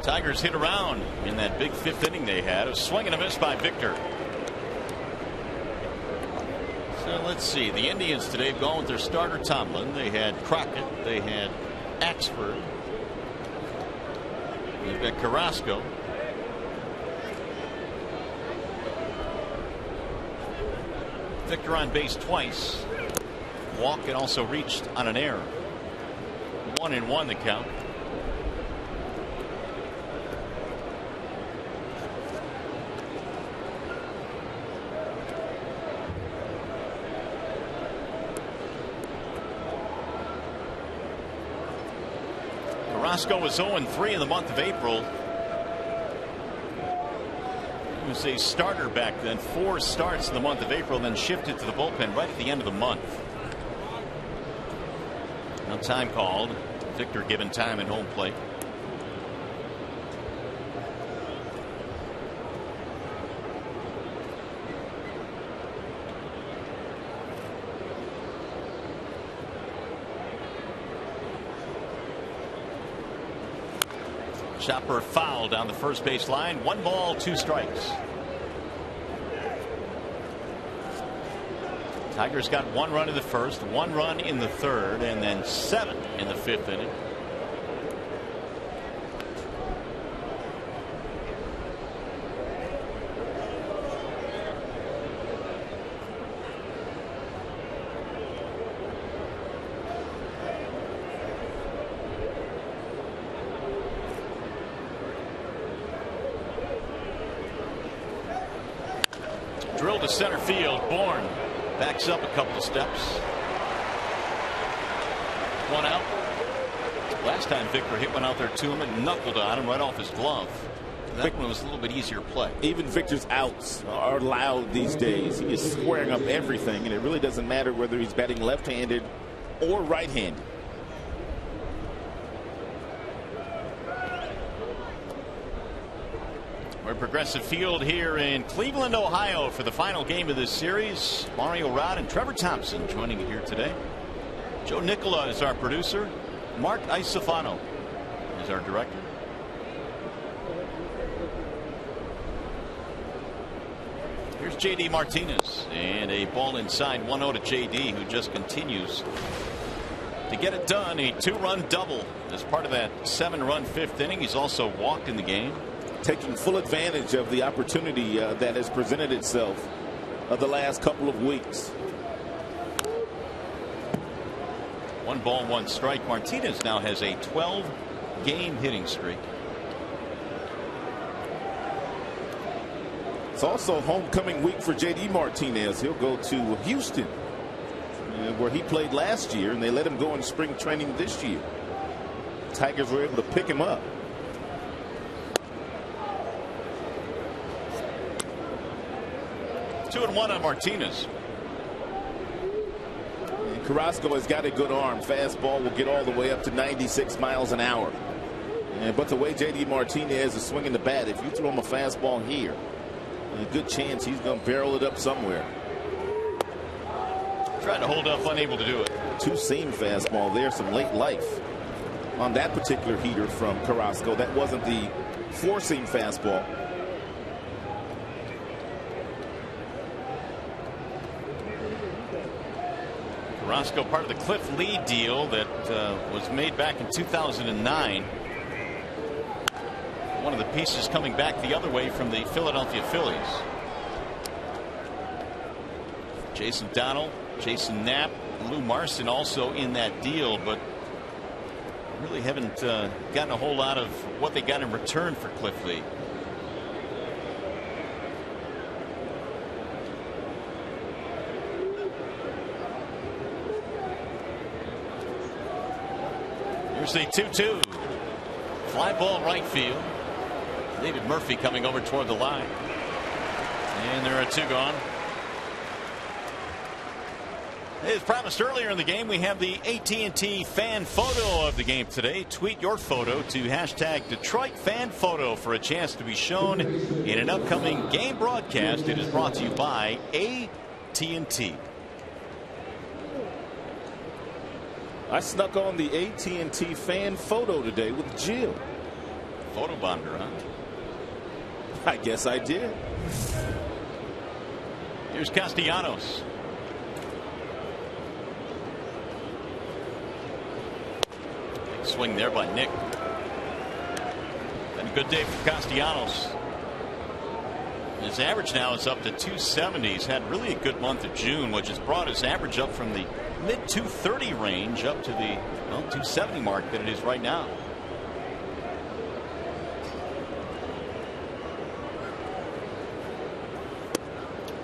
Tigers hit around in that big 5th inning they had. A swing and a miss by Victor. So let's see. The Indians today have gone with their starter Tomlin. They had Crockett. They had Axford. They've got Carrasco. Victor on base twice. Walk and also reached on an error. 1-1 the count. Carrasco was 0-3 in the month of April. He was a starter back then. 4 starts in the month of April, then shifted to the bullpen right at the end of the month. Now time called. Victor given time at home plate. Chopper foul down the first base line. 1 ball, 2 strikes. Tigers got 1 run in the first, 1 run in the third, and then 7 in the 5th inning. Drilled to center field. Bourne backs up a couple of steps. 1 out. Last time Victor hit one out there to him and knuckled on him right off his glove. That one was a little bit easier play. Even Victor's outs are loud these days. He is squaring up everything, and it really doesn't matter whether he's batting left-handed or right-handed. We're at Progressive Field here in Cleveland, Ohio for the final game of this series. Mario Rod and Trevor Thompson joining here today. Joe Nicola is our producer. Mark Isofano is our director. Here's J.D. Martinez and a ball inside. 1-0 to J.D., who just continues to get it done. A 2-run double as part of that 7-run 5th inning. He's also walked in the game. Taking full advantage of the opportunity that has presented itself the last couple of weeks. 1 ball, 1 strike. Martinez now has a 12-game hitting streak. It's also homecoming week for J.D. Martinez. He'll go to Houston, where he played last year, and they let him go in spring training this year. Tigers were able to pick him up. Two and one on Martinez. And Carrasco has got a good arm. Fastball will get all the way up to 96 miles an hour. But the way J.D. Martinez is swinging the bat, if you throw him a fastball here, a good chance he's going to barrel it up somewhere. Trying to hold up, unable to do it. 2-seam fastball there, some late life on that particular heater from Carrasco. That wasn't the four-seam fastball. Carrasco, part of the Cliff Lee deal that was made back in 2009. One of the pieces coming back the other way from the Philadelphia Phillies. Jason Donald, Jason Knapp, Lou Marson also in that deal, but really haven't gotten a whole lot of what they got in return for Cliff Lee. Here's the 2-2. Fly ball right field. David Murphy coming over toward the line. And there are two gone. As promised earlier in the game, we have the AT&T fan photo of the game today. Tweet your photo to hashtag Detroit Fan Photo for a chance to be shown in an upcoming game broadcast. It is brought to you by AT&T. I snuck on the AT&T fan photo today with Jill. Photobonder, huh? I guess I did. Here's Castellanos. Big swing there by Nick. And a good day for Castellanos. His average now is up to 270. He's had really a good month of June, which has brought his average up from the mid 230 range up to the 270 mark that it is right now.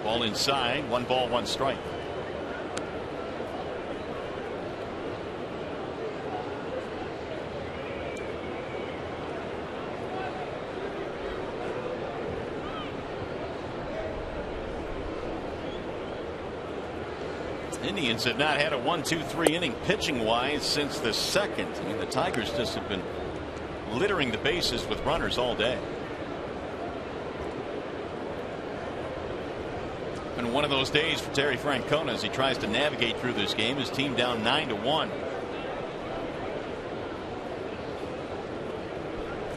Ball inside, 1 ball, 1 strike. Indians have not had a 1-2-3 inning pitching wise since the second. I mean, the Tigers just have been littering the bases with runners all day. Been one of those days for Terry Francona as he tries to navigate through this game. His team down 9-1.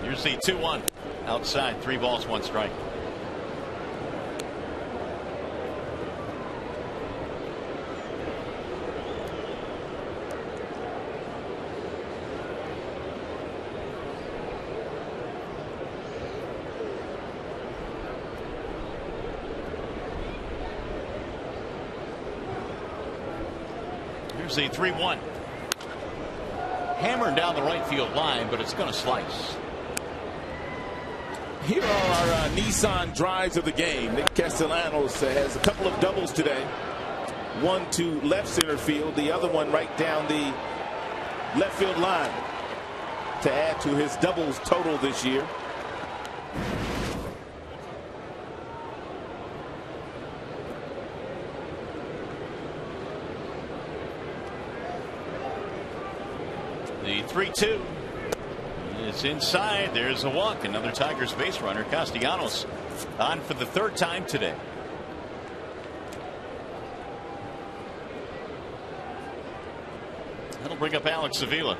Here's the 2-1 outside, 3 balls, 1 strike. Here's the 3-1. Hammered down the right field line, but it's going to slice. Here are our Nissan drives of the game. Nick Castellanos has a couple of doubles today. One to left center field, the other one right down the left field line to add to his doubles total this year. The 3-2 is inside. There's a walk. Another Tigers base runner. Castellanos on for the 3rd time today. That'll bring up Alex Avila.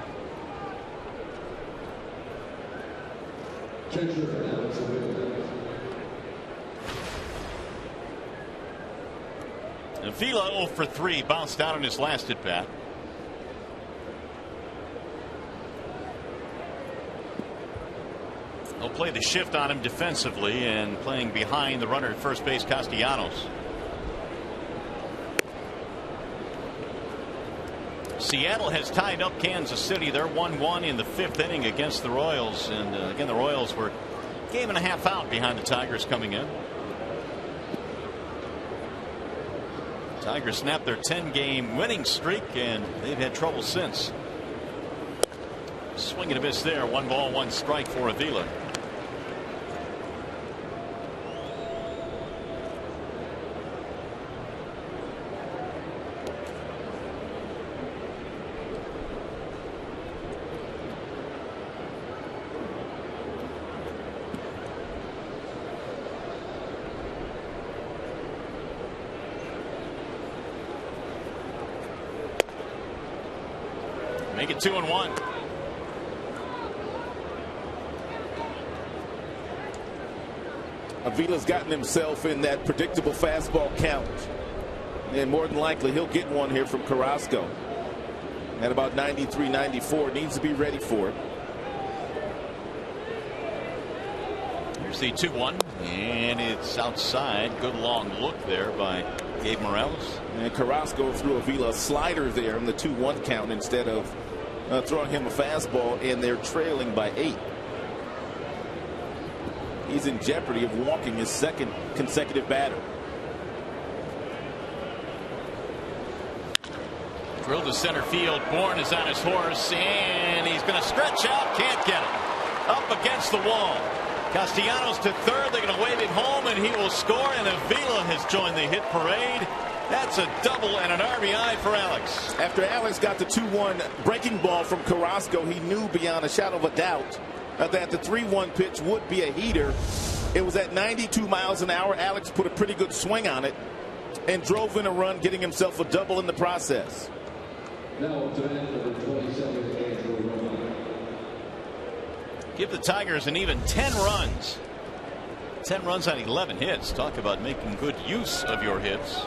Avila 0 for 3, bounced out on his last at bat. They'll play the shift on him defensively and playing behind the runner at first base, Castellanos. Seattle has tied up Kansas City. They're 1-1 in the 5th inning against the Royals. And again, the Royals were a game and a half out behind the Tigers coming in. Tigers snapped their 10-game winning streak, and they've had trouble since. Swing and a miss there. 1 ball, 1 strike for Avila. Make it 2-1. Avila's gotten himself in that predictable fastball count, and more than likely he'll get one here from Carrasco at about 93, 94. Needs to be ready for it. Here's the 2-1, and it's outside. Good long look there by Gabe Morales. And Carrasco threw Avila a slider there in the 2-1 count instead of throwing him a fastball, and they're trailing by 8. He's in jeopardy of walking his second consecutive batter. Drilled to center field. Bourne is on his horse, and he's going to stretch out. Can't get it. Up against the wall. Castellanos to third. They're going to wave him home, and he will score. And Avila has joined the hit parade. That's a double and an RBI for Alex. After Alex got the 2-1 breaking ball from Carrasco, he knew beyond a shadow of a doubt that the 3-1 pitch would be a heater. It was at 92 miles an hour. Alex put a pretty good swing on it and drove in a run, getting himself a double in the process. Give the Tigers an even 10 runs. 10 runs on 11 hits. Talk about making good use of your hits.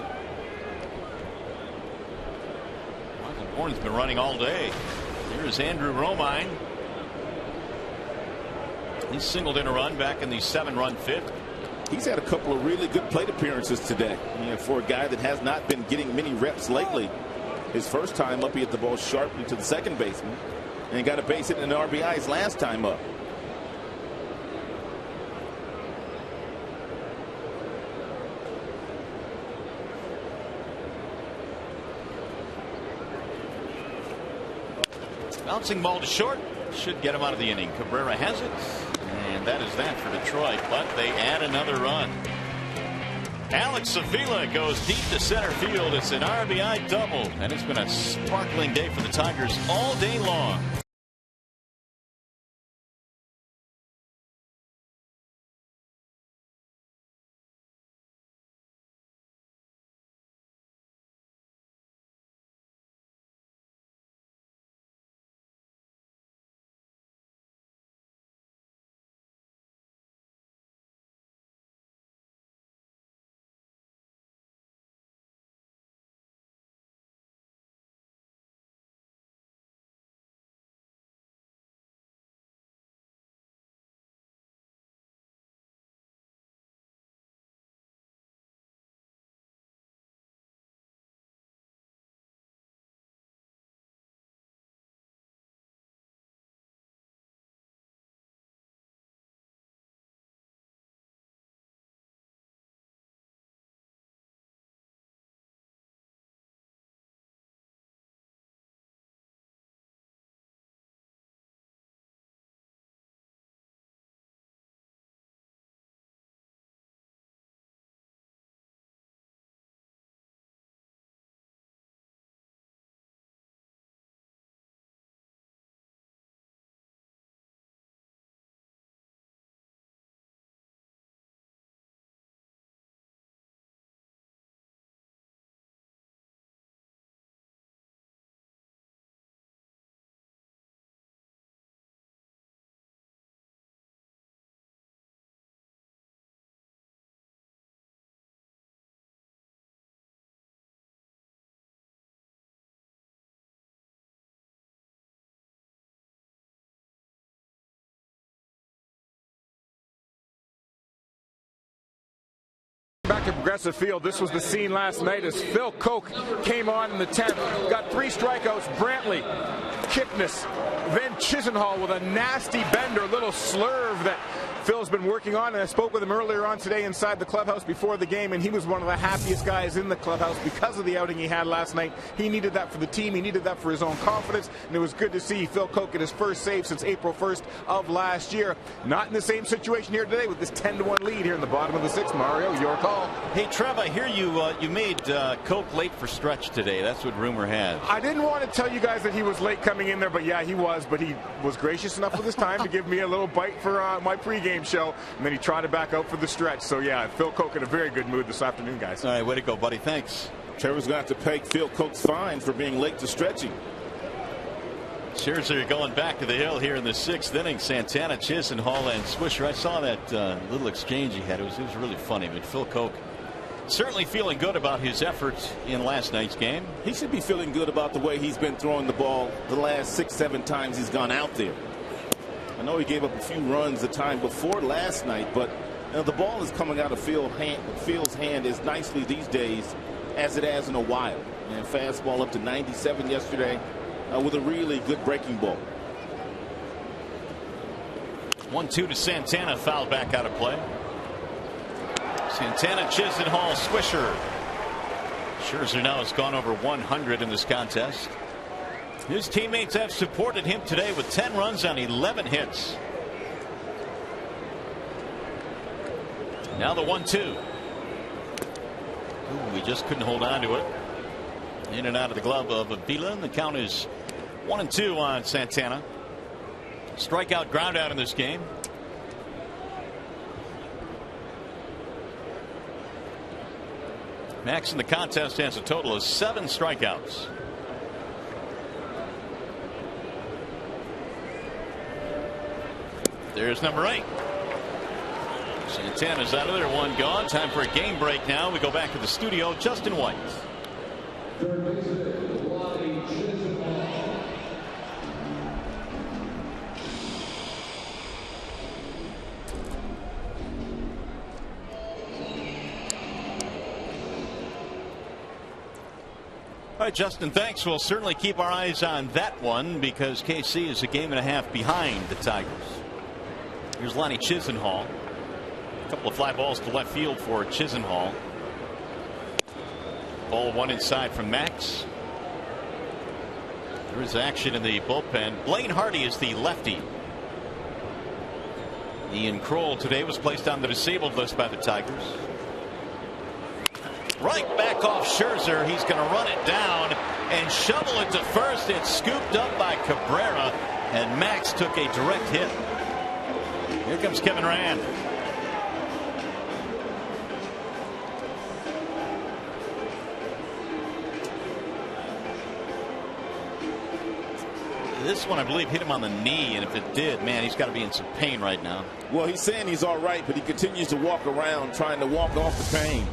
Michael Bourne's been running all day. Here's Andrew Romine. He singled in a run back in the 7-run fifth. He's had a couple of really good plate appearances today. For a guy that has not been getting many reps lately. His first time up, he hit the ball sharply to the second baseman and got a base hit in an RBI his last time up. Bouncing ball to short. Should get him out of the inning. Cabrera has it. And that is that for Detroit. But they add another run. Alex Avila goes deep to center field. It's an RBI double. And it's been a sparkling day for the Tigers all day long. Back to Progressive Field. This was the scene last night as Phil Koch came on in the 10th. Got 3 strikeouts. Brantley, Kipnis, then Chisenhall with a nasty bender, a little slurve that Phil's been working on, and I spoke with him earlier on today inside the clubhouse before the game, and he was one of the happiest guys in the clubhouse because of the outing he had last night. He needed that for the team. He needed that for his own confidence, and it was good to see Phil Koch get his first save since April 1st of last year. Not in the same situation here today with this 10-1 lead here in the bottom of the 6th. Mario, your call. Hey, Trev, I hear you made Koch late for stretch today. That's what rumor has. I didn't want to tell you guys that he was late coming in there, but yeah, he was. But he was gracious enough with his time to give me a little bite for my pregame show, and then he trotted back out for the stretch. So yeah, Phil Koch in a very good mood this afternoon, guys. All right, way to go, buddy. Thanks. Trevor's going to have to pay Phil Koch's fine for being late to stretching. Scherzer going back to the hill here in the 6th inning. Santana, Chisenhall, and Swisher. I saw that little exchange he had. It was really funny. But Phil Koch certainly feeling good about his efforts in last night's game. He should be feeling good about the way he's been throwing the ball the last 6-7 times he's gone out there. I know he gave up a few runs the time before last night, but the ball is coming out of Phil's hand as nicely these days as it has in a while. And fastball up to 97 yesterday with a really good breaking ball. 1-2 to Santana, fouled back out of play. Santana, Chisenhall, Swisher. Scherzer now has gone over 100 in this contest. His teammates have supported him today with 10 runs on 11 hits. Now the 1-2. He just couldn't hold on to it. In and out of the glove of Avila. The count is 1-2 on Santana. Strikeout, ground out in this game. Max in the contest has a total of 7 strikeouts. There's number 8. Santana's out of there, 1 gone. Time for a game break now. We go back to the studio. Justin White. All right, Justin, thanks. We'll certainly keep our eyes on that one because KC is a game and a half behind the Tigers. Here's Lonnie Chisenhall. A couple of fly balls to left field for Chisenhall. Ball 1 inside from Max. There is action in the bullpen. Blaine Hardy is the lefty. Ian Kroll today was placed on the disabled list by the Tigers. Right back off Scherzer. He's going to run it down and shovel it to first. It's scooped up by Cabrera, and Max took a direct hit. Here comes Kevin Rand. This one, I believe, hit him on the knee, and if it did, man, he's got to be in some pain right now. Well, he's saying he's all right, but he continues to walk around trying to walk off the pain.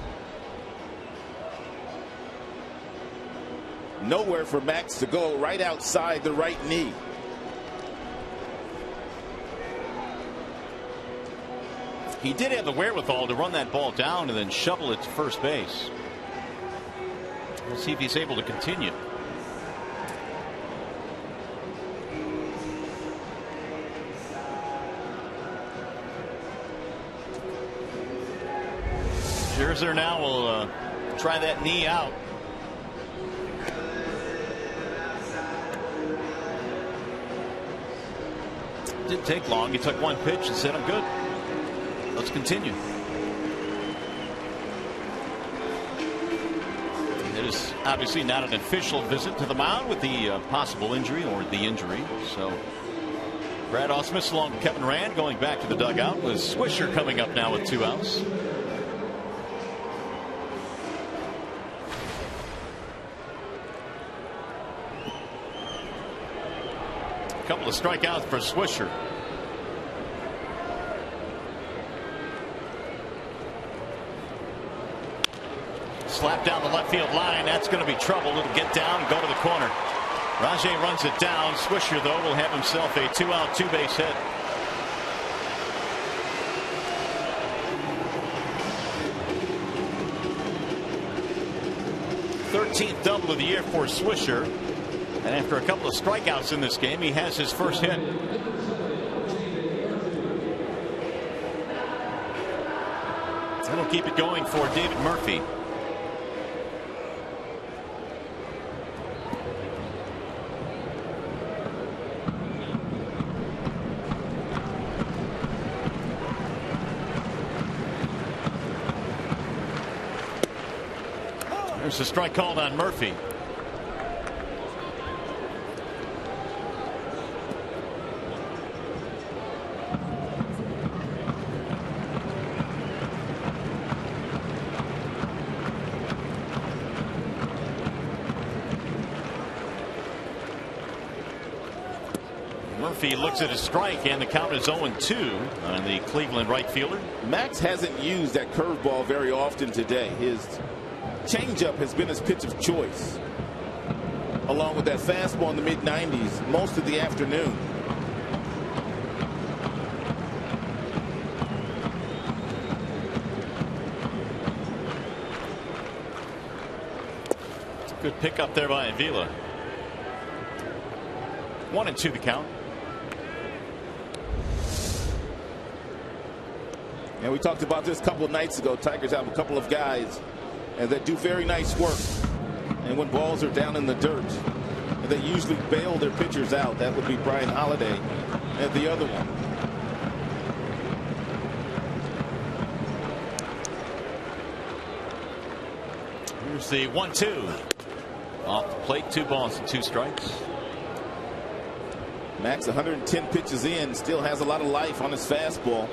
Nowhere for Max to go, right outside the right knee. He did have the wherewithal to run that ball down and then shovel it to first base. We'll see if he's able to continue. Scherzer now will try that knee out. Didn't take long. He took 1 pitch and said, "I'm good. Let's continue." It is obviously not an official visit to the mound with the possible injury or the injury. So Brad Ausmus along with Kevin Rand going back to the dugout with Swisher coming up now with 2 outs. A couple of strikeouts for Swisher. Slap down the left field line. That's going to be trouble. It'll get down and go to the corner. Rajay runs it down. Swisher, though, will have himself a 2-out, 2-base hit. th double of the year for Swisher. And after a couple of strikeouts in this game, he has his first hit. That'll keep it going for David Murphy. There's a strike called on Murphy. Murphy looks at his strike, and the count is 0-2 on the Cleveland right fielder. Max hasn't used that curveball very often today. His changeup has been his pitch of choice, along with that fastball in the mid-90s most of the afternoon. Good pickup there by Avila. 1-2 the count. And we talked about this a couple of nights ago. Tigers have a couple of guys that do very nice work. And when balls are down in the dirt, they usually bail their pitchers out. That would be Brian Holiday and the other one. Here's the 1-2. Off the plate, 2 balls and 2 strikes. Max 110 pitches in, still has a lot of life on his fastball.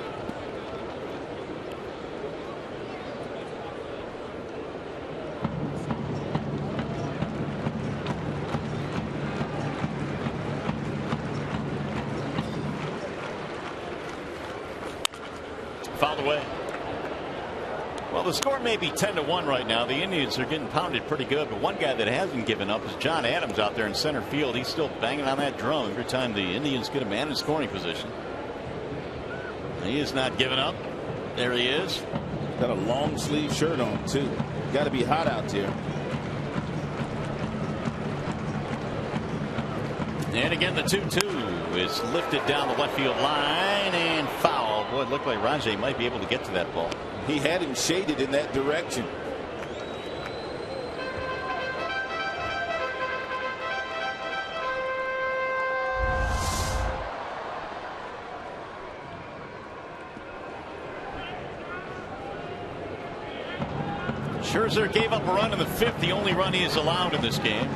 Fouled away. Well, the score may be 10-1 right now. The Indians are getting pounded pretty good, but one guy that hasn't given up is John Adams out there in center field. He's still banging on that drum every time the Indians get a man in scoring position. He is not giving up. There he is. Got a long sleeve shirt on too. Got to be hot out there. And again, the 2-2 is lifted down the left field line and foul. Boy, it looked like Rajay might be able to get to that ball. He had him shaded in that direction. Scherzer gave up a run in the 5th, the only run he has allowed in this game.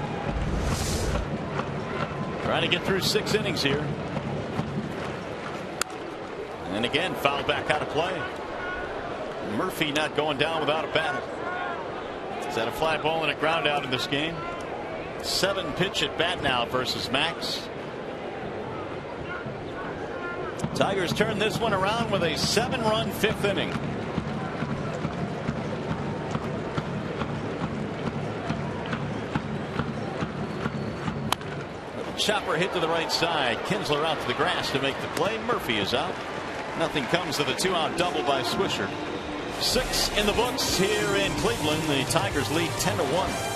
Trying to get through 6 innings here. And again, fouled back out of play. Murphy not going down without a battle. He's had a fly ball and a ground out in this game. 7 pitch at bat now versus Max. Tigers turn this one around with a 7-run 5th inning. Chopper hit to the right side. Kinsler out to the grass to make the play. Murphy is out. Nothing comes of the 2-out double by Swisher. 6 in the books here in Cleveland. The Tigers lead 10-1.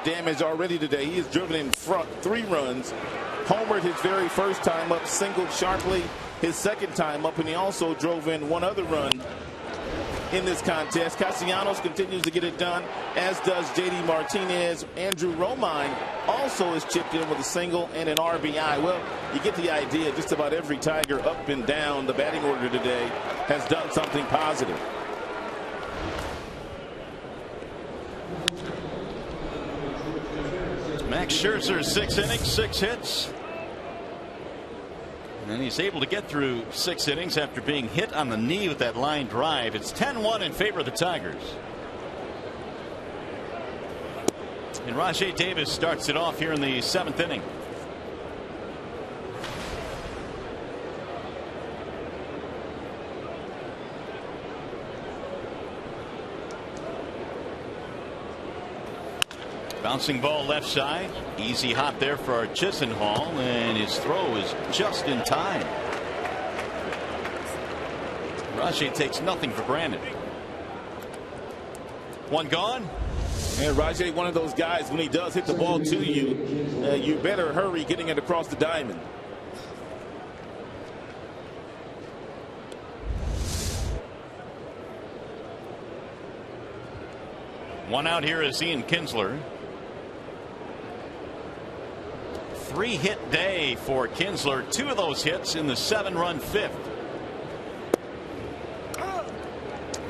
Damage already today. He has driven in front 3 runs, homered his very first time up, singled sharply his second time up, and he also drove in 1 other run in this contest. Castellanos continues to get it done, as does J.D. Martinez. Andrew Romine also is chipped in with a single and an RBI. Well, you get the idea. Just about every Tiger up and down the batting order today has done something positive. Max Scherzer, 6 innings, 6 hits. And he's able to get through 6 innings after being hit on the knee with that line drive. It's 10-1 in favor of the Tigers. And Rajai Davis starts it off here in the 7th inning. Bouncing ball left side. Easy hop there for Chisenhall, and his throw is just in time. Rajai takes nothing for granted. One gone. And Rajai, one of those guys, when he does hit the ball to you, you better hurry getting it across the diamond. One out here is Ian Kinsler. 3-hit day for Kinsler. 2 of those hits in the 7-run 5th.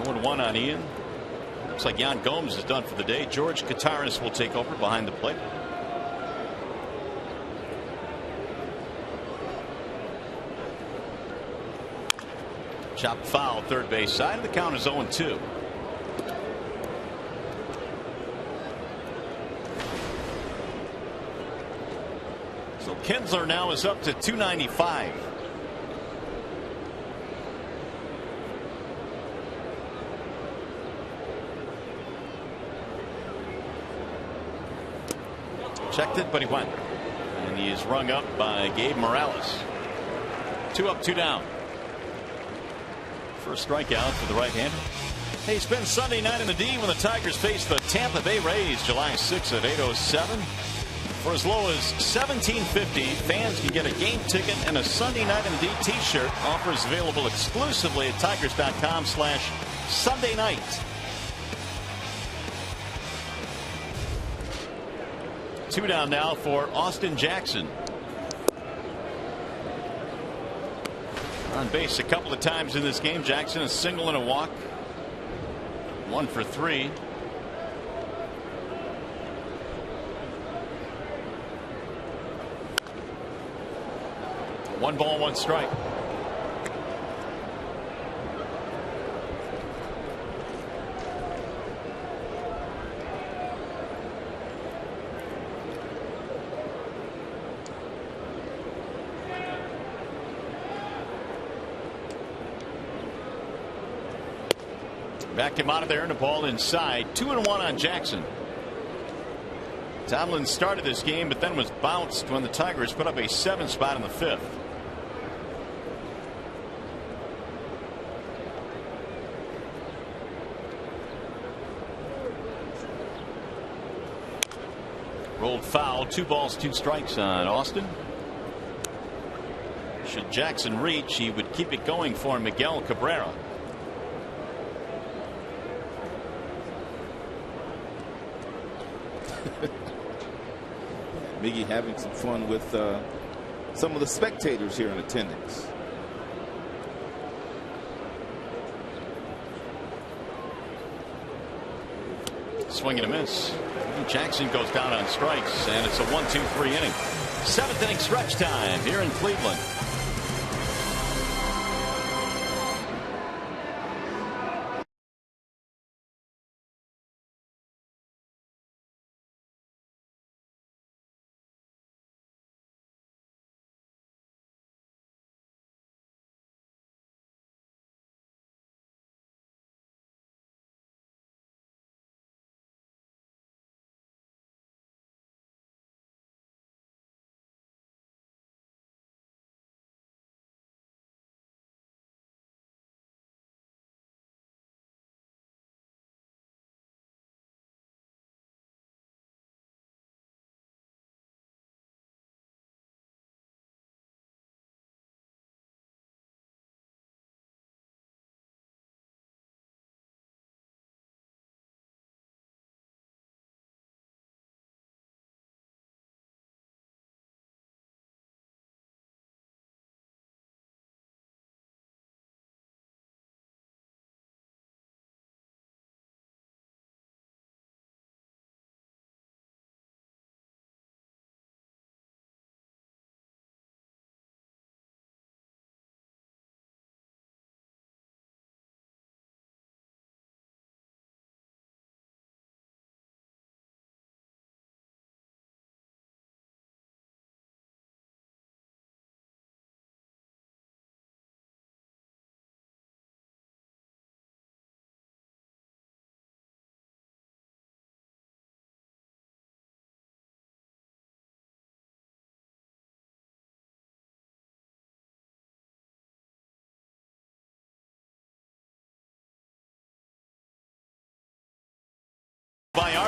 0-1 on Ian. Looks like Yan Gomes is done for the day. George Kataris will take over behind the plate. Chopped foul, third base side. The count is 0-2. So Kinsler now is up to 295. Checked it, but he went. And he is rung up by Gabe Morales. 2 up, 2 down. First strikeout for the right-hander. Hey, it's been Sunday night in the D when the Tigers face the Tampa Bay Rays July 6th at 8:07. For as low as $17.50, fans can get a game ticket and a Sunday Night in the D t-shirt. Offers available exclusively at Tigers.com/Sunday night. 2 down now for Austin Jackson. On base a couple of times in this game. Jackson, a single and a walk. 1 for 3. One ball, one strike. Backed him out of there and a ball inside. 2-1 on Jackson. Tomlin started this game but then was bounced when the Tigers put up a 7 spot in the 5th. Rolled foul. 2 balls, 2 strikes on Austin. Should Jackson reach, he would keep it going for Miguel Cabrera. Miggy having some fun with some of the spectators here in attendance. Swing and a miss. Jackson goes down on strikes, and it's a 1-2-3 inning. 7th inning stretch time here in Cleveland.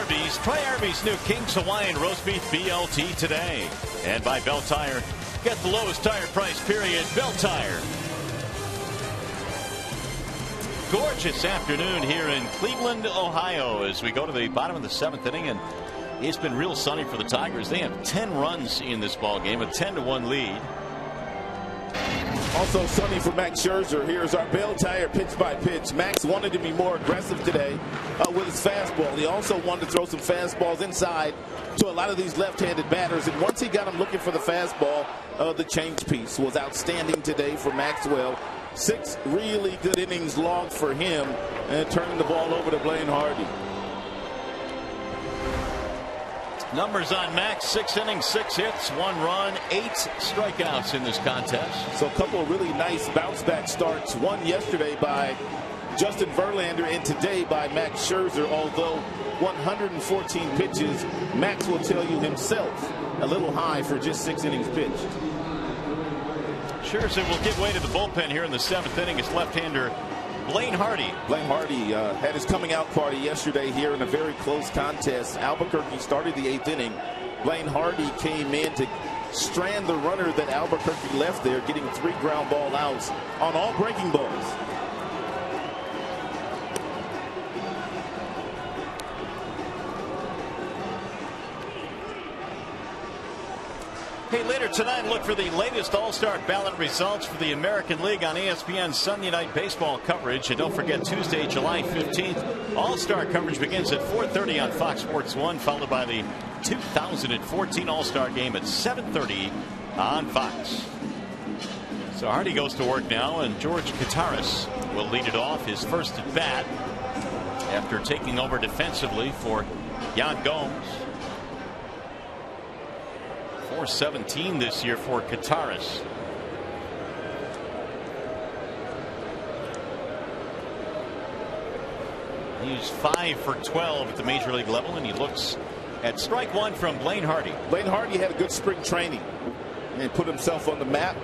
Arby's. Try Arby's new King's Hawaiian Roast Beef BLT today. And by Bell Tire. Get the lowest tire price, period. Bell Tire. Gorgeous afternoon here in Cleveland, Ohio, as we go to the bottom of the 7th inning, and it's been real sunny for the Tigers. They have 10 runs in this ball game, a 10-1 lead. Also sunny for Max Scherzer. Here's our Bell Tire pitch by pitch. Max wanted to be more aggressive today with his fastball. He also wanted to throw some fastballs inside to a lot of these left-handed batters. And once he got him looking for the fastball, the change piece was outstanding today for Maxwell. 6 really good innings logged for him, and turning the ball over to Blaine Hardy. Numbers on Max: 6 innings, 6 hits, 1 run, 8 strikeouts in this contest. So a couple of really nice bounce back starts. One yesterday by Justin Verlander and today by Max Scherzer. Although 114 pitches, Max will tell you himself a little high for just 6 innings pitched. Scherzer will give way to the bullpen here in the 7th inning. His left-hander Blaine Hardy. Blaine Hardy had his coming out party yesterday here in a very close contest. Albuquerque started the 8th inning. Blaine Hardy came in to strand the runner that Albuquerque left there, getting 3 ground ball outs on all breaking balls. Hey, later tonight, look for the latest All-Star ballot results for the American League on ESPN's Sunday Night Baseball coverage. And don't forget, Tuesday, July 15th, All-Star coverage begins at 4:30 on Fox Sports 1, followed by the 2014 All-Star Game at 7:30 on Fox. So Hardy goes to work now, and George Kataris will lead it off, his first at bat after taking over defensively for Yan Gomes. 417 this year for Kataris. He's 5 for 12 at the major league level, and he looks at strike one from Blaine Hardy. Blaine Hardy had a good spring training and put himself on the map.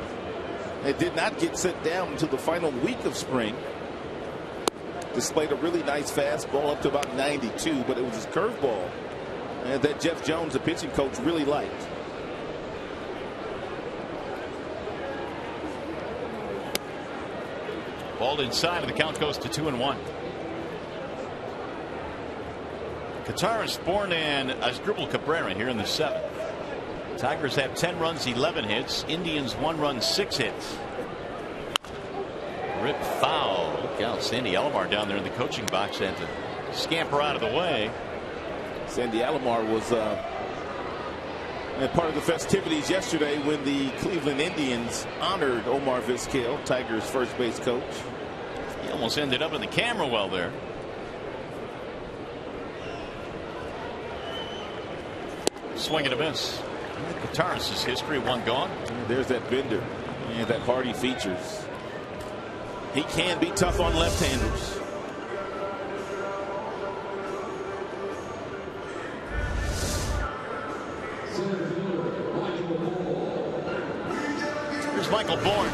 It did not get sent down until the final week of spring. Displayed a really nice fastball up to about 92, but it was his curveball that Jeff Jones, the pitching coach, really liked. Balled inside, and the count goes to 2-1. Kataris, Bourne, and Asdrubal Cabrera here in the 7th. Tigers have 10 runs, 11 hits. Indians 1 run, 6 hits. Rip foul. Look out, Sandy Alomar down there in the coaching box had to scamper out of the way. Sandy Alomar was part of the festivities yesterday when the Cleveland Indians honored Omar Vizquel, Tigers' first base coach. He almost ended up in the camera well there. Swing and a miss. Kataris' history, 1 gone. There's that bender and that Hardy features. He can be tough on left-handers. Here's Michael Bourne.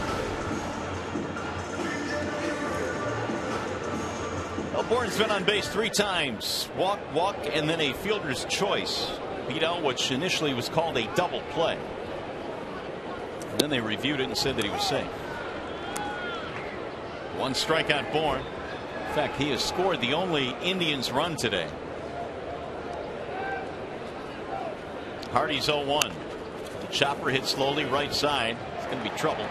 Well, Bourne's been on base 3 times. Walk, and then a fielder's choice. Beat out which initially was called a double play. And then they reviewed it and said that he was safe. 1 strikeout Bourne. In fact, he has scored the only Indians run today. Hardy's 0-1. The chopper hit slowly right side. It's going to be trouble.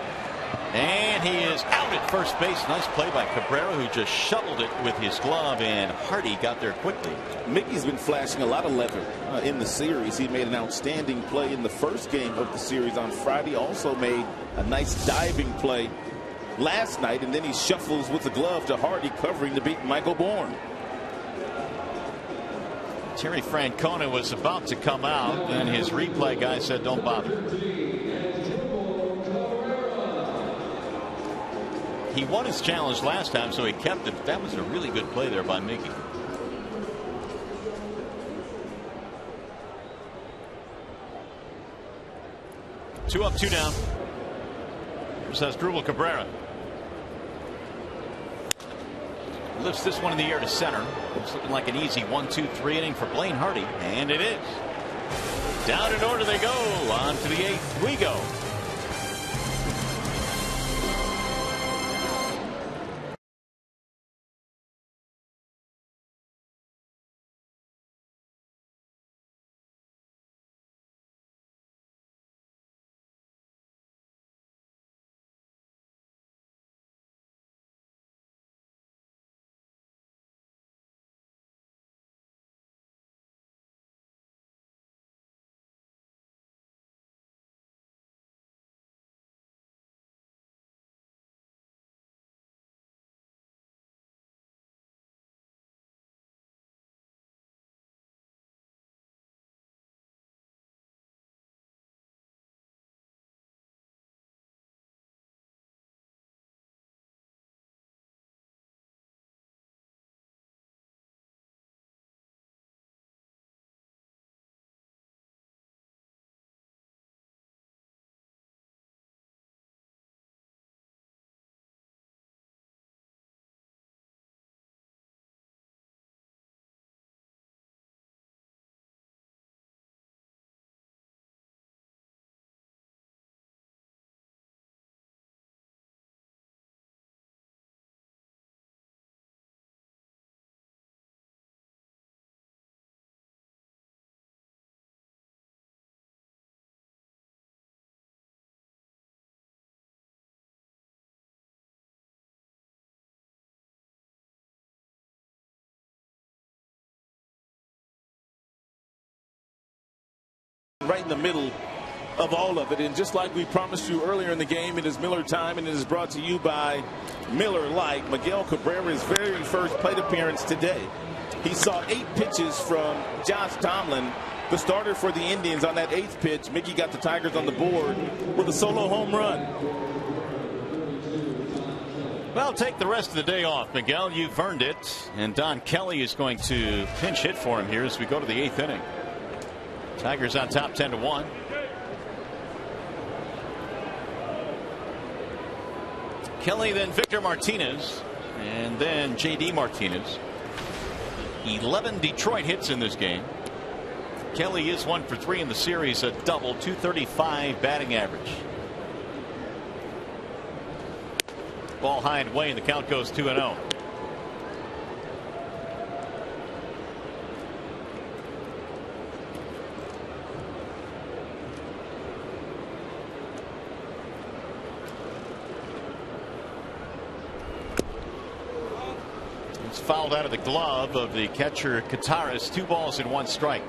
And he is out at first base. Nice play by Cabrera, who just shoveled it with his glove, and Hardy got there quickly. Mickey's been flashing a lot of leather in the series. He made an outstanding play in the first game of the series on Friday. Also made a nice diving play last night, and then he shuffles with the glove to Hardy, covering to beat Michael Bourne. Terry Francona was about to come out, and his replay guy said, "Don't bother." He won his challenge last time, so he kept it. That was a really good play there by Mickey. Two up, 2 down. Here's Asdrubal Cabrera. Lifts this one in the air to center. It's looking like an easy 1-2-3 inning for Blaine Hardy, and it is. Down in order they go. On to the 8th we go. Right in the middle of all of it, and just like we promised you earlier in the game, it is Miller time, and it is brought to you by Miller Lite. Miguel Cabrera's very first plate appearance today. He saw 8 pitches from Josh Tomlin, the starter for the Indians. On that 8th pitch, Mickey got the Tigers on the board with a solo home run. Well, take the rest of the day off, Miguel. You've earned it. And Don Kelly is going to pinch hit for him here as we go to the 8th inning. Tigers on top 10-1. Kelly, then Victor Martinez, and then J.D. Martinez. 11 Detroit hits in this game. Kelly is 1 for 3 in the series, a double, .235 batting average. Ball high and away, and the count goes 2-0. Fouled out of the glove of the catcher Kataris. 2 balls and 1 strike.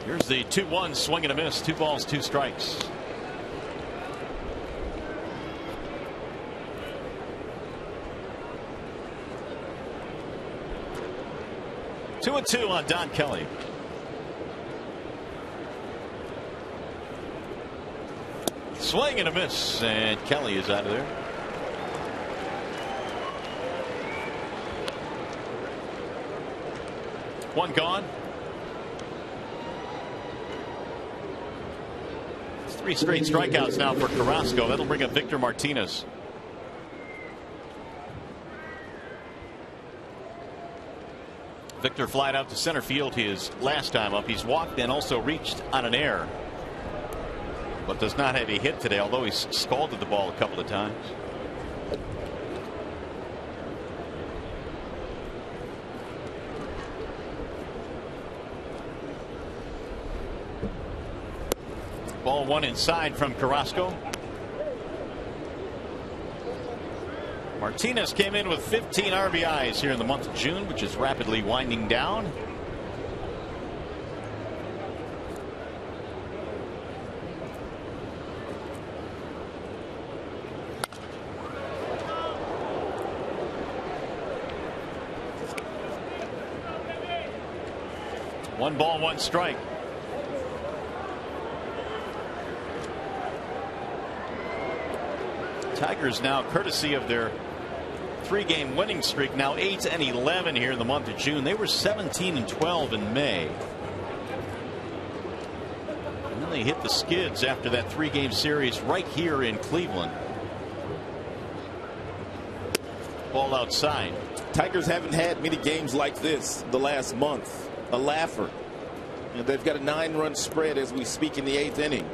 Here's the 2-1 swing and a miss. 2 balls, 2 strikes. Two and 2 on Don Kelly. Swing and a miss, and Kelly is out of there. One gone. It's 3 straight strikeouts now for Carrasco. That'll bring up Victor Martinez. Victor flied out to center field his last time up. He's walked and also reached on an error, but does not have a hit today, although he's scalded the ball a couple of times. Ball 1 inside from Carrasco. Martinez came in with 15 RBIs here in the month of June, which is rapidly winding down. One ball, 1 strike. Tigers now, courtesy of their 3-game winning streak, now 8-11 here in the month of June. They were 17-12 in May. And then they hit the skids after that 3-game series right here in Cleveland. Ball outside. Tigers haven't had many games like this the last month. A laugher. And they've got a 9-run spread as we speak in the 8th inning.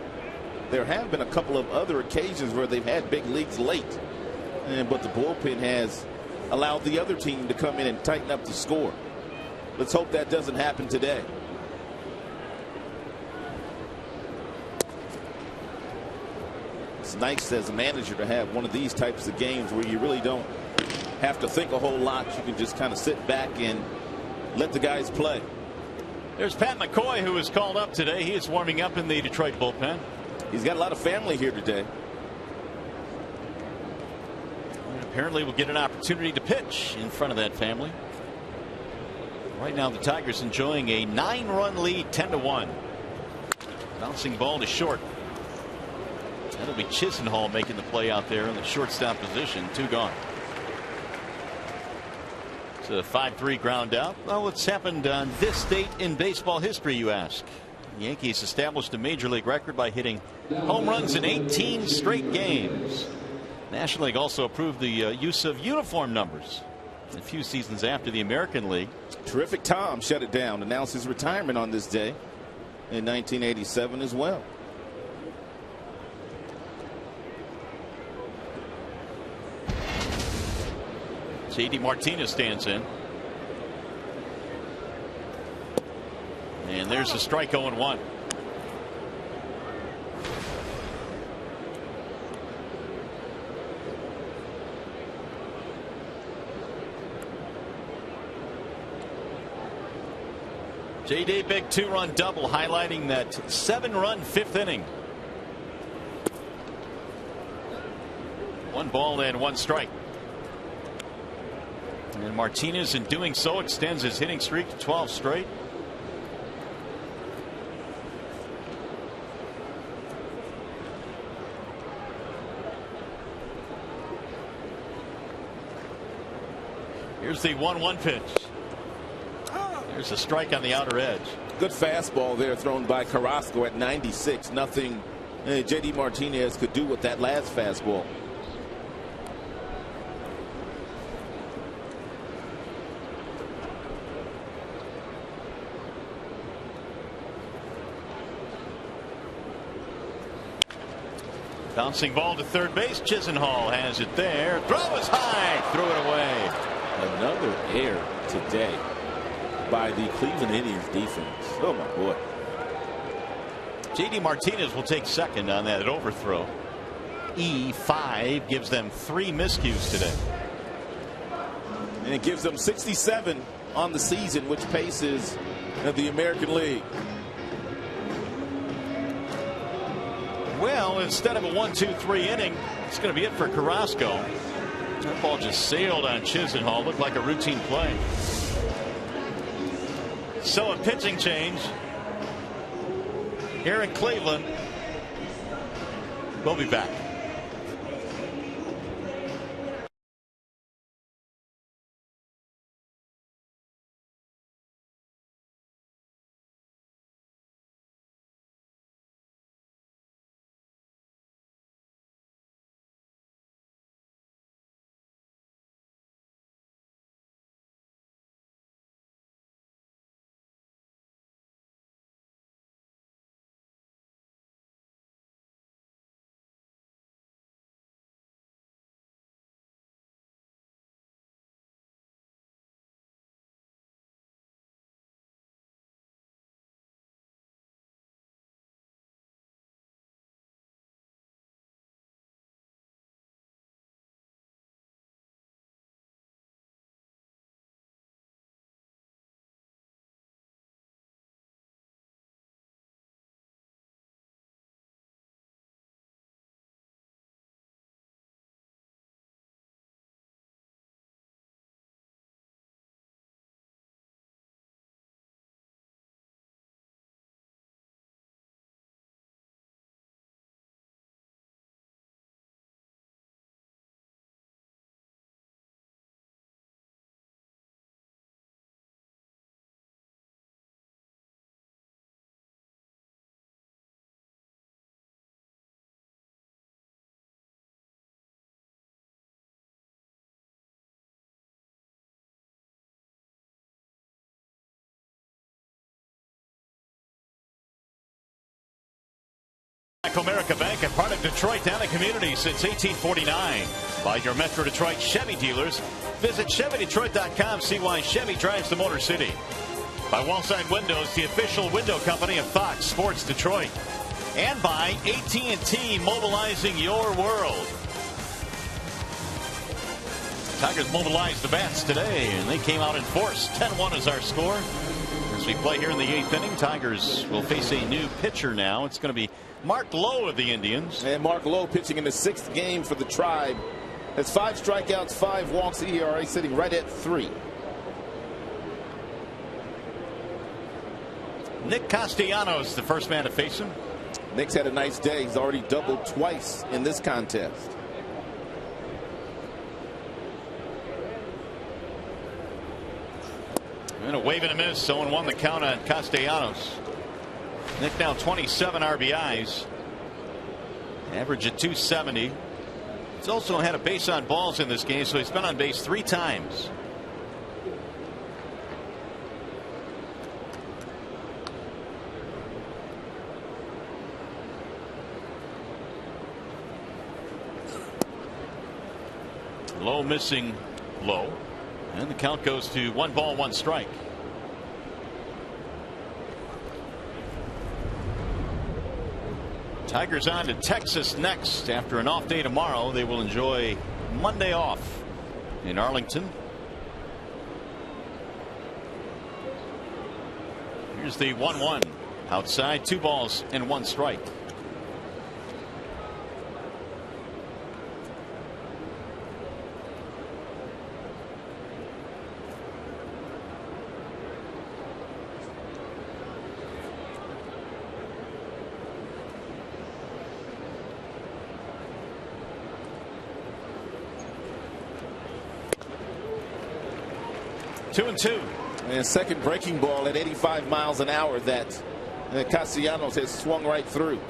There have been a couple of other occasions where they've had big leads late. But the bullpen has allowed the other team to come in and tighten up the score. Let's hope that doesn't happen today. It's nice as a manager to have one of these types of games where you really don't have to think a whole lot. You can just kind of sit back and let the guys play. There's Pat McCoy, who was called up today. He is warming up in the Detroit bullpen. He's got a lot of family here today. And apparently will get an opportunity to pitch in front of that family. Right now the Tigers enjoying a 9-run lead, 10-1. Bouncing ball to short. That'll be Chisenhall making the play out there in the shortstop position. 2 gone. It's a 5-3 ground out. Well, what's happened on this date in baseball history, you ask? The Yankees established a major league record by hitting home runs in 18 straight games. National League also approved the use of uniform numbers a few seasons after the American League. Terrific Tom shut it down, announced his retirement on this day in 1987 as well. J.D. Martinez stands in. And there's a strike, 0-1. J.D. big 2-run double, highlighting that 7-run 5th inning. 1 ball and 1 strike. And Martinez, in doing so, extends his hitting streak to 12 straight. Here's the 1-1 pitch. There's a strike on the outer edge. Good fastball there thrown by Carrasco at 96. Nothing J.D. Martinez could do with that last fastball. Bouncing ball to third base. Chisenhall has it there. Throw is high. Threw it away. Another error today by the Cleveland Indians defense. Oh my boy. J.D. Martinez will take second on that overthrow. E5 gives them 3 miscues today. And it gives them 67 on the season, which paces the American League. Well, instead of a 1-2-3 inning, it's going to be it for Carrasco. That ball just sailed on Chisenhall. Looked like a routine play. So a pitching change here in Cleveland. We'll be back. America Bank, a part of Detroit down the community since 1849. By your Metro Detroit Chevy dealers. Visit ChevyDetroit.com. See why Chevy drives the Motor City. By Wallside Windows, the official window company of Fox Sports Detroit. And by AT&T, mobilizing your world. Tigers mobilized the bats today, and they came out in force. 10-1 is our score. As we play here in the 8th inning, Tigers will face a new pitcher now. It's going to be Mark Lowe of the Indians. And Mark Lowe pitching in the 6th game for the Tribe. Has 5 strikeouts, 5 walks, ERA sitting right at 3. Nick Castellanos, the first man to face him. Nick's had a nice day. He's already doubled twice in this contest. And a wave and a miss. 0-1 the count on Castellanos. Nick now 27 RBIs. Average at 270. He's also had a base on balls in this game, so he's been on base 3 times. Low missing low. And the count goes to 1 ball, 1 strike. Tigers on to Texas next. After an off day tomorrow, they will enjoy Monday off in Arlington. Here's the 1-1 outside, 2 balls and 1 strike. Two and 2. And second breaking ball at 85 miles an hour that Castellanos has swung right through.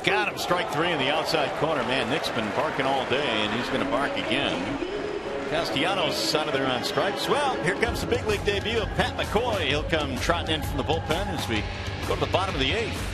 Got him. Strike 3 in the outside corner. Man, Nick's been barking all day, and he's going to bark again. Castellanos out of there on strikes. Well, here comes the big league debut of Pat McCoy. He'll come trotting in from the bullpen as we go to the bottom of the 8th.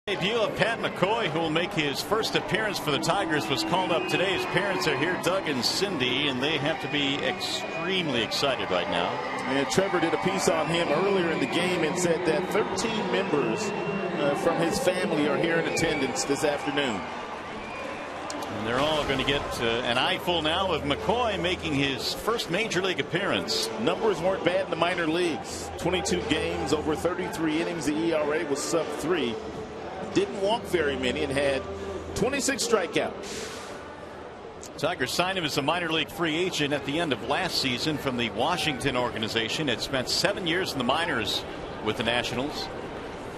Debut of Pat McCoy, who will make his first appearance for the Tigers, was called up today. His parents are here, Doug and Cindy, and they have to be extremely excited right now. And Trevor did a piece on him earlier in the game and said that 13 members from his family are here in attendance this afternoon. And they're all going to get an eyeful now of McCoy making his first major league appearance. Numbers weren't bad in the minor leagues. 22 games, over 33 innings. The ERA was sub 3. Didn't walk very many and had 26 strikeouts. Tigers signed him as a minor league free agent at the end of last season from the Washington organization. Had spent 7 years in the minors with the Nationals.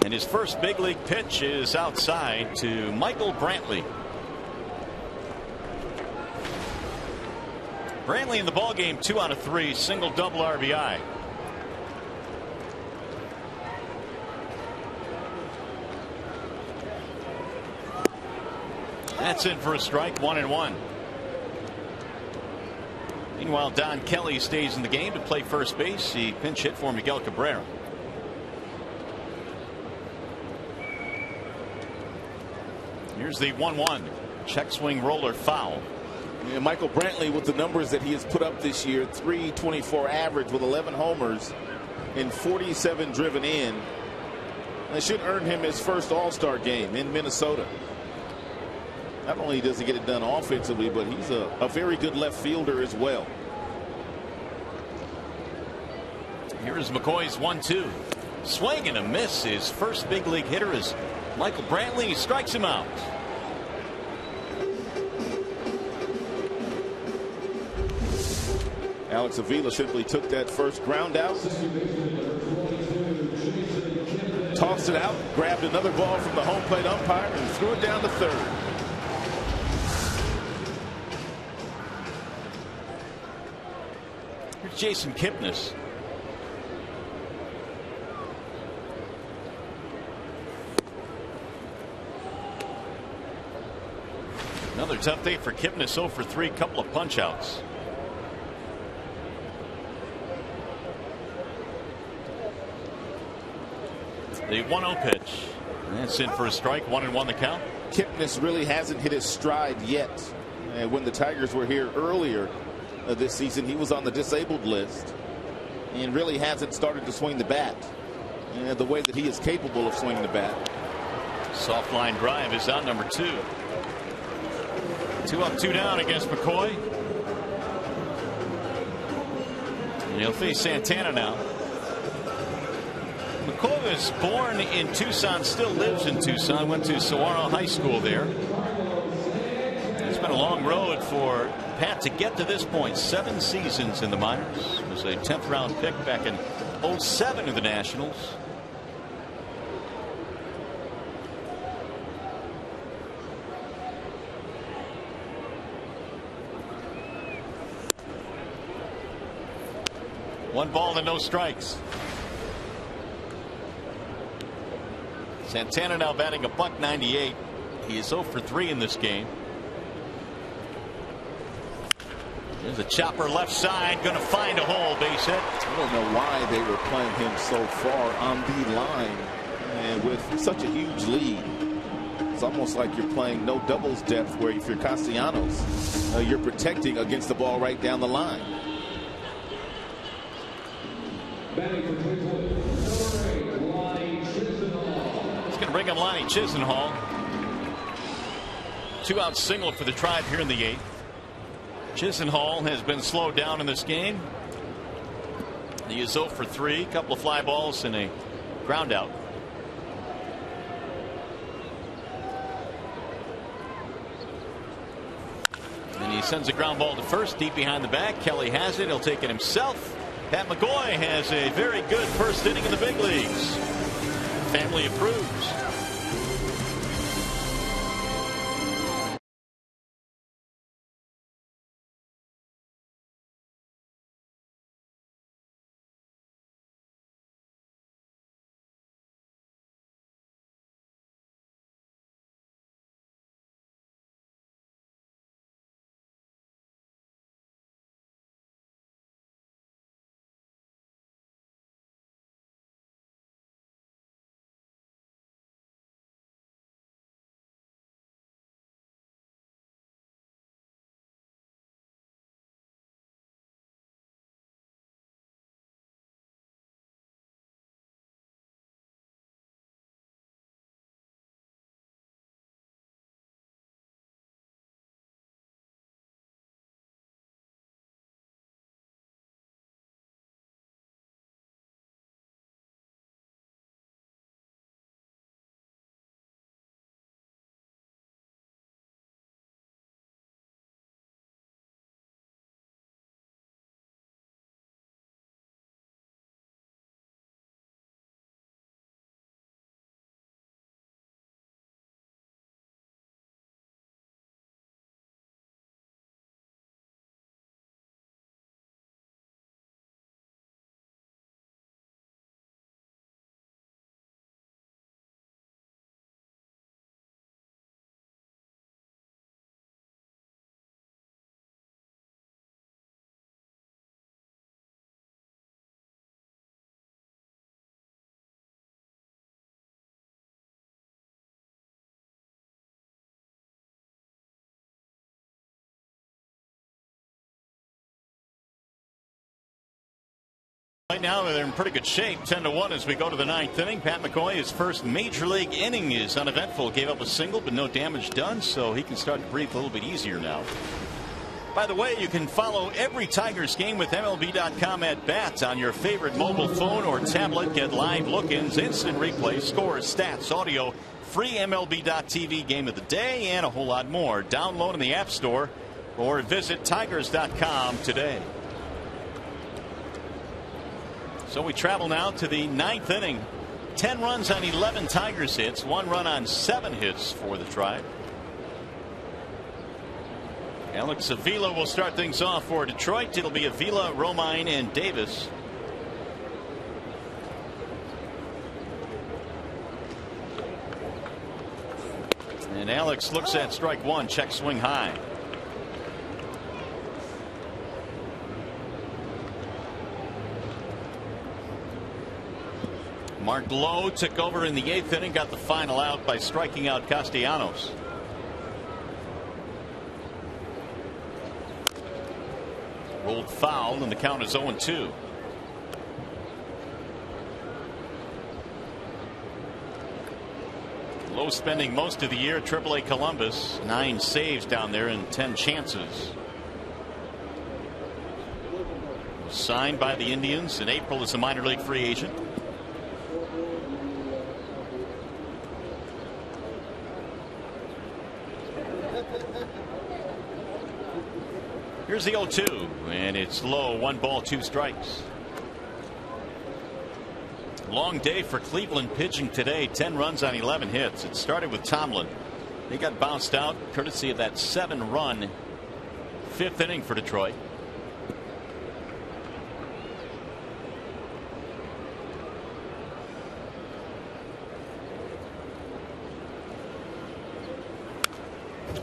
And his first big league pitch is outside to Michael Brantley. Brantley in the ball game, 2 out of 3, single double RBI. That's in for a strike, 1-1. Meanwhile, Don Kelly stays in the game to play first base. He pinch hit for Miguel Cabrera. Here's the 1-1. Check swing roller foul. Yeah, Michael Brantley, with the numbers that he has put up this year, .324 average with 11 homers and 47 driven in. That should earn him his first All-Star game in Minnesota. Not only does he get it done offensively, but he's a very good left fielder as well. Here's McCoy's 1-2. Swing and a miss. His first big league hitter is Michael Brantley. He strikes him out. Alex Avila simply took that first ground out, tossed it out, grabbed another ball from the home plate umpire and threw it down to third. Here's Jason Kipnis. Another tough day for Kipnis, 0 for 3, couple of punch outs. The 1-0 pitch. That's in for a strike, 1-1 the count. Kipnis really hasn't hit his stride yet. When the Tigers were here earlier this season, he was on the disabled list and really hasn't started to swing the bat the way that he is capable of swinging the bat. Soft line drive is out, number 2. 2 up, 2 down against McCoy. And he'll face Santana now. McCoy was born in Tucson, still lives in Tucson, went to Saguaro High School there. It's been a long road for Pat to get to this point. 7 seasons in the minors. Was a 10th round pick back in 07 of the Nationals. One ball and no strikes. Santana now batting a .198. He is 0 for 3 in this game. There's a chopper left side, going to find a hole, base hit. I don't know why they were playing him so far on the line, and with such a huge lead. It's almost like you're playing no doubles depth, where if you're Castellanos, you're protecting against the ball right down the line. He's going to bring up Lonnie Chisenhall. 2-out single for the Tribe here in the 8th. Chisenhall has been slowed down in this game. He is 0 for 3, a couple of fly balls and a ground out. And he sends a ground ball to first, deep behind the back. Kelly has it. He'll take it himself. Pat McCoy has a very good first inning in the big leagues. Family approves. Right now they're in pretty good shape. 10-1 as we go to the ninth inning. Pat McCoy, his first major league inning is uneventful. Gave up a single but no damage done, so he can start to breathe a little bit easier now. By the way, you can follow every Tigers game with MLB.com at bats on your favorite mobile phone or tablet. Get live look-ins, instant replays, scores, stats, audio, free MLB.tv game of the day, and a whole lot more. Download in the App Store or visit Tigers.com today. So we travel now to the ninth inning. 10 runs on 11 Tigers hits, 1 run on 7 hits for the Tribe. Alex Avila will start things off for Detroit. It'll be Avila, Romine, and Davis. And Alex looks at strike one, check swing high. Mark Lowe took over in the 8th inning, got the final out by striking out Castellanos. Rolled foul, and the count is 0-2. Lowe spending most of the year at AAA Columbus. 9 saves down there and 10 chances. Signed by the Indians in April as a minor league free agent. Here's the 0-2, and it's low. 1 ball, 2 strikes. Long day for Cleveland pitching today. 10 runs on 11 hits. It started with Tomlin. He got bounced out courtesy of that 7-run 5th inning for Detroit.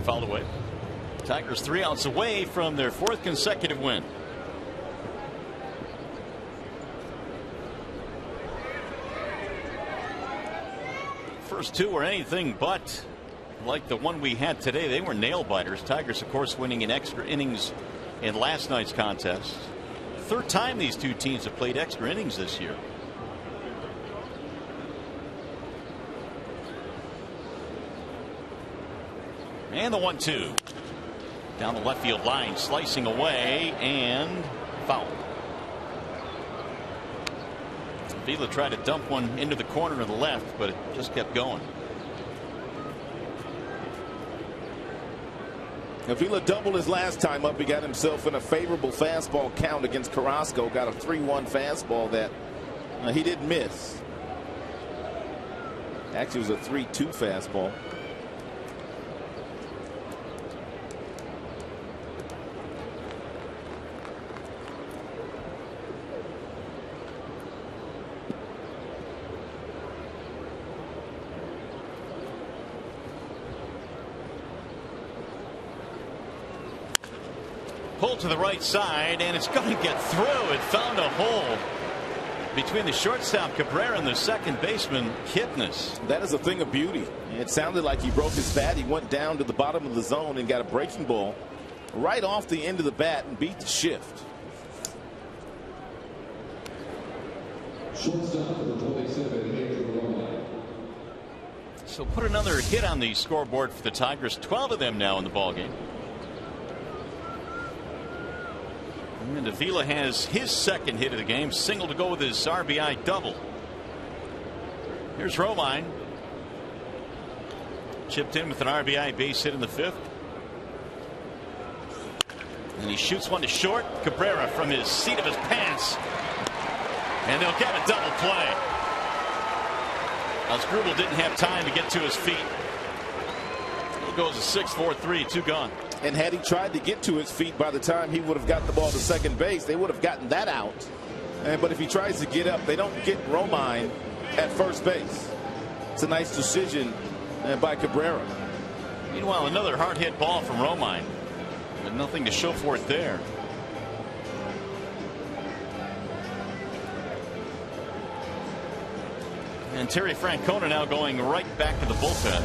Fouled away. Tigers 3 outs away from their 4th consecutive win. First 2 were anything but like the one we had today. They were nail biters. Tigers, of course, winning in extra innings in last night's contest. 3rd time these two teams have played extra innings this year. And the 1-2. Down the left field line, slicing away, and foul. Avila tried to dump one into the corner to the left, but it just kept going. Avila doubled his last time up. He got himself in a favorable fastball count against Carrasco. Got a 3-1 fastball that he didn't miss. Actually, it was a 3-2 fastball. Pull to the right side, and it's going to get through. It found a hole between the shortstop Cabrera and the second baseman Kipnis. That is a thing of beauty. It sounded like he broke his bat. He went down to the bottom of the zone and got a breaking ball right off the end of the bat and beat the shift. So put another hit on the scoreboard for the Tigers. 12 of them now in the ballgame. And Avila has his 2nd hit of the game, single to go with his RBI double. Here's Romine. Chipped in with an RBI base hit in the 5th. And he shoots one to short. Cabrera from his seat of his pants. And they'll get a double play. Asdrubal didn't have time to get to his feet. It goes a 6-4-3, 2 gone. And had he tried to get to his feet by the time he would have gotten the ball to second base, they would have gotten that out. But if he tries to get up, they don't get Romine at first base. It's a nice decision by Cabrera. Meanwhile, another hard hit ball from Romine, but nothing to show for it there. And Terry Francona now going right back to the bullpen.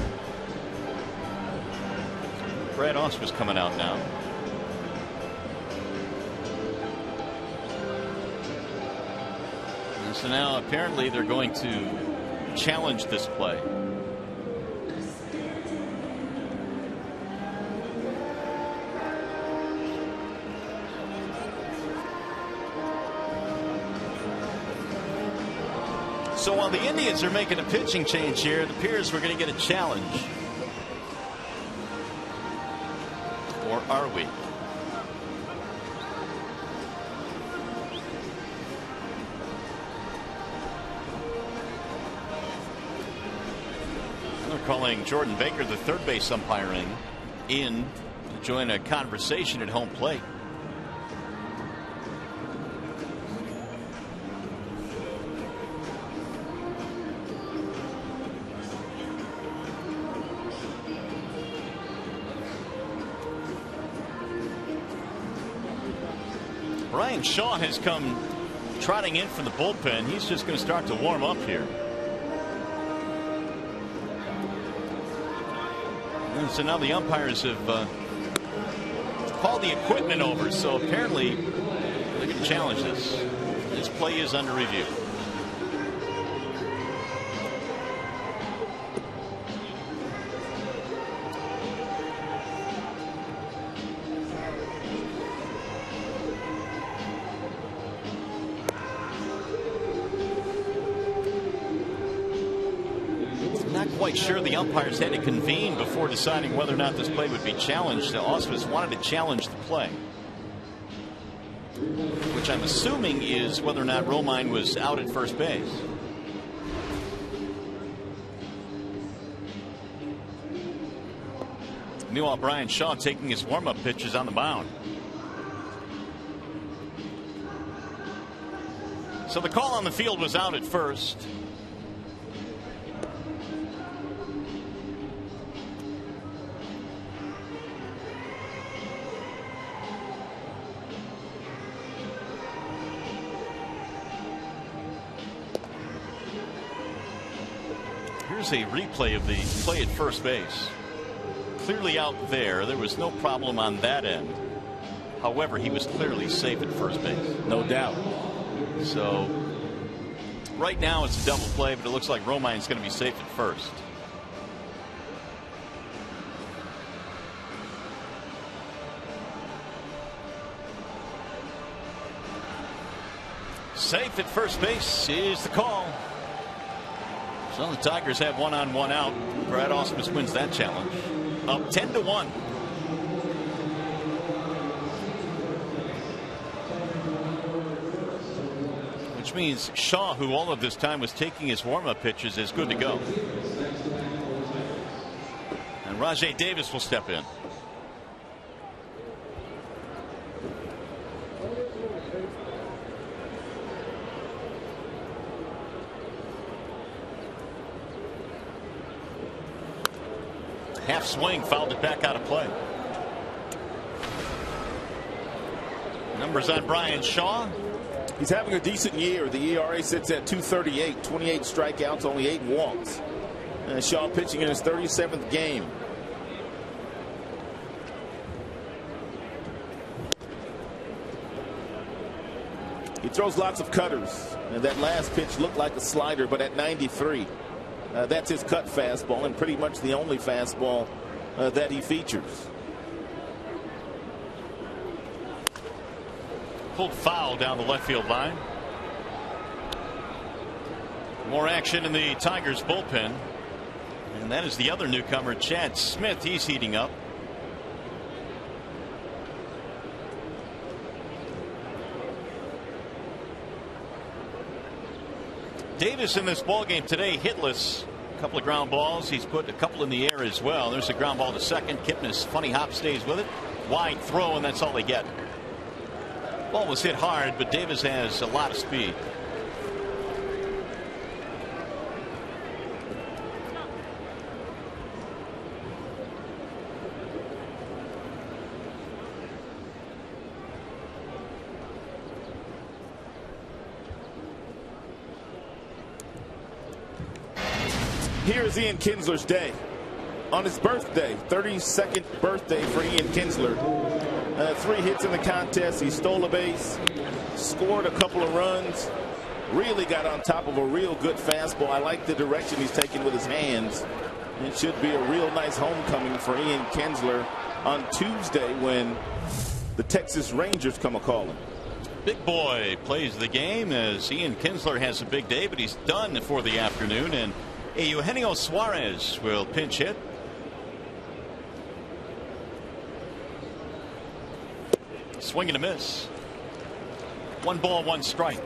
Brad Ausmus coming out now. So now apparently they're going to challenge this play. So while the Indians are making a pitching change here, it appears we're going to get a challenge. Or are we? They're calling Jordan Baker, the third base umpiring, in to join a conversation at home plate. Brian Shaw has come trotting in from the bullpen. He's just going to start to warm up here. And so now the umpires have called the equipment over. So apparently they're going to challenge this. This play is under review. Quite sure the umpires had to convene before deciding whether or not this play would be challenged. The Auspice wanted to challenge the play, which I'm assuming is whether or not Romine was out at first base. Meanwhile, Brian Shaw taking his warm-up pitches on the mound. So the call on the field was out at first. Here's a replay of the play at first base. Clearly out there. There was no problem on that end. However, he was clearly safe at first base. No doubt. So right now it's a double play, but it looks like Romine's going to be safe at first. Safe at first base is the call. So the Tigers have 1-on-1 out. Brad Ausmus wins that challenge. Up 10-1. Which means Shaw, who all of this time was taking his warm-up pitches, is good to go. And Rajay Davis will step in. Half swing, fouled it back out of play. Numbers on Brian Shaw. He's having a decent year. The ERA sits at 2.38, 28 strikeouts, only 8 walks. Shaw pitching in his 37th game. He throws lots of cutters, and that last pitch looked like a slider, but at 93. That's his cut fastball, and pretty much the only fastball that he features. Pulled foul down the left field line. More action in the Tigers bullpen. And that is the other newcomer, Chad Smith. He's heating up. Davis in this ball game today hitless. A couple of ground balls. He's put a couple in the air as well. There's a ground ball to second. Kipnis funny hop stays with it. Wide throw, and that's all they get. Ball was hit hard, but Davis has a lot of speed. Here's Ian Kinsler's day. On his birthday, 32nd birthday for Ian Kinsler. 3 hits in the contest. He stole a base, scored a couple of runs, really got on top of a real good fastball. I like the direction he's taking with his hands. It should be a real nice homecoming for Ian Kinsler on Tuesday when the Texas Rangers come a-calling. Big boy plays the game as Ian Kinsler has a big day, but he's done for the afternoon, and Eugenio Suarez will pinch hit. Swing and a miss. 1 ball, 1 strike.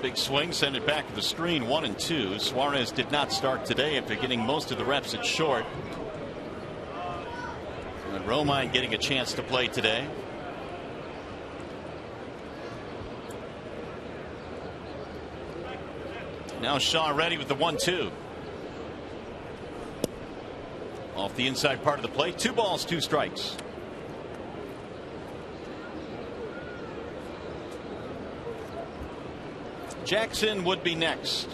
Big swing, send it back to the screen, 1-2. Suarez did not start today after getting most of the reps at short. And Romine getting a chance to play today. Now Shaw ready with the 1-2. Off the inside part of the plate. 2 balls, 2 strikes. Jackson would be next.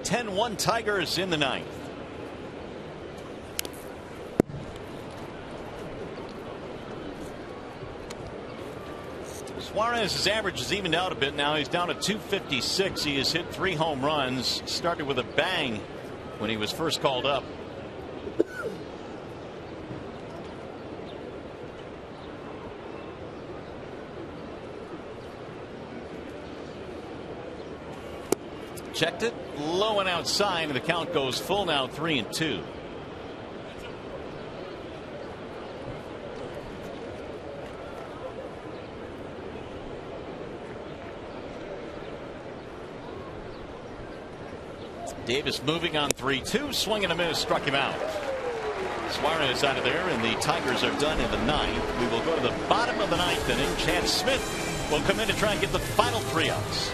10-1 Tigers in the 9th. Suarez's average has evened out a bit now. He's down to 256. He has hit 3 home runs. Started with a bang when he was first called up. Checked it low and outside, and the count goes full now, 3-2. Davis moving on 3-2, swing and a miss, struck him out. Suarez out of there, and the Tigers are done in the 9th. We will go to the bottom of the 9th inning. Chad Smith will come in to try and get the final 3 outs.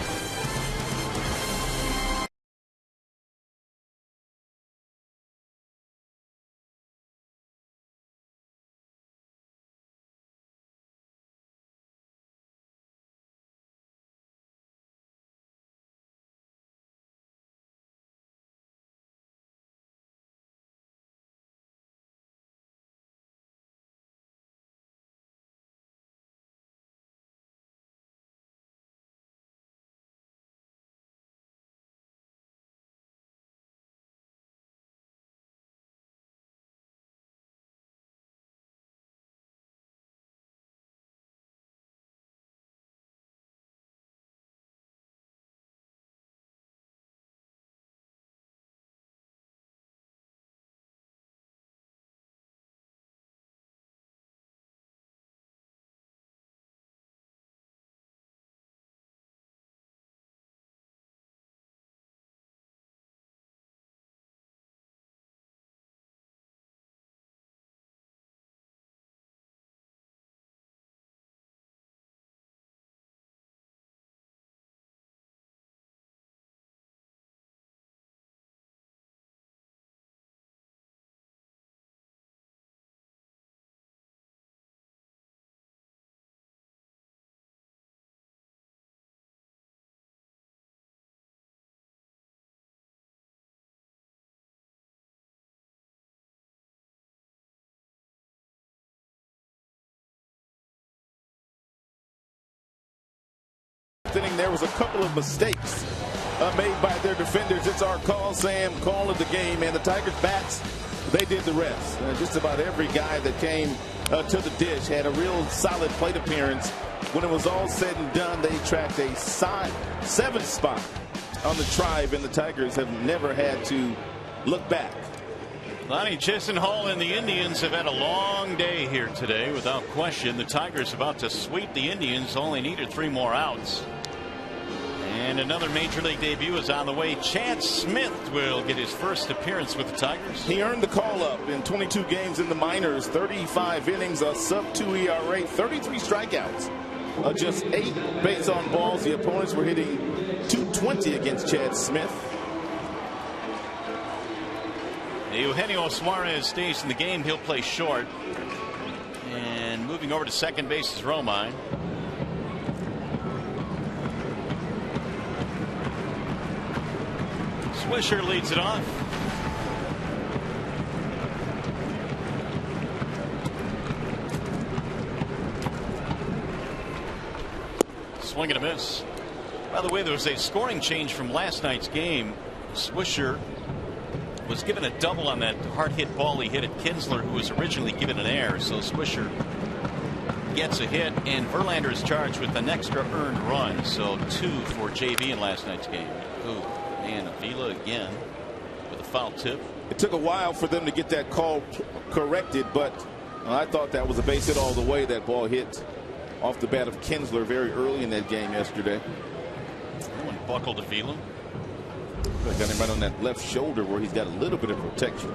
Inning, there was a couple of mistakes made by their defenders. It's our call, Sam, call of the game, and the Tigers bats, they did the rest. Just about every guy that came to the dish had a real solid plate appearance. When it was all said and done, they tracked a 7th spot on the Tribe, and the Tigers have never had to look back. Lonnie Chisenhall and the Indians have had a long day here today, without question. The Tigers about to sweep the Indians, only needed 3 more outs. And another major league debut is on the way. Chad Smith will get his first appearance with the Tigers. He earned the call-up in 22 games in the minors, 35 innings, a sub-2 ERA, 33 strikeouts, just 8 base on balls. The opponents were hitting .220 against Chad Smith. Eugenio Suarez stays in the game. He'll play short. And moving over to second base is Romine. Swisher leads it off. Swing and a miss. By the way, there was a scoring change from last night's game. Swisher was given a double on that hard hit ball he hit at Kinsler, who was originally given an error. So Swisher gets a hit, and Verlander is charged with an extra earned run. So 2 for JV in last night's game. Ooh, man, Avila again with a foul tip. It took a while for them to get that call corrected, but I thought that was a base hit all the way. That ball hit off the bat of Kinsler very early in that game yesterday. One buckled Avila. I got him right on that left shoulder where he's got a little bit of protection.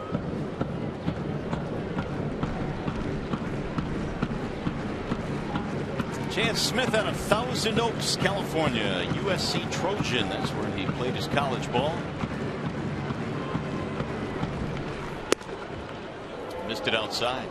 Chance Smith out of Thousand Oaks, California, USC Trojan. That's where he played his college ball. Missed it outside.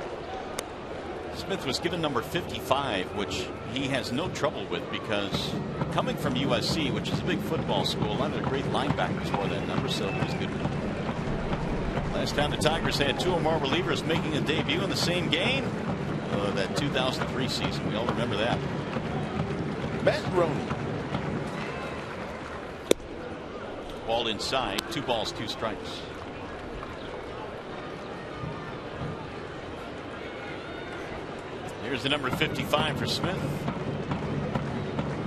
Smith was given number 55, which he has no trouble with because coming from USC, which is a big football school, a lot of the great linebackers wore that number, so he was good with it. Last time the Tigers had 2 or more relievers making a debut in the same game, that 2003 season. We all remember that. Matt Roney. Ball inside, 2 balls, 2 strikes. Here's the number 55 for Smith.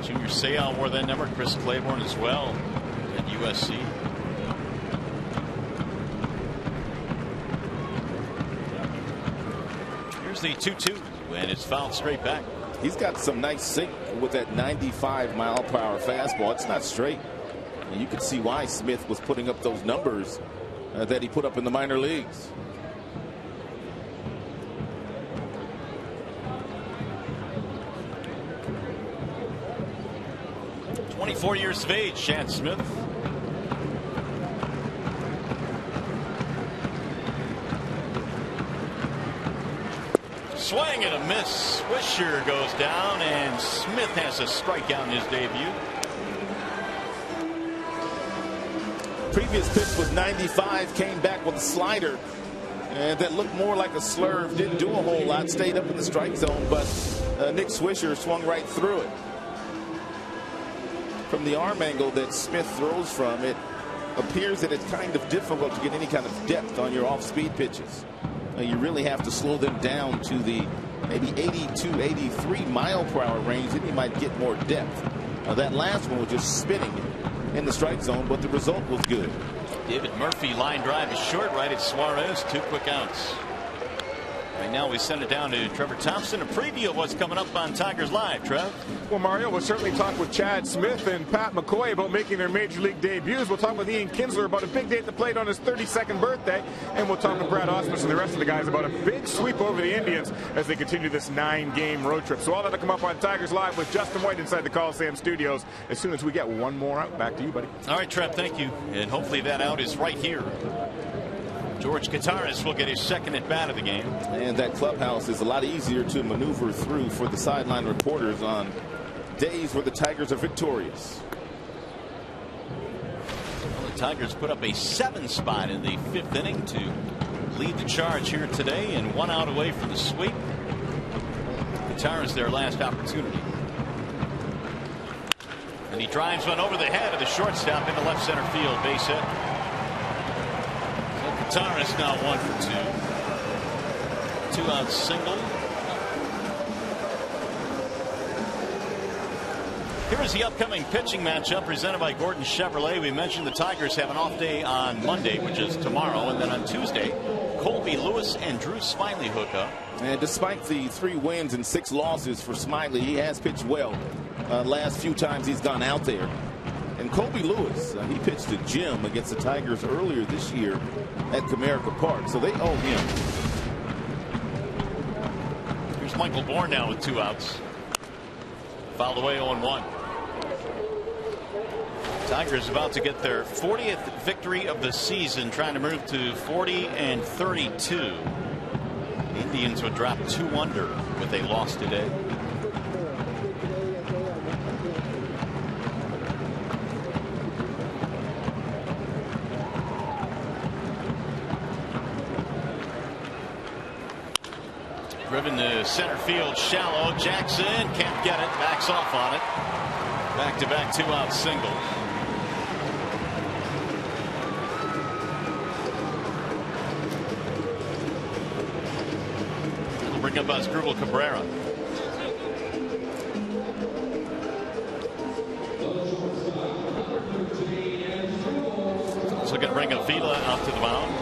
Junior Seau wore that number. Chris Claiborne as well at USC. Here's the 2-2, and it's fouled straight back. He's got some nice sink with that 95-mile-per-hour fastball. It's not straight. And you can see why Smith was putting up those numbers that he put up in the minor leagues. 24 years of age, Chance Smith. Swing and a miss. Swisher goes down, and Smith has a strikeout in his debut. Previous pitch was 95, came back with a slider, and that looked more like a slurve. Didn't do a whole lot, stayed up in the strike zone, but Nick Swisher swung right through it. From the arm angle that Smith throws from, it appears that it's kind of difficult to get any kind of depth on your off-speed pitches. You really have to slow them down to the maybe 82, 83 mile-per-hour range, then you might get more depth. That last one was just spinning in the strike zone, but the result was good. David Murphy line drive is short, right at Suarez. 2 quick outs. Right now we send it down to Trevor Thompson. A preview of what's coming up on Tigers Live. Trev? Well, Mario, we'll certainly talk with Chad Smith and Pat McCoy about making their major league debuts. We'll talk with Ian Kinsler about a big day at the plate on his 32nd birthday. And we'll talk with Brad Ausmus and the rest of the guys about a big sweep over the Indians as they continue this 9-game road trip. So all that'll come up on Tigers Live with Justin White inside the Coliseum Studios as soon as we get one more out. Back to you, buddy. All right, Trev, thank you. And hopefully that out is right here. George Gutaris will get his second at bat of the game. And that clubhouse is a lot easier to maneuver through for the sideline reporters on days where the Tigers are victorious. Well, the Tigers put up a 7 spot in the 5th inning to lead the charge here today, and 1 out away from the sweep. Gutaris their last opportunity. And he drives one over the head of the shortstop into left center field, base hit. Gutaris now 1 for 2. 2 out single. Here's the upcoming pitching matchup presented by Gordon Chevrolet. We mentioned the Tigers have an off day on Monday, which is tomorrow, and then on Tuesday, Colby Lewis and Drew Smiley hook up. And despite the 3 wins and 6 losses for Smiley, he has pitched well last few times he's gone out there. And Colby Lewis, he pitched a gem against the Tigers earlier this year at Comerica Park, so they owe him. Here's Michael Bourne now with 2 outs. Fouled away 0-1. Tigers about to get their 40th victory of the season, trying to move to 40-32. The Indians would drop 2 under with a loss today. Driven to center field shallow. Jackson can't get it. Backs off on it. Back-to-back 2-out single. It'll bring up Asdrubal Cabrera. Also going to bring Avila out to the mound.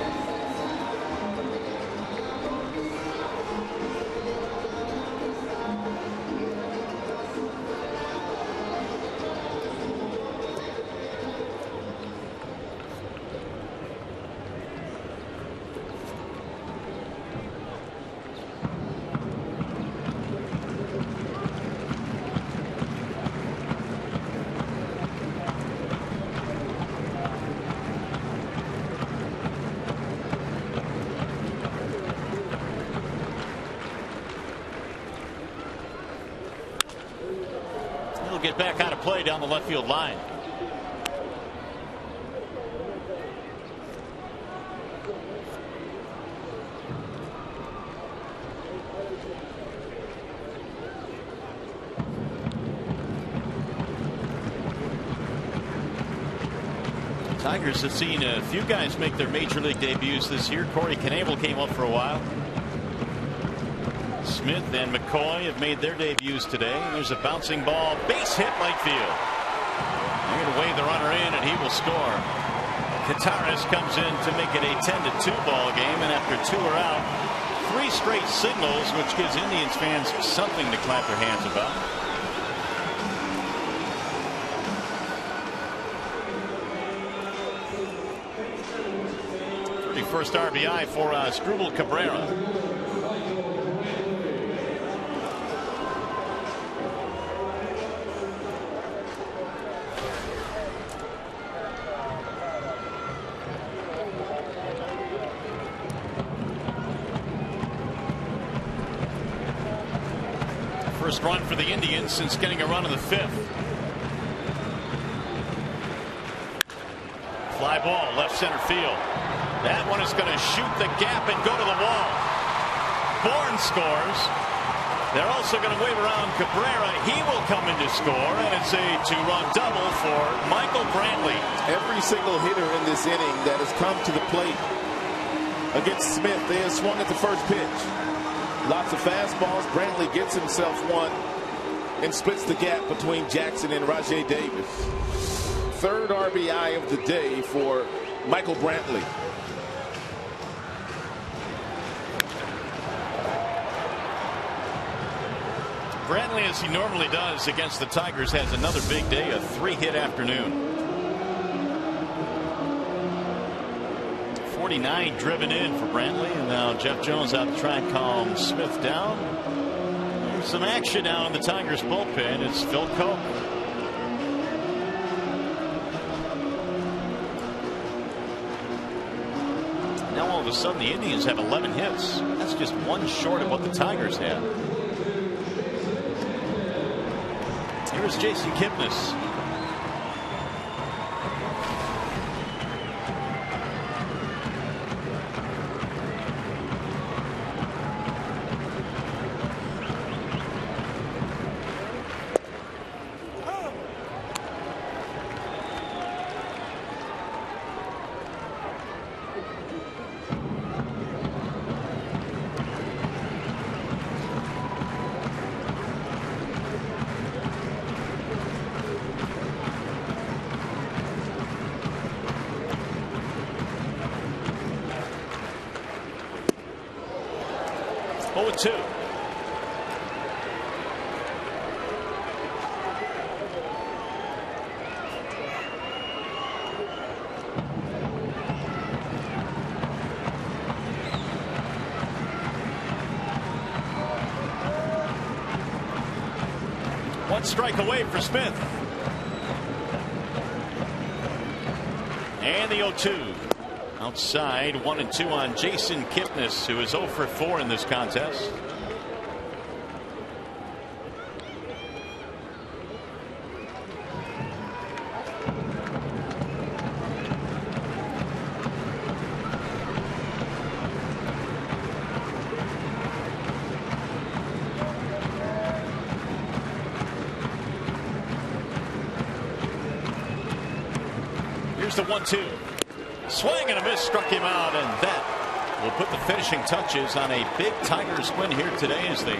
Get back out of play down the left field line. Tigers have seen a few guys make their major league debuts this year. Corey Knebel came up for a while. Smith and McCoy have made their debuts today. There's a bouncing ball, base hit right field. They're going to wave the runner in, and he will score. Kataris comes in to make it a 10-2 ball game, and after 2 are out, 3 straight singles, which gives Indians fans something to clap their hands about. First RBI for Asdrubal Cabrera. First run for the Indians since getting a run in the 5th. Fly ball, left center field. That one is going to shoot the gap and go to the wall. Bourne scores. They're also going to wave around Cabrera. He will come in to score, and it's a 2-run double for Michael Brantley. Every single hitter in this inning that has come to the plate against Smith, they have swung at the first pitch. Lots of fastballs. Brantley gets himself one and splits the gap between Jackson and Rajay Davis. 3rd RBI of the day for Michael Brantley. Brantley, as he normally does against the Tigers, has another big day, a 3-hit afternoon. 49 driven in for Brantley, and now Jeff Jones out to try and calm Smith down. There's some action now in the Tigers bullpen. It's Phil Coke. Now all of a sudden the Indians have 11 hits. That's just 1 short of what the Tigers had. Here's Jason Kipnis. Two. One strike away for Smith. And the 0-2. Outside, 1-2 on Jason Kipnis, who is 0 for 4 in this contest. the 1-2. Swing and a miss, struck him out, and that will put the finishing touches on a big Tigers win here today as they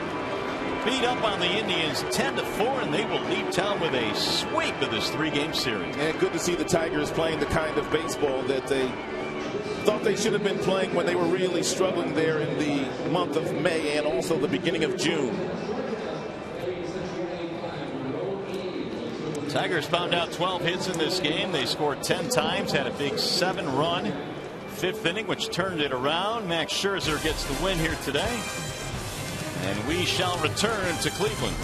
beat up on the Indians 10-4, and they will leave town with a sweep of this 3-game series. And good to see the Tigers playing the kind of baseball that they thought they should have been playing when they were really struggling there in the month of May and also the beginning of June. Tigers found out 12 hits in this game. They scored 10 times, had a big 7-run 5th inning, which turned it around. Max Scherzer gets the win here today. And we shall return to Cleveland.